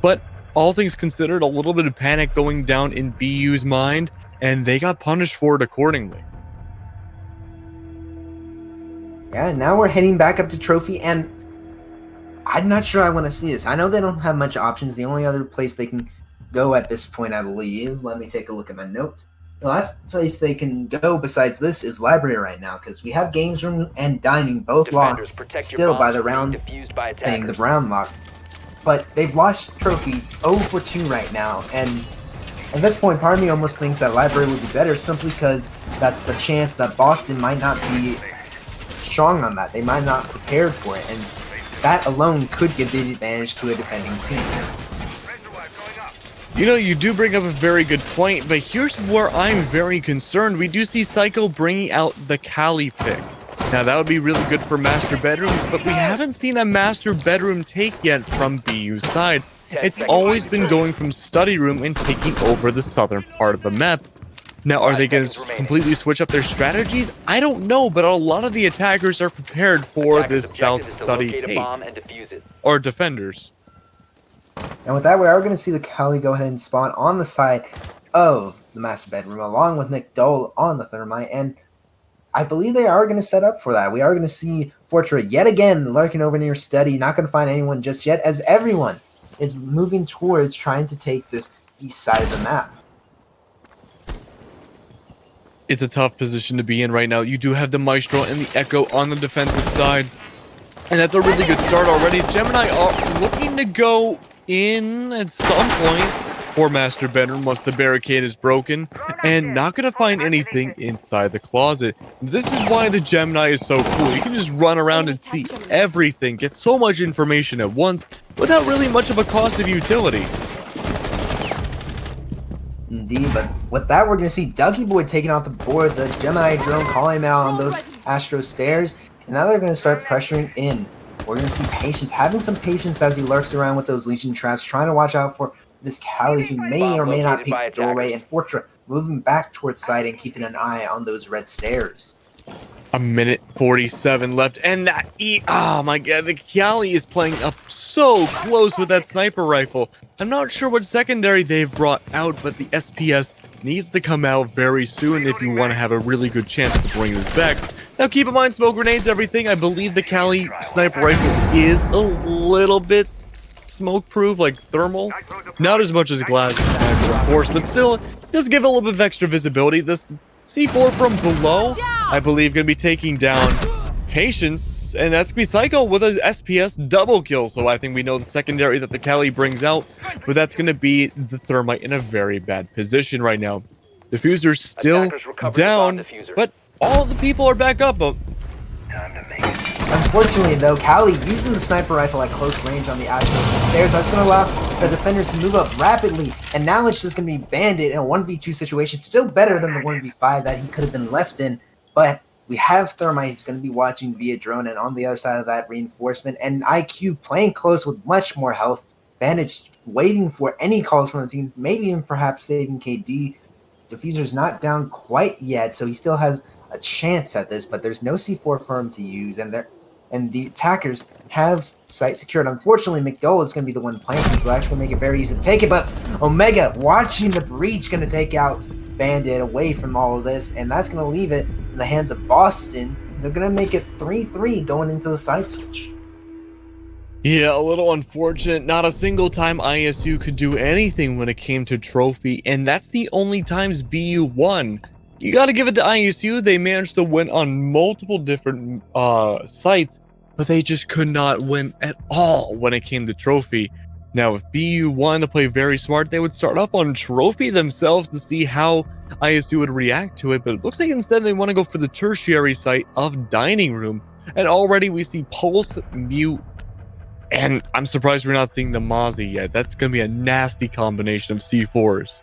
But all things considered, a little bit of panic going down in BU's mind, and they got punished for it accordingly. Yeah, now we're heading back up to Trophy, and I'm not sure I want to see this. I know they don't have much options. The only other place they can go at this point, I believe, let me take a look at my notes. The last place they can go besides this is Library right now, because we have Games Room and Dining both locked still by the round thing, the round lock. But they've lost Trophy 0 for 2 right now, and at this point, part of me almost thinks that Library would be better simply because that's the chance that Boston might not be strong on that. They might not prepared for it, and that alone could give the advantage to a defending team. You know, you do bring up a very good point, but here's where I'm very concerned. We do see Psycho bringing out the Kali pick. Now, that would be really good for Master Bedroom, but we haven't seen a Master Bedroom take yet from BU's side. It's always been going from Study Room and taking over the southern part of the map. Now, are they going to completely switch up their strategies? I don't know, but a lot of the attackers are prepared for this South Study take. Or defenders. And with that, we are going to see the Kali go ahead and spawn on the side of the Master Bedroom, along with Nick Dole on the Thermite, and I believe they are going to set up for that. We are going to see Fortra yet again lurking over near Study, not going to find anyone just yet, as everyone is moving towards trying to take this east side of the map. It's a tough position to be in right now. You do have the Maestro and the Echo on the defensive side, and that's a really good start already. Gemini are looking to go in at some point for Master Bedroom once the barricade is broken, and not going to find anything inside the closet. This is why the Gemini is so cool. You can just run around and see everything, get so much information at once without really much of a cost of utility. Indeed, but with that, we're going to see Dougie Boy taking out the board, the Gemini drone calling him out on those Astro stairs, and now they're going to start pressuring in. We're going to see Patience, having some patience as he lurks around with those Legion traps, trying to watch out for this Callie who may or may not peek the doorway, and Fortra moving back towards side and keeping an eye on those red stairs. A minute 47 left, and that oh my god, the Callie is playing up so close with that sniper rifle. I'm not sure what secondary they've brought out, but the SPS needs to come out very soon if you want to have a really good chance to bring this back. Now keep in mind, smoke grenades, everything. I believe the Callie sniper rifle is a little bit smoke proof, like thermal. Not as much as glass sniper, of course, but still does give a little bit of extra visibility. This C4 from below, I believe, going to be taking down Patience, and that's going to be Psycho with an SPS double kill. So I think we know the secondary that the Callie brings out, but that's going to be the Thermite in a very bad position right now. Diffuser's still down, but all the people are back up. Unfortunately, though, Callie using the sniper rifle at close range on the Astro stairs, that's going to allow the defenders to move up rapidly, and now it's just going to be Bandit in a 1v2 situation, still better than the 1v5 that he could have been left in, but we have Thermite who's going to be watching via drone, and on the other side of that, Reinforcement, and IQ playing close with much more health. Bandit's waiting for any calls from the team, maybe even perhaps saving KD. Diffuser's not down quite yet, so he still has a chance at this, but there's no C4 for him to use, and the attackers have site secured. Unfortunately, McDowell is going to be the one planting, so that's going to make it very easy to take it, but Omega watching the breach going to take out Bandit away from all of this, and that's going to leave it in the hands of Boston. They're going to make it 3-3 going into the side switch. Yeah, a little unfortunate. Not a single time ISU could do anything when it came to trophy, and that's the only times BU won. You got to give it to ISU. They managed to win on multiple different sites, but they just could not win at all when it came to trophy. Now, if BU wanted to play very smart, they would start off on trophy themselves to see how ISU would react to it, but it looks like instead they want to go for the tertiary site of Dining Room, and already we see Pulse, Mute, and I'm surprised we're not seeing the Mozzie yet. That's going to be a nasty combination of C4s.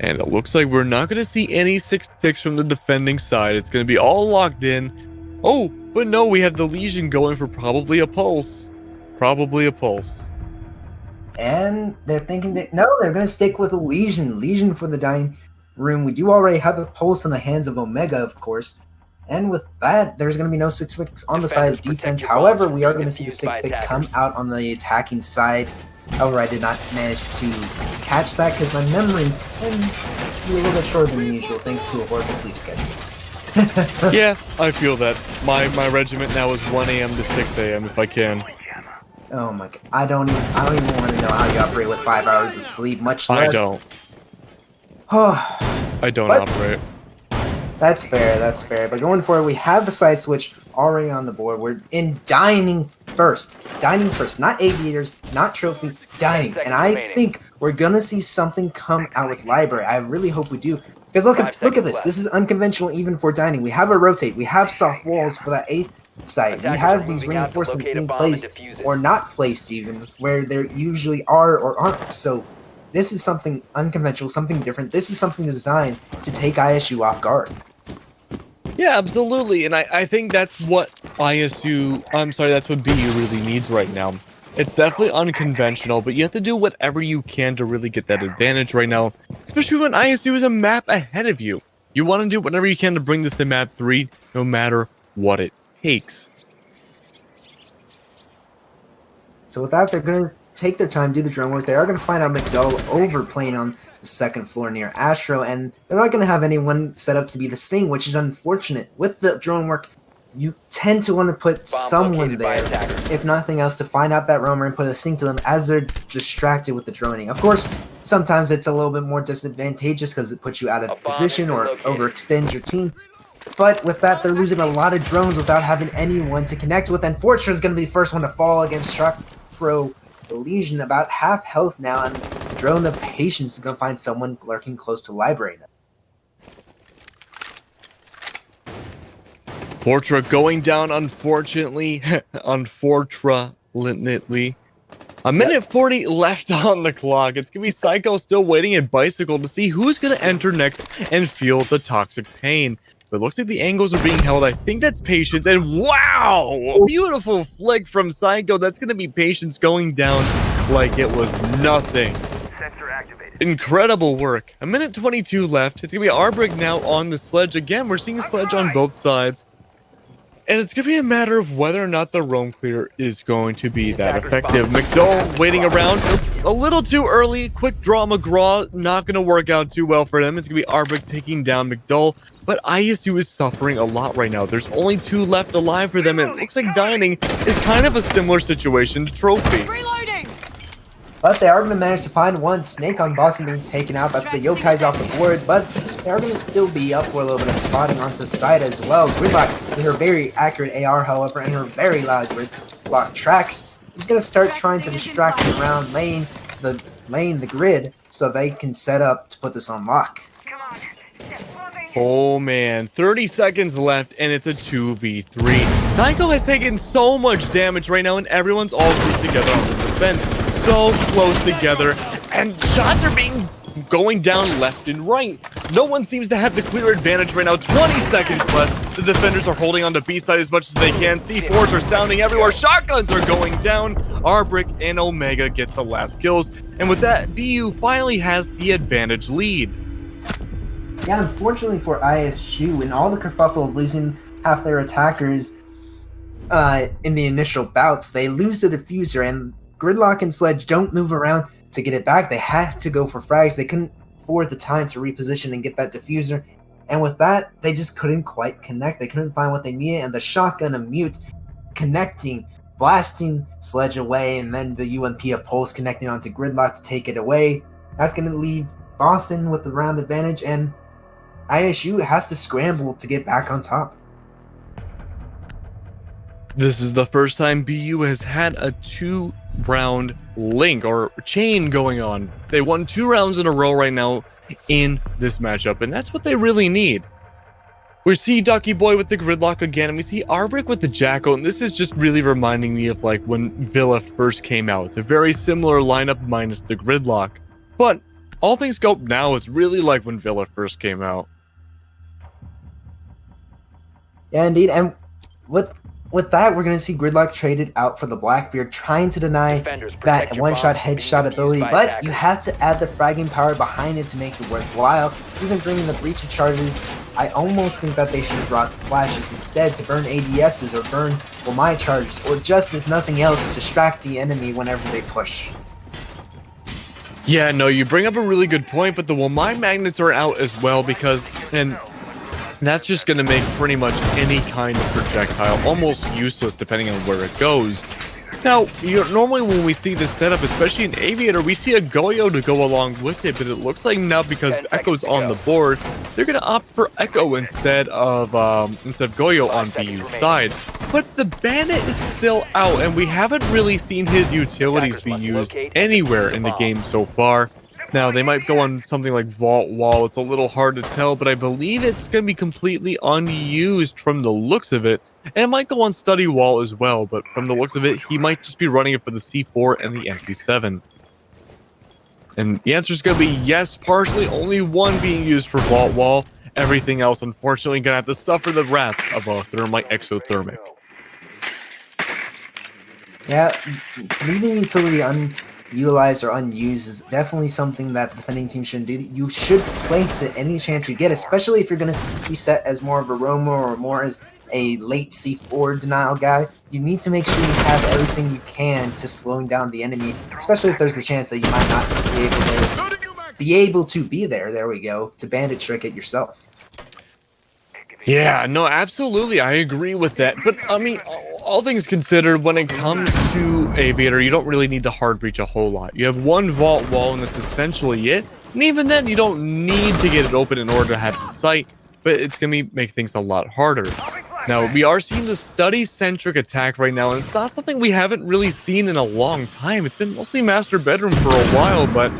And it looks like we're not going to see any 6 picks from the defending side. It's going to be all locked in. Oh, but no, we have the Legion going for probably a Pulse. Probably a Pulse. And they're thinking that, no, they're going to stick with a Legion. Legion for the Dining Room. We do already have the Pulse in the hands of Omega, of course. And with that, there's going to be no 6 picks on the side of defense. However, we are going to see the 6 pick come out on the attacking side. However, I did not manage to catch that because my memory tends to be a little bit shorter than usual thanks to a horrible sleep schedule. Yeah, I feel that. My regiment now is 1 a.m. to 6 a.m. if I can. Oh my god. I don't even want to know how you operate with 5 hours of sleep, much less... I don't. I don't operate. That's fair. But going forward, we have the side switch already on the board. We're in dining first. Dining first. Not aviators, not trophy, dining. And I think we're going to see something come out with library. I really hope we do. Because look at this. This is unconventional even for dining. We have a rotate. We have soft walls for that 8th side. We have these reinforcements being placed or not placed even where there usually are or aren't. So this is something unconventional, something different. This is something designed to take ISU off guard. Yeah, absolutely. And I think that's what that's what BU really needs right now. It's definitely unconventional, but you have to do whatever you can to really get that advantage right now, especially when ISU is a map ahead of you. You want to do whatever you can to bring this to map 3, no matter what it takes. So with that, they're going to take their time, do the drone work. They are going to find out McDowell overplaying on the 2nd floor near Astro, and they're not going to have anyone set up to be the Sting, which is unfortunate. With the drone work, you tend to want to put someone there, if nothing else, to find out that roamer and put a Sting to them as they're distracted with the droning. Of course, sometimes it's a little bit more disadvantageous because it puts you out of position or overextends your team. But with that, they're losing a lot of drones without having anyone to connect with, and Fortune is going to be the first one to fall against Shock Pro. The Legion about half health now, and Drone of Patience is going to find someone lurking close to library now. Fortra going down, unfortunately. Unfortunately. A minute 40 left on the clock. It's going to be Psycho still waiting and Bicycle to see who's going to enter next and feel the toxic pain. But it looks like the angles are being held. I think that's Patience. And wow! A beautiful flick from Psycho. That's going to be Patience going down like it was nothing. Incredible work. A minute 22 left. It's going to be Arbrick now on the sledge. Again, we're seeing a sledge on both sides. And it's going to be a matter of whether or not the roam clear is going to be that effective. McDowell waiting around a little too early. Quick draw McGraw, not going to work out too well for them. It's going to be Arbrick taking down McDowell. But ISU is suffering a lot right now. There's only 2 left alive for them. And it looks like Dining is kind of a similar situation to Trophy. But they are going to manage to find one. Snake on Boston being taken out. That's the Yokai's off the board. But they are going to still be up for a little bit of spotting onto side as well. Gridlock, with her very accurate AR, however, and her very loud Gridlock tracks, is going to start trying to distract the round lane, the grid, so they can set up to put this on lock. Oh man, 30 seconds left and it's a 2v3. Psycho has taken so much damage right now and everyone's all grouped together on the defense. So close together and shots are going down left and right. No one seems to have the clear advantage right now. 20 seconds left. The defenders are holding on to B side as much as they can. C4s are sounding everywhere. Shotguns are going down. Arbrick and Omega get the last kills. And with that, BU finally has the advantage lead. Yeah, unfortunately for ISU, in all the kerfuffle of losing half their attackers in the initial bouts, they lose the diffuser, and Gridlock and Sledge don't move around to get it back. They have to go for frags. They couldn't afford the time to reposition and get that diffuser, and with that, they just couldn't quite connect. They couldn't find what they needed, and the shotgun and mute connecting, blasting Sledge away, and then the UMP of Pulse connecting onto Gridlock to take it away. That's going to leave Boston with the round advantage, and ISU has to scramble to get back on top. This is the first time BU has had a 2-round link or chain going on. They won 2 rounds in a row right now in this matchup, and that's what they really need. We see Ducky Boy with the Gridlock again, and we see Arbrick with the Jackal, and this is just really reminding me of like when Villa first came out. It's a very similar lineup minus the Gridlock, but all things go now, it's really like when Villa first came out. Yeah, indeed. And with that, we're going to see Gridlock traded out for the Blackbeard, trying to deny that one-shot headshot ability, but you have to add the fragging power behind it to make it worthwhile. Even bringing the breach of charges, I almost think that they should have brought the flashes instead to burn ADSs or burn my charges, or just, if nothing else, distract the enemy whenever they push. Yeah, no, you bring up a really good point, but the Wamai magnets are out as well because, and that's just going to make pretty much any kind of projectile almost useless depending on where it goes. Now, normally when we see this setup, especially in Aviator, we see a Goyo to go along with it, but it looks like now because Echo's on the board, they're going to opt for Echo instead of Goyo on BU's side. But the Bandit is still out, and we haven't really seen his utilities be used anywhere in the game so far. Now, they might go on something like Vault Wall. It's a little hard to tell, but I believe it's going to be completely unused from the looks of it. And it might go on Study Wall as well, but from the looks of it, he might just be running it for the C4 and the MP7. And the answer is going to be yes, partially. Only one being used for Vault Wall. Everything else, unfortunately, going to have to suffer the wrath of a Thermite Exothermic. Yeah, leaving utility unutilized or unused is definitely something that the defending team shouldn't do. You should place it any chance you get, especially if you're going to be set as more of a roamer or more as a late C4 denial guy. You need to make sure you have everything you can to slowing down the enemy, especially if there's the chance that you might not be able to be there. There we go, to bandit trick it yourself. Yeah, no, absolutely. I agree with that. But, I mean, all things considered, when it comes to Aviator, you don't really need to hard breach a whole lot. You have one Vault Wall, and that's essentially it. And even then, you don't need to get it open in order to have the sight, but it's going to make things a lot harder. Now, we are seeing the study-centric attack right now, and it's not something we haven't really seen in a long time. It's been mostly Master Bedroom for a while, but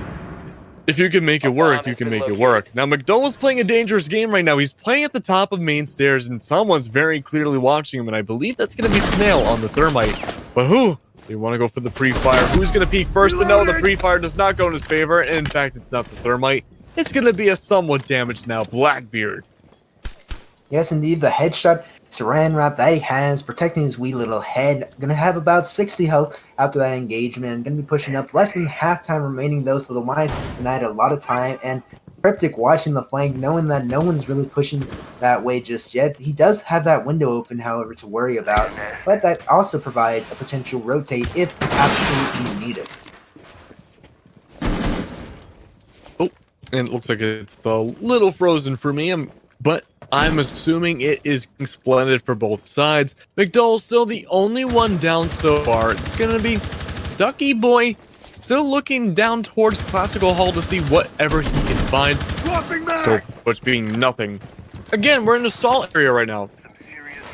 if you can make it work, you can make it work. Now, McDowell's playing a dangerous game right now. He's playing at the top of main stairs, and someone's very clearly watching him, and I believe that's going to be Snail on the Thermite. But who? They want to go for the pre-fire. Who's going to peek first? But no, the pre-fire does not go in his favor. And in fact, it's not the thermite. It's going to be a somewhat damaged now Blackbeard. Yes, indeed, the headshot saran wrap that he has, protecting his wee little head. Gonna have about 60 health after that engagement, and gonna be pushing up less than half time remaining though, so the Lions denied a lot of time. And Cryptic watching the flank, knowing that no one's really pushing that way just yet. He does have that window open, however, to worry about, but that also provides a potential rotate if absolutely needed. Oh, and it looks like it's a little frozen for me, but I'm assuming it is splendid for both sides. McDowell's still the only one down so far. It's going to be Ducky Boy still looking down towards Classical Hall to see whatever he can find. So much being nothing. Again, we're in a stall area right now.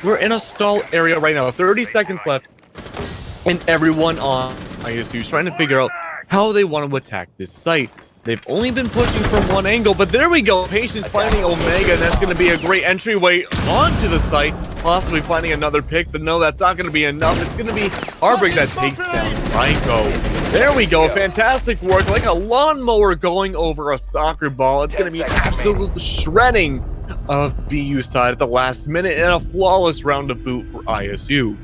30 seconds left. And everyone on ISU is trying to figure out how they want to attack this site. They've only been pushing from one angle, but there we go. Patience finding Omega, and that's going to be a great entryway onto the site. Possibly finding another pick, but no, that's not going to be enough. It's going to be Harbrick that takes down Psycho. There we go. Fantastic work. Like a lawnmower going over a soccer ball. It's going to be an absolute shredding of BU side at the last minute and a flawless round of boot for ISU.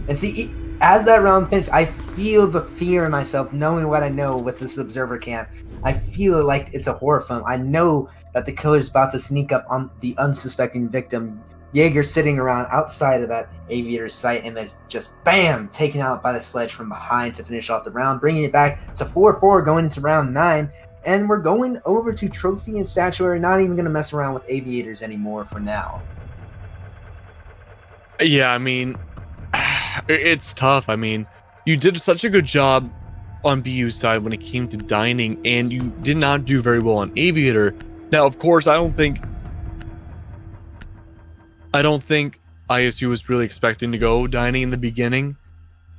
And see, as that round finished, I feel the fear in myself, knowing what I know with this observer camp. I feel like it's a horror film. I know that the killer's about to sneak up on the unsuspecting victim. Jaeger sitting around outside of that aviator's site, and there's just bam, taken out by the sledge from behind to finish off the round, bringing it back to 4-4 going into round 9. And we're going over to trophy and statuary, not even going to mess around with aviators anymore for now. Yeah, I mean, it's tough. I mean, you did such a good job on BU's side when it came to dining, and you did not do very well on aviator. Now, of course, I don't think ISU was really expecting to go dining in the beginning,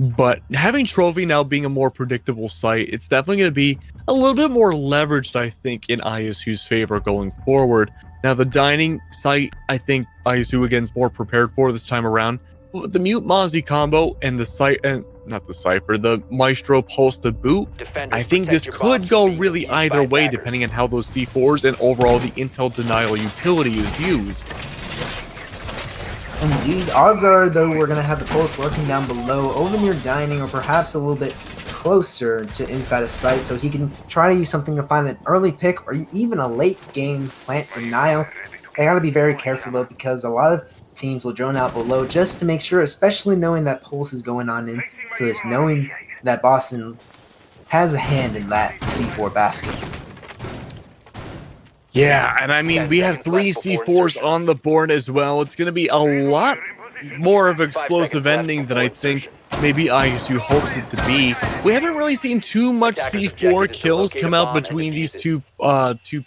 but having trophy now being a more predictable site, it's definitely going to be a little bit more leveraged, I think, in ISU's favor going forward. Now, the dining site, I think ISU again is more prepared for this time around. The Mute Mozzie combo and the site, and not the Cypher, the Maestro Pulse to boot, I think this could go really either way depending on how those C4s and overall the Intel denial utility is used. Indeed, odds are though we're going to have the Pulse lurking down below, over near dining, or perhaps a little bit closer to inside a site, so he can try to use something to find an early pick or even a late game plant denial. They got to be very careful though, because a lot of teams will drone out below just to make sure, especially knowing that Pulse is going on into this, knowing that Boston has a hand in that C4 basket. Yeah, and I mean, we have 3 C4s on the board as well. It's going to be a lot more of an explosive ending than I think maybe ISU hopes it to be. We haven't really seen too much C4 kills come out between these two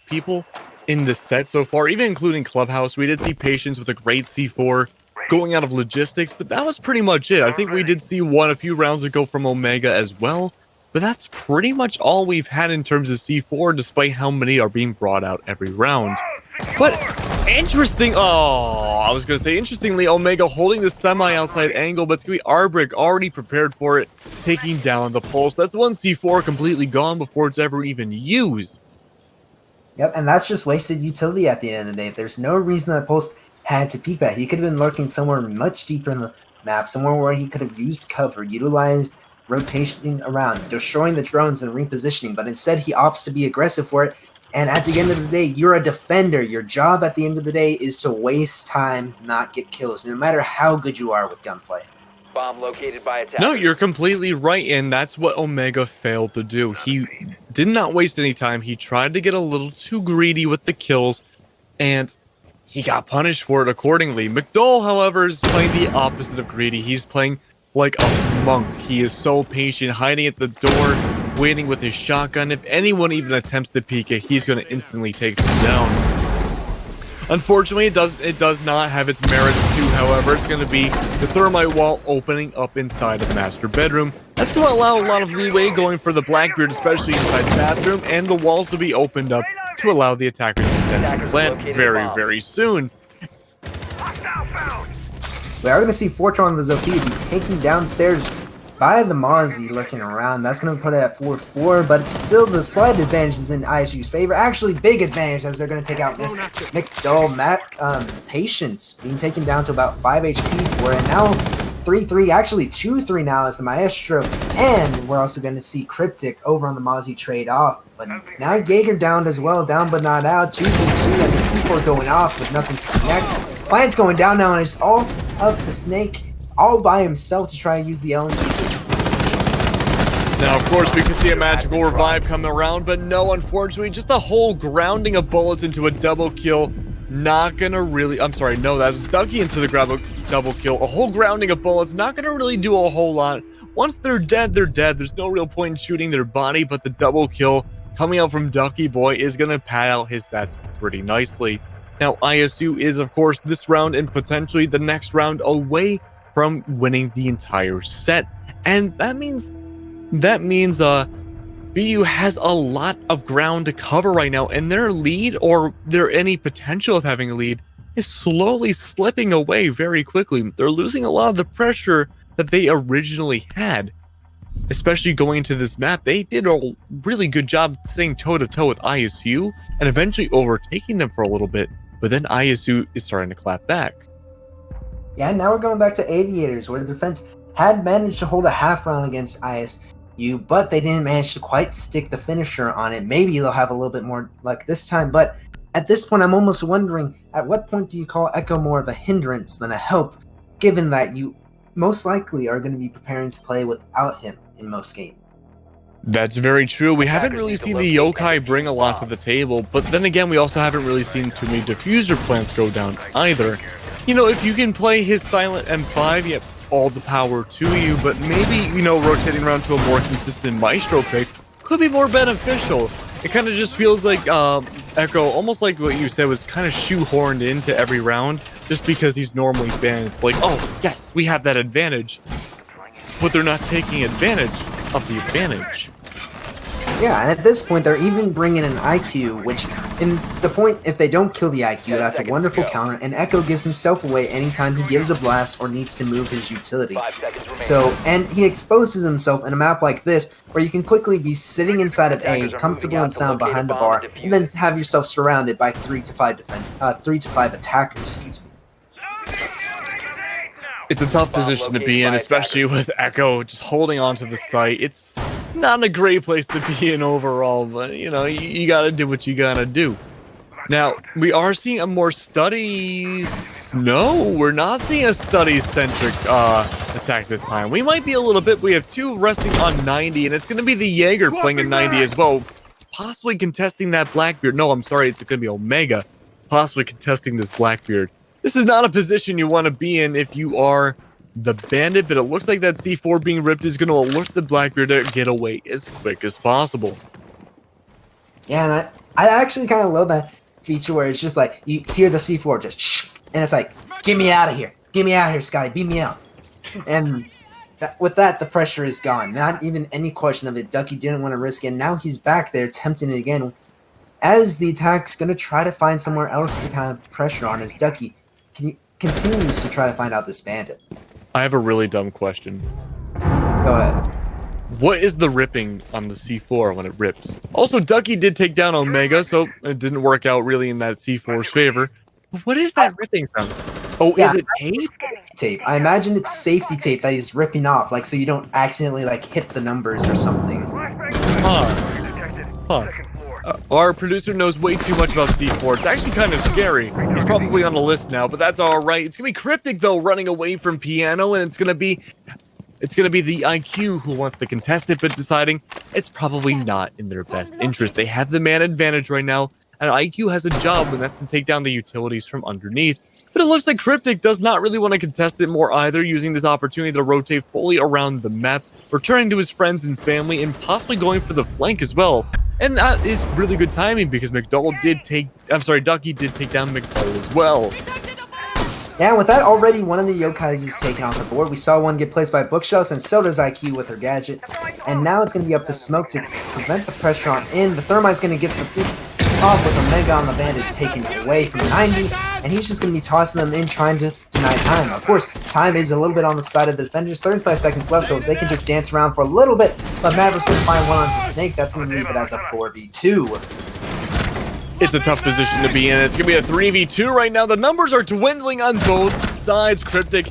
people in the set so far, even including Clubhouse. We did see Patience with a great C4 going out of logistics, but that was pretty much it. I think we did see one a few rounds ago from Omega as well, but that's pretty much all we've had in terms of C4, despite how many are being brought out every round. But interestingly, Omega holding the semi-outside angle, but it's going to be Arbrick already prepared for it, taking down the Pulse. That's one C4 completely gone before it's ever even used. Yep, and that's just wasted utility at the end of the day. There's no reason that Pulse had to peek that. He could have been lurking somewhere much deeper in the map, somewhere where he could have used cover, utilized rotation around, destroying the drones and repositioning, but instead he opts to be aggressive for it. And at the end of the day, you're a defender. Your job at the end of the day is to waste time, not get kills, no matter how good you are with gunplay. Bomb located by attack. No, you're completely right, and that's what Omega failed to do. He did not waste any time. He tried to get a little too greedy with the kills, and he got punished for it accordingly. McDowell, however, is playing the opposite of greedy. He's playing like a monk. He is so patient, hiding at the door, waiting with his shotgun. If anyone even attempts to peek it, he's going to instantly take them down. Unfortunately, it does not have its merits too, however. It's going to be the thermite wall opening up inside of the master bedroom. That's going to allow a lot of leeway going for the Blackbeard, especially inside the bathroom, and the walls to be opened up to allow the attackers to plant very, very soon. We are going to see Fortron the Zofia be taken downstairs by the Mozzie looking around. That's going to put it at 4-4, but it's still the slight advantage is in ISU's favor. Actually, big advantage as they're going to take out McDull. Patience being taken down to about 5 HP for it. Now 3-3, actually 2-3 now as the Maestro, and we're also going to see Cryptic over on the Mozzie trade off. But now Jaeger down as well, down but not out. 2-2, and the C4 going off with nothing to connect. Plant's going down now, and it's all up to Snake, all by himself to try and use the LNG. Now, of course, we could see a magical revive coming around, but no, unfortunately, just a whole grounding of bullets into a double kill. Not gonna really, I'm sorry, no, that was Ducky into the double kill. A whole grounding of bullets, not gonna really do a whole lot. Once they're dead, they're dead. There's no real point in shooting their body, but the double kill coming out from Ducky Boy is gonna pad out his stats pretty nicely. Now, ISU is, of course, this round and potentially the next round away from winning the entire set. And that means BU has a lot of ground to cover right now, and their lead, or their any potential of having a lead, is slowly slipping away very quickly. They're losing a lot of the pressure that they originally had, especially going into this map. They did a really good job staying toe-to-toe with ISU and eventually overtaking them for a little bit, but then ISU is starting to clap back. Yeah, now we're going back to Aviators, where the defense had managed to hold a half round against ISU, but they didn't manage to quite stick the finisher on it. Maybe they'll have a little bit more luck this time, but at this point, I'm almost wondering, at what point do you call Echo more of a hindrance than a help, given that you most likely are going to be preparing to play without him in most games? That's very true. We haven't really seen the Yokai bring a lot to the table, but then again, we also haven't really seen too many diffuser plants go down either. You know, if you can play his silent M5, yep, all the power to you, but maybe, you know, rotating around to a more consistent Maestro pick could be more beneficial. It kind of just feels like Echo, almost like what you said, was kind of shoehorned into every round just because he's normally banned. It's like, oh, yes, we have that advantage, but they're not taking advantage of the advantage. Yeah, and at this point, they're even bringing an IQ, which, in the point, if they don't kill the IQ, that's a wonderful counter, and Echo gives himself away anytime he gives a blast or needs to move his utility. So, and he exposes himself in a map like this, where you can quickly be sitting inside of A, comfortable and sound behind the bar, and then have yourself surrounded by 3 to 5 attackers, excuse me. It's a tough position to be in, especially with Echo just holding on to the site. It's not a great place to be in overall, but, you know, you gotta do what you gotta do. Now, we are seeing a more studies... No, we're not seeing a study-centric attack this time. We might be a little bit. We have two resting on 90, and it's going to be the Jaeger playing in 90 as well, possibly contesting that Blackbeard. No, I'm sorry, it's going to be Omega, possibly contesting this Blackbeard. This is not a position you want to be in if you are the bandit, but it looks like that C4 being ripped is going to alert the Blackbeard to get away as quick as possible. Yeah, and I actually kind of love that feature where it's just like, you hear the C4 just shh, and it's like, get me out of here. Get me out of here, Scotty. Beat me out. And with that, the pressure is gone. Not even any question of it. Ducky didn't want to risk it. Now he's back there tempting it again. As the attack's going to try to find somewhere else to kind of pressure on, as Ducky continues to try to find out this bandit. I have a really dumb question. Go ahead. What is the ripping on the C4 when it rips? Also, Ducky did take down Omega, so it didn't work out really in that C4's favor. But what is that ripping from? Oh, yeah, is it tape? Tape. I imagine it's safety tape that he's ripping off, like, so you don't accidentally, like, hit the numbers or something. Our producer knows way too much about C4. It's actually kind of scary. He's probably on the list now, but that's all right. It's gonna be Cryptic though, running away from Piano, and it's gonna be the IQ who wants to contest it, but deciding it's probably not in their best interest. They have the man advantage right now, and IQ has a job, and that's to take down the utilities from underneath. But it looks like Cryptic does not really want to contest it more either, using this opportunity to rotate fully around the map, returning to his friends and family, and possibly going for the flank as well. And that is really good timing because Ducky did take down McDull as well. Yeah, with that already, one of the Yokais is taken off the board. We saw one get placed by Bookshelves, and so does IQ with her gadget. And now it's going to be up to Smoke to prevent the pressure on in. The Thermite's going to get the off with Omega on the bandit taken away from 90. and he's just going to be tossing them in, trying to deny time. Of course, time is a little bit on the side of the defenders. 35 seconds left, so they can just dance around for a little bit. But Maverick's going to find one on the Snake. That's going to leave it as a 4v2. It's a tough position to be in. It's going to be a 3v2 right now. The numbers are dwindling on both sides. Cryptic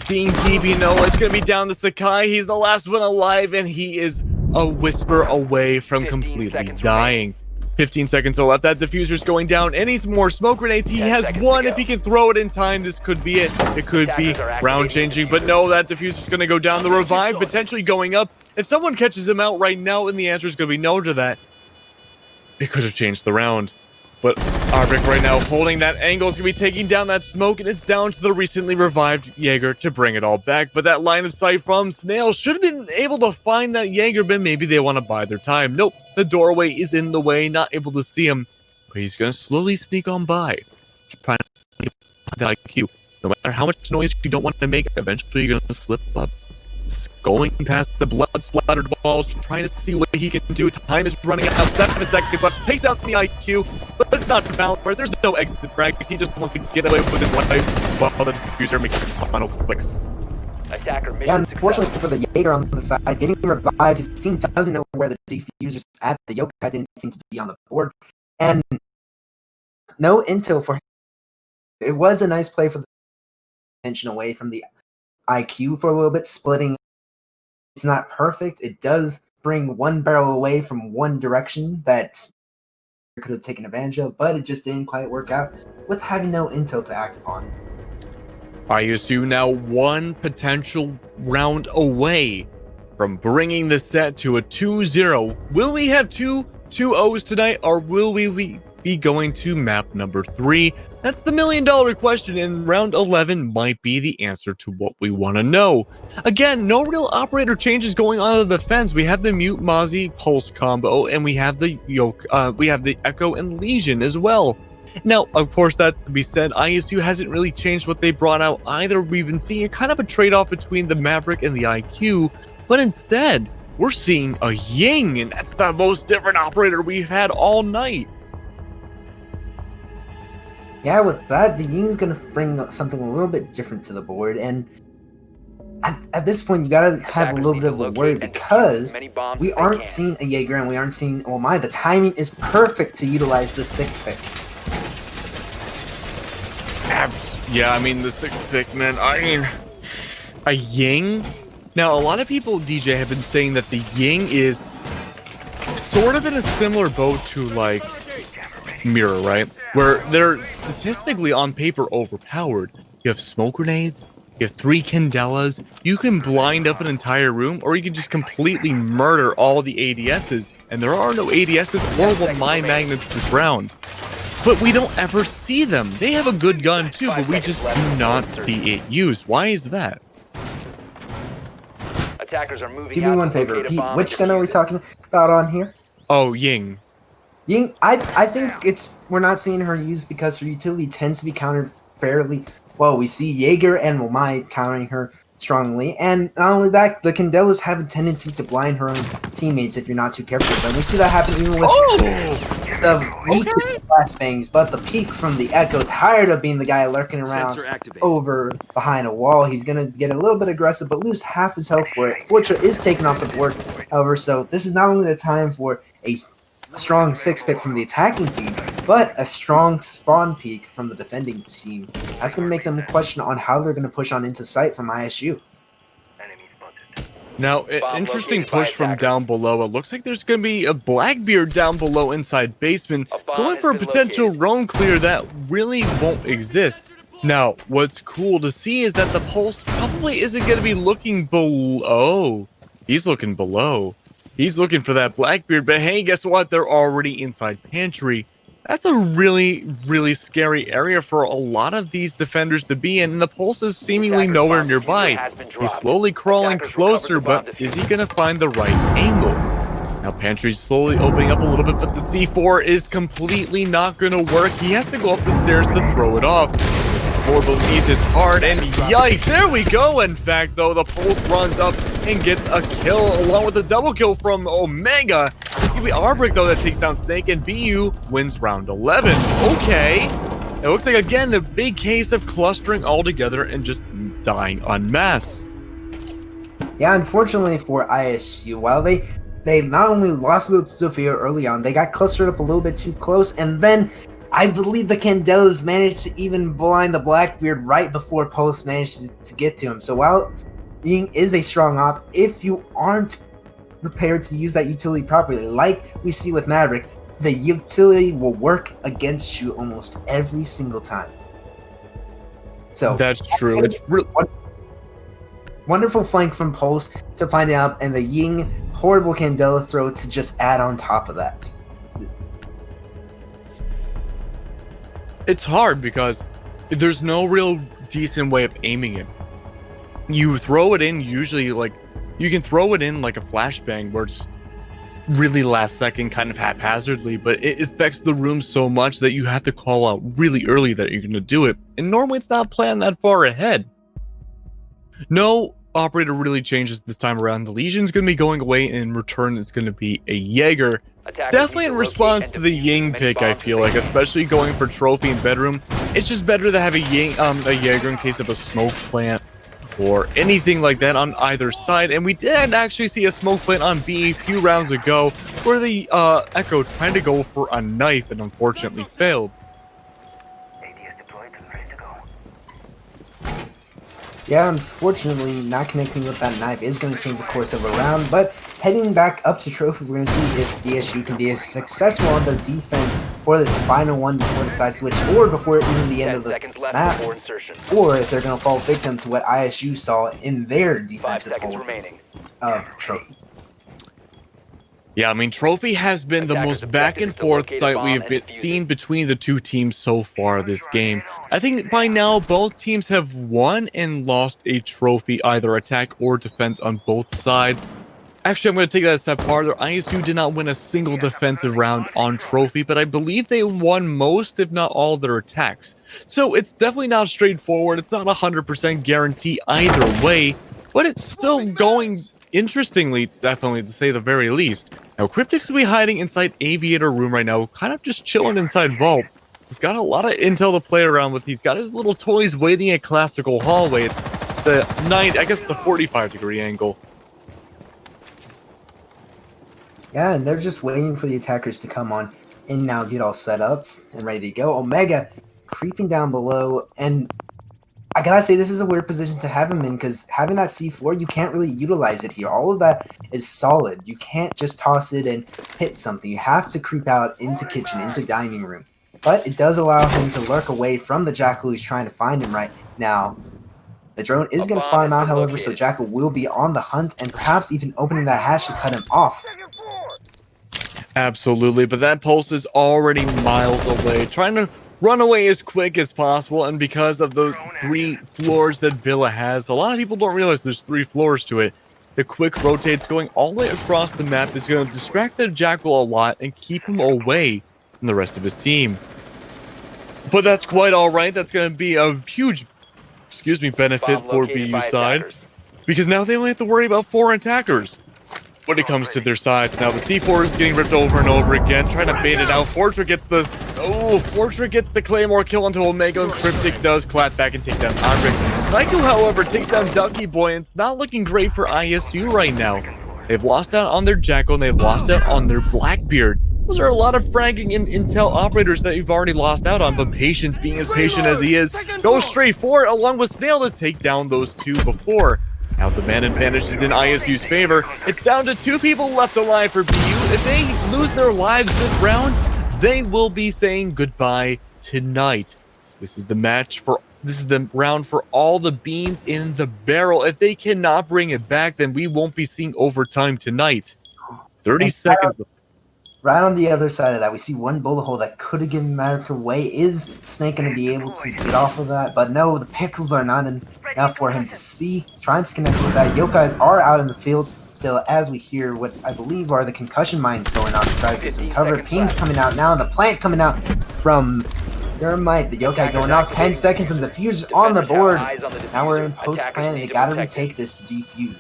being DB, no, it's going to be down to Sakai. He's the last one alive, and he is a whisper away from completely dying. 15 seconds left. That diffuser's going down. And he's more smoke grenades. He has one. If he can throw it in time, this could be it. It could be round changing. But no, that diffuser's going to go down. The revive potentially going up. If someone catches him out right now, and the answer is going to be no to that, it could have changed the round. But Arvik right now holding that angle is going to be taking down that smoke, and it's down to the recently revived Jaeger to bring it all back. But that line of sight from Snail should have been able to find that Jaeger, but maybe they want to buy their time. Nope, the doorway is in the way, not able to see him. But he's going to slowly sneak on by, trying to get the IQ. No matter how much noise you don't want to make, eventually you're going to slip up. Going past the blood-splattered walls, trying to see what he can do. Time is running out. 7 seconds left. Takes out the IQ, but it's not valid. There's no exit frag. He just wants to get away with his life while the diffuser makes his final clicks. Attacker mission Yeah, unfortunately for the Jaeger on the side, getting revived, his team doesn't know where the diffuser's at. The Yokai didn't seem to be on the board. And no intel for him. It was a nice play for the attention away from the IQ for a little bit, splitting. It's not perfect. It does bring one barrel away from one direction that could have taken advantage of, but it just didn't quite work out with having no intel to act upon. ISU now one potential round away from bringing the set to a 2-0. Will we have two 2-0s tonight, or will we be going to map number 3? That's the million-dollar question, and round 11 might be the answer to what we want to know. Again, no real operator changes going on in the defense. We have the Mute Mozzie Pulse combo, and we have the Echo and Legion as well. Now, of course, that to be said, ISU hasn't really changed what they brought out either. We've been seeing kind of a trade-off between the Maverick and the IQ, but instead, we're seeing a Ying, and that's the most different operator we've had all night. Yeah, with that, the Ying's going to bring something a little bit different to the board, and at this point, you got to have a little bit of a worry because we aren't seeing a Jaeger and we aren't seeing Oh My. The timing is perfect to utilize the 6th pick. Yeah, I mean, the 6th pick, man. I mean, a Ying? Now, a lot of people, DJ, have been saying that the Ying is sort of in a similar boat to, like, Mirror, right? Where they're statistically on paper overpowered. You have smoke grenades, you have 3 Candelas, you can blind up an entire room, or you can just completely murder all the ADSs, and there are no ADSs or my magnets this round. But we don't ever see them. They have a good gun too, but we just do not see it used. Why is that? Attackers are moving. Do me one favor, Pete. Which gun are we talking about on here? Oh, Ying. Ying, I think we're not seeing her used because her utility tends to be countered fairly well. We see Jaeger and Womai countering her strongly, and not only that, the Candelas have a tendency to blind her own teammates if you're not too careful. But we see that happen even with the weak flashbangs. But the peak from the Echo, tired of being the guy lurking around over behind a wall, he's gonna get a little bit aggressive, but lose half his health for it. Fortuna is taken off the board, however, so this is not only the time for a strong 6 pick from the attacking team, but a strong spawn peak from the defending team. That's going to make them question on how they're going to push on into sight from ISU. Now, interesting push from down below. It looks like there's going to be a Blackbeard down below inside basement, going for a potential roam clear that really won't exist. Now, what's cool to see is that the Pulse probably isn't going to be looking below. He's looking below. He's looking for that Blackbeard, but hey, guess what? They're already inside Pantry. That's a really, really scary area for a lot of these defenders to be in, and the Pulse is seemingly nowhere nearby. He's slowly crawling closer, but is he going to find the right angle? Now, Pantry's slowly opening up a little bit, but the C4 is completely not going to work. He has to go up the stairs to throw it off. Or beneath his heart, and yikes, there we go. In fact, though, the Pulse runs up and gets a kill along with a double kill from Omega. It's gonna be Arbrick, though, that takes down Snake, and BU wins round 11. Okay. It looks like, again, a big case of clustering all together and just dying en masse. Yeah, unfortunately for ISU, while they not only lost Sophia early on, they got clustered up a little bit too close, and then I believe the Candelas managed to even blind the Blackbeard right before Post managed to get to him. So while Ying is a strong op, if you aren't prepared to use that utility properly, like we see with Maverick, the utility will work against you almost every single time. So that's true. It's really wonderful flank from Pulse to find out, and the Ying horrible Candela throw to just add on top of that. It's hard because there's no real decent way of aiming it. You throw it in usually like you can throw it in like a flashbang where it's really last second kind of haphazardly, but it affects the room so much that you have to call out really early that you're going to do it. And normally it's not planned that far ahead. No operator really changes this time around. The Legion's going to be going away, and in return it's going to be a Jaeger. Definitely in response to the Ying pick, I feel like, especially going for trophy and bedroom. It's just better to have a Jaeger in case of a smoke plant or anything like that on either side. And we did actually see a smoke plant on B a few rounds ago where the Echo tried to go for a knife and unfortunately failed. Yeah, unfortunately, not connecting with that knife is going to change the course of a round, but heading back up to Trophy, we're going to see if DSU can be as successful on their defense for this final one before the side switch, or before even the end of the map, or if they're going to fall victim to what ISU saw in their defensive hold of Trophy. Yeah, I mean, Trophy has been the most back and forth site we've seen between the two teams so far this game. I think by now both teams have won and lost a trophy, either attack or defense on both sides. Actually, I'm going to take that a step farther. ISU did not win a single defensive round on Trophy, but I believe they won most, if not all, their attacks. So it's definitely not straightforward. It's not 100% guarantee either way, but it's still going interestingly, definitely, to say the very least. Now, Cryptic's will be hiding inside Aviator room right now, kind of just chilling inside Vault. He's got a lot of intel to play around with. He's got his little toys waiting at Classical Hallway. It's the 45-degree angle. Yeah, and they're just waiting for the attackers to come on and now get all set up and ready to go. Omega creeping down below, and I gotta say, this is a weird position to have him in, because having that C4, you can't really utilize it here. All of that is solid. You can't just toss it and hit something. You have to creep out into kitchen, into dining room. But it does allow him to lurk away from the Jackal who's trying to find him right now. The drone is going to spot him out, however, so Jackal will be on the hunt and perhaps even opening that hatch to cut him off. Absolutely, but that pulse is already miles away, trying to run away as quick as possible, and because of the 3 floors that Villa has, a lot of people don't realize there's 3 floors to it. The quick rotates going all the way across the map is going to distract the Jackal a lot and keep him away from the rest of his team. But that's quite alright. That's going to be a huge, benefit for BU side, because now they only have to worry about 4 attackers when it comes to their sides. Now the C4 is getting ripped over and over again, trying to bait it out. Fortra gets the Claymore kill onto Omega, and Cryptic does clap back and take down Andre. Michael, however, takes down Ducky Boy, and it's not looking great for ISU right now. They've lost out on their Jackal, and they've lost out on their Blackbeard. Those are a lot of fragging and intel operators that you've already lost out on, but Patience, being as patient as he is, goes straight for it, along with Snail to take down those 2 before. Now the man advantage is in ISU's favor. It's down to 2 people left alive for BU. If they lose their lives this round, they will be saying goodbye tonight. This is the round for all the beans in the barrel. If they cannot bring it back, then we won't be seeing overtime tonight. 30 seconds. Right on the other side of that, we see one bullet hole that could have given Maverick away. Is Snake going to be able to get off of that? But no, the pixels are not enough for him to see. Trying to connect with that. Yokais are out in the field still, as we hear what I believe are the concussion mines going on to try to get some cover. Ping's coming out now, and the plant coming out from Thermite. The Yokai going off. 10 seconds, and the fuse on the board. Now we're in post-plant, and they got to retake this to defuse.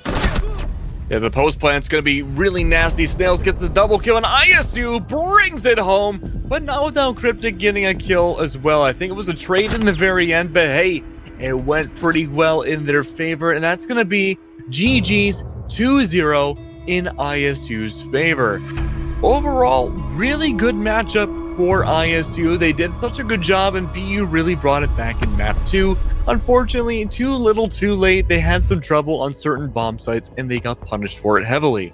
Yeah, the post plant's gonna be really nasty. Snails gets the double kill, and ISU brings it home, but not without Cryptic getting a kill as well. I think it was a trade in the very end, but hey, it went pretty well in their favor, and that's gonna be GG's 2-0 in ISU's favor. Overall, really good matchup for ISU. They did such a good job, and BU really brought it back in map 2. Unfortunately, too little too late. They had some trouble on certain bomb sites, and they got punished for it heavily.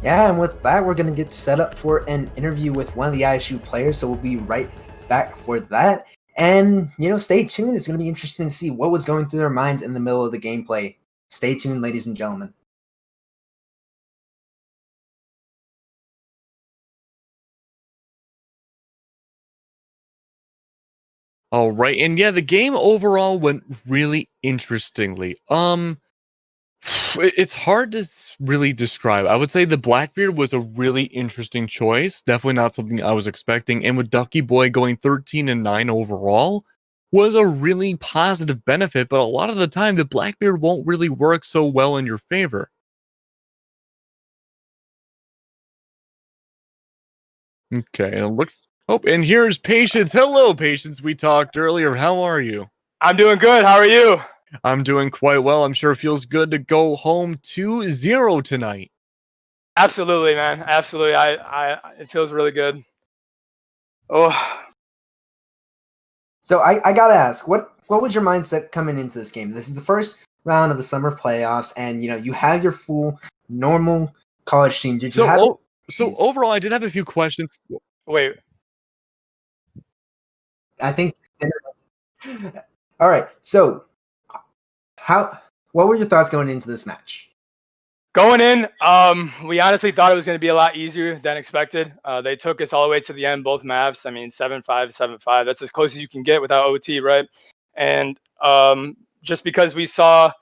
Yeah, and with that, we're going to get set up for an interview with one of the ISU players, so we'll be right back for that. And, stay tuned. It's going to be interesting to see what was going through their minds in the middle of the gameplay. Stay tuned, ladies and gentlemen. All right, and yeah, the game overall went really interestingly. It's hard to really describe. I would say the Blackbeard was a really interesting choice. Definitely not something I was expecting. And with Ducky Boy going 13-9 overall was a really positive benefit. But a lot of the time, the Blackbeard won't really work so well in your favor. Okay, it looks. Oh, and here's Patience. Hello, Patience. We talked earlier. How are you? I'm doing good. How are you? I'm doing quite well. I'm sure it feels good to go home 2-0 tonight. Absolutely, man. Absolutely. It feels really good. Oh. So I gotta ask, what was your mindset coming into this game? This is the first round of the summer playoffs, and you have your full normal college team. Did you have So overall, I did have a few questions. Wait. I think. All right. So, what were your thoughts going into this match? Going in, we honestly thought it was going to be a lot easier than expected. They took us all the way to the end, both maps. I mean, 7-5, 7-5. That's as close as you can get without OT, right? And just because we saw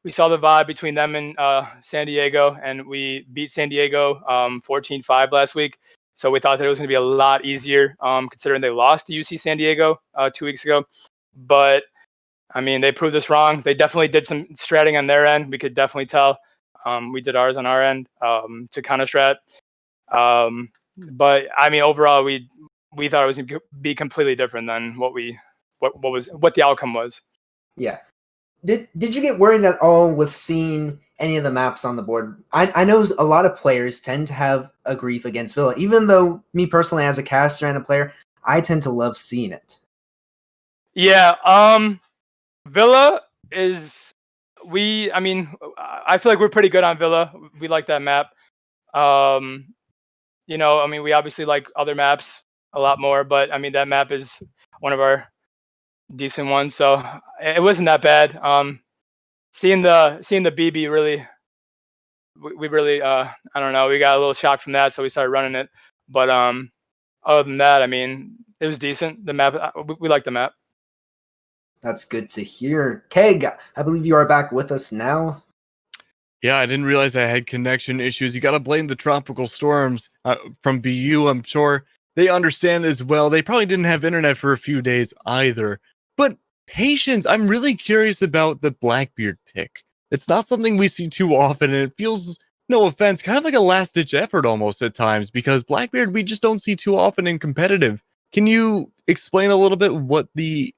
the vibe between them and San Diego, and we beat San Diego 14-5 last week. So we thought that it was going to be a lot easier, considering they lost to UC San Diego 2 weeks ago. But I mean, they proved us wrong. They definitely did some stratting on their end. We could definitely tell. We did ours on our end to counter strat. But I mean, overall, we thought it was going to be completely different than what the outcome was. Yeah. Did you get worried at all with seeing any of the maps on the board? I know a lot of players tend to have a grief against Villa, even though me personally, as a caster and a player, I tend to love seeing it. Yeah. Villa is I mean, I feel like we're pretty good on Villa. We like that map. I mean, we obviously like other maps a lot more, but I mean, that map is one of our decent ones, so it wasn't that bad. Seeing the BB really, we really, I don't know, we got a little shocked from that, so we started running it. But other than that, I mean, it was decent. The map, we like the map. That's good to hear. Keg, I believe you are back with us now. Yeah, I didn't realize I had connection issues. You got to blame the tropical storms from BU. I'm sure they understand as well. They probably didn't have internet for a few days either. But Patience, I'm really curious about the Blackbeard pick. It's not something we see too often, and it feels, no offense, kind of like a last-ditch effort almost at times, because Blackbeard we just don't see too often in competitive. Can you explain a little bit what the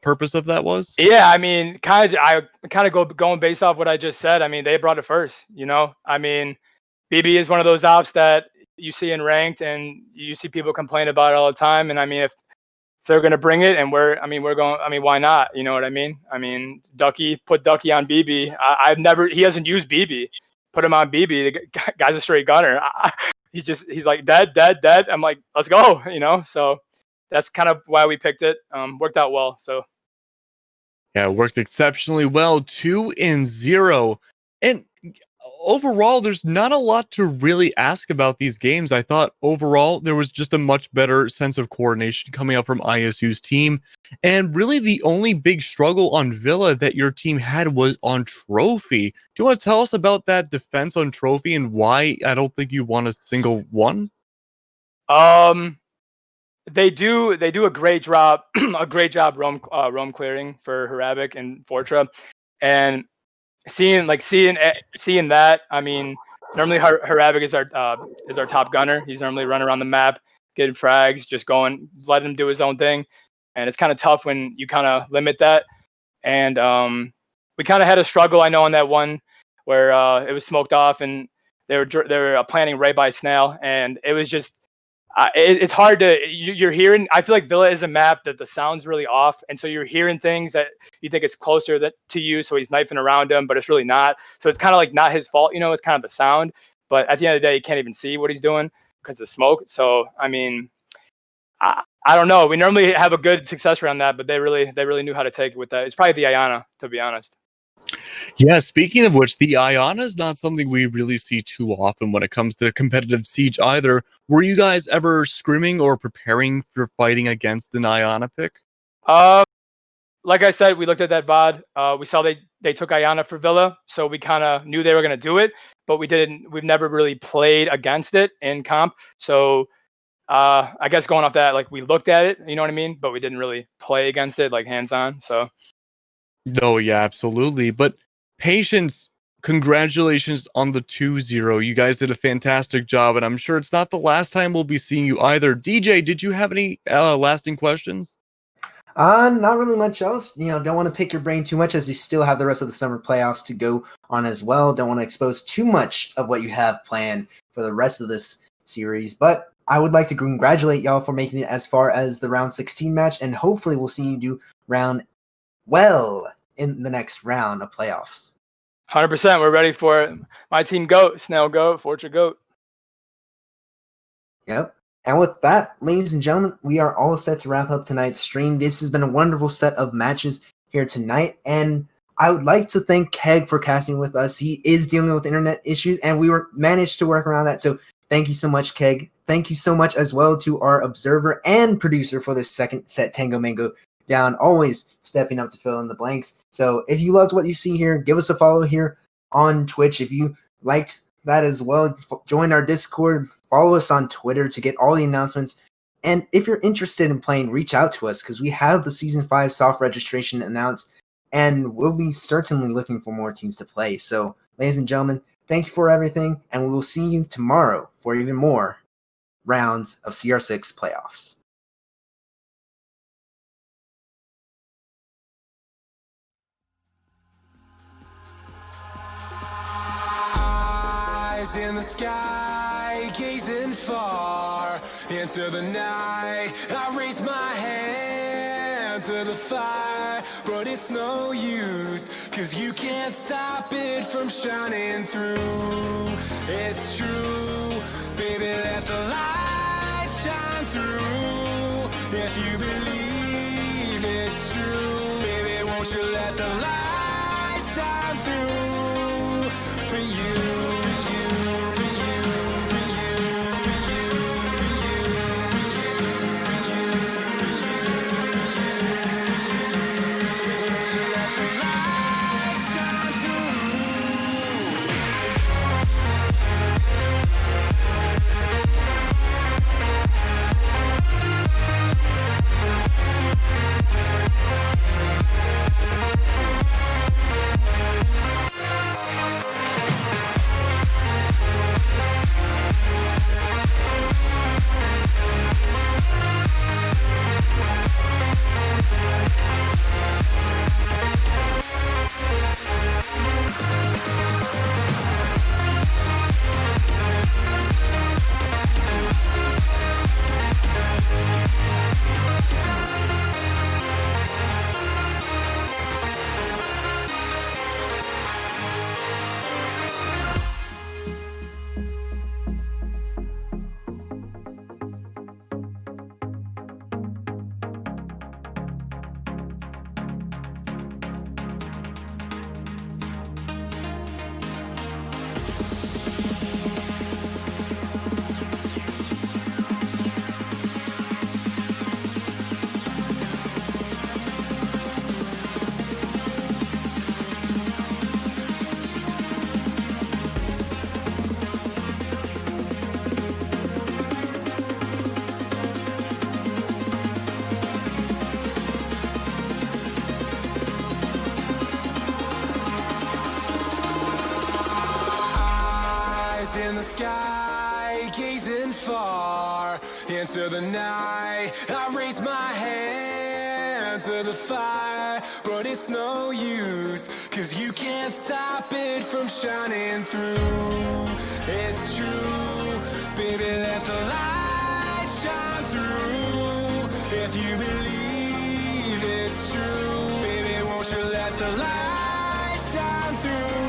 purpose of that was? Yeah, I mean, going based off what I just said. I mean, they brought it first. I mean, BB is one of those ops that you see in ranked, and you see people complain about it all the time. And I mean, if they're gonna bring it, and we're going. I mean, why not? You know what I mean? I mean, put Ducky on BB. He hasn't used BB. Put him on BB. The guy's a straight gunner. He's like dead. I'm like, let's go. So that's kind of why we picked it. Worked out well. So yeah, it worked exceptionally well. 2-0, and overall, there's not a lot to really ask about these games. I thought overall there was just a much better sense of coordination coming out from ISU's team, and really the only big struggle on Villa that your team had was on Trophy. Do you want to tell us about that defense on Trophy and why I don't think you won a single one? They do a great job roam clearing for Harabic and Fortra, and seeing that. I mean, normally Haravic is our top gunner. He's normally running around the map, getting frags, just going, letting him do his own thing. And it's kind of tough when you kind of limit that. And we kind of had a struggle, I know, on that one where it was smoked off, and they were planning right by Snail, and it was just it's hard to you're hearing. I feel like Villa is a map that the sound's really off, and so you're hearing things that you think it's closer to you, so he's knifing around him, but it's really not. So it's kind of like not his fault, it's kind of the sound. But at the end of the day, you can't even see what he's doing because of smoke. So I mean, I don't know. We normally have a good success rate on that, but they really knew how to take it with that. It's probably the Ayana, to be honest. Yeah, speaking of which, the Iana is not something we really see too often when it comes to competitive Siege either. Were you guys ever scrimming or preparing for fighting against an Iana pick? Like I said, we looked at that VOD. We saw they took Ayana for Villa, so we kind of knew they were going to do it, but we've never really played against it in comp. So I guess going off that, like, we looked at it, you know what I mean? But we didn't really play against it, like, hands-on, so. No, yeah, absolutely. But Patience, congratulations on the 2-0. You guys did a fantastic job, and I'm sure it's not the last time we'll be seeing you either. DJ, did you have any lasting questions? Not really much else. Don't want to pick your brain too much as you still have the rest of the summer playoffs to go on as well. Don't want to expose too much of what you have planned for the rest of this series. But I would like to congratulate y'all for making it as far as the round 16 match, and hopefully we'll see you do round well in the next round of playoffs. 100%. We're ready for it. My team GOAT, Snail GOAT, Fortune GOAT. Yep. And with that, ladies and gentlemen, we are all set to wrap up tonight's stream. This has been a wonderful set of matches here tonight, and I would like to thank Keg for casting with us. He is dealing with internet issues, and we managed to work around that. So thank you so much, Keg. Thank you so much as well to our observer and producer for this second set, Tango Mango Down, always stepping up to fill in the blanks. So if you loved what you see here, give us a follow here on Twitch. If you liked that as well, join our Discord. Follow us on Twitter to get all the announcements. And if you're interested in playing, reach out to us because we have the Season 5 soft registration announced, and we'll be certainly looking for more teams to play. So, ladies and gentlemen, thank you for everything, and we will see you tomorrow for even more rounds of CR6 playoffs. Eyes in the sky, gazing far into the night. I raise my hand to the fire, but it's no use, 'cause you can't stop it from shining through. It's true, baby, let the light shine through. If you believe it's true, baby, won't you let the light shine through for you. sky, gazing far into the night. I raise my hand to the fire, but it's no use, 'cause you can't stop it from shining through. It's true, baby, let the light shine through. If you believe it's true, baby, won't you let the light shine through?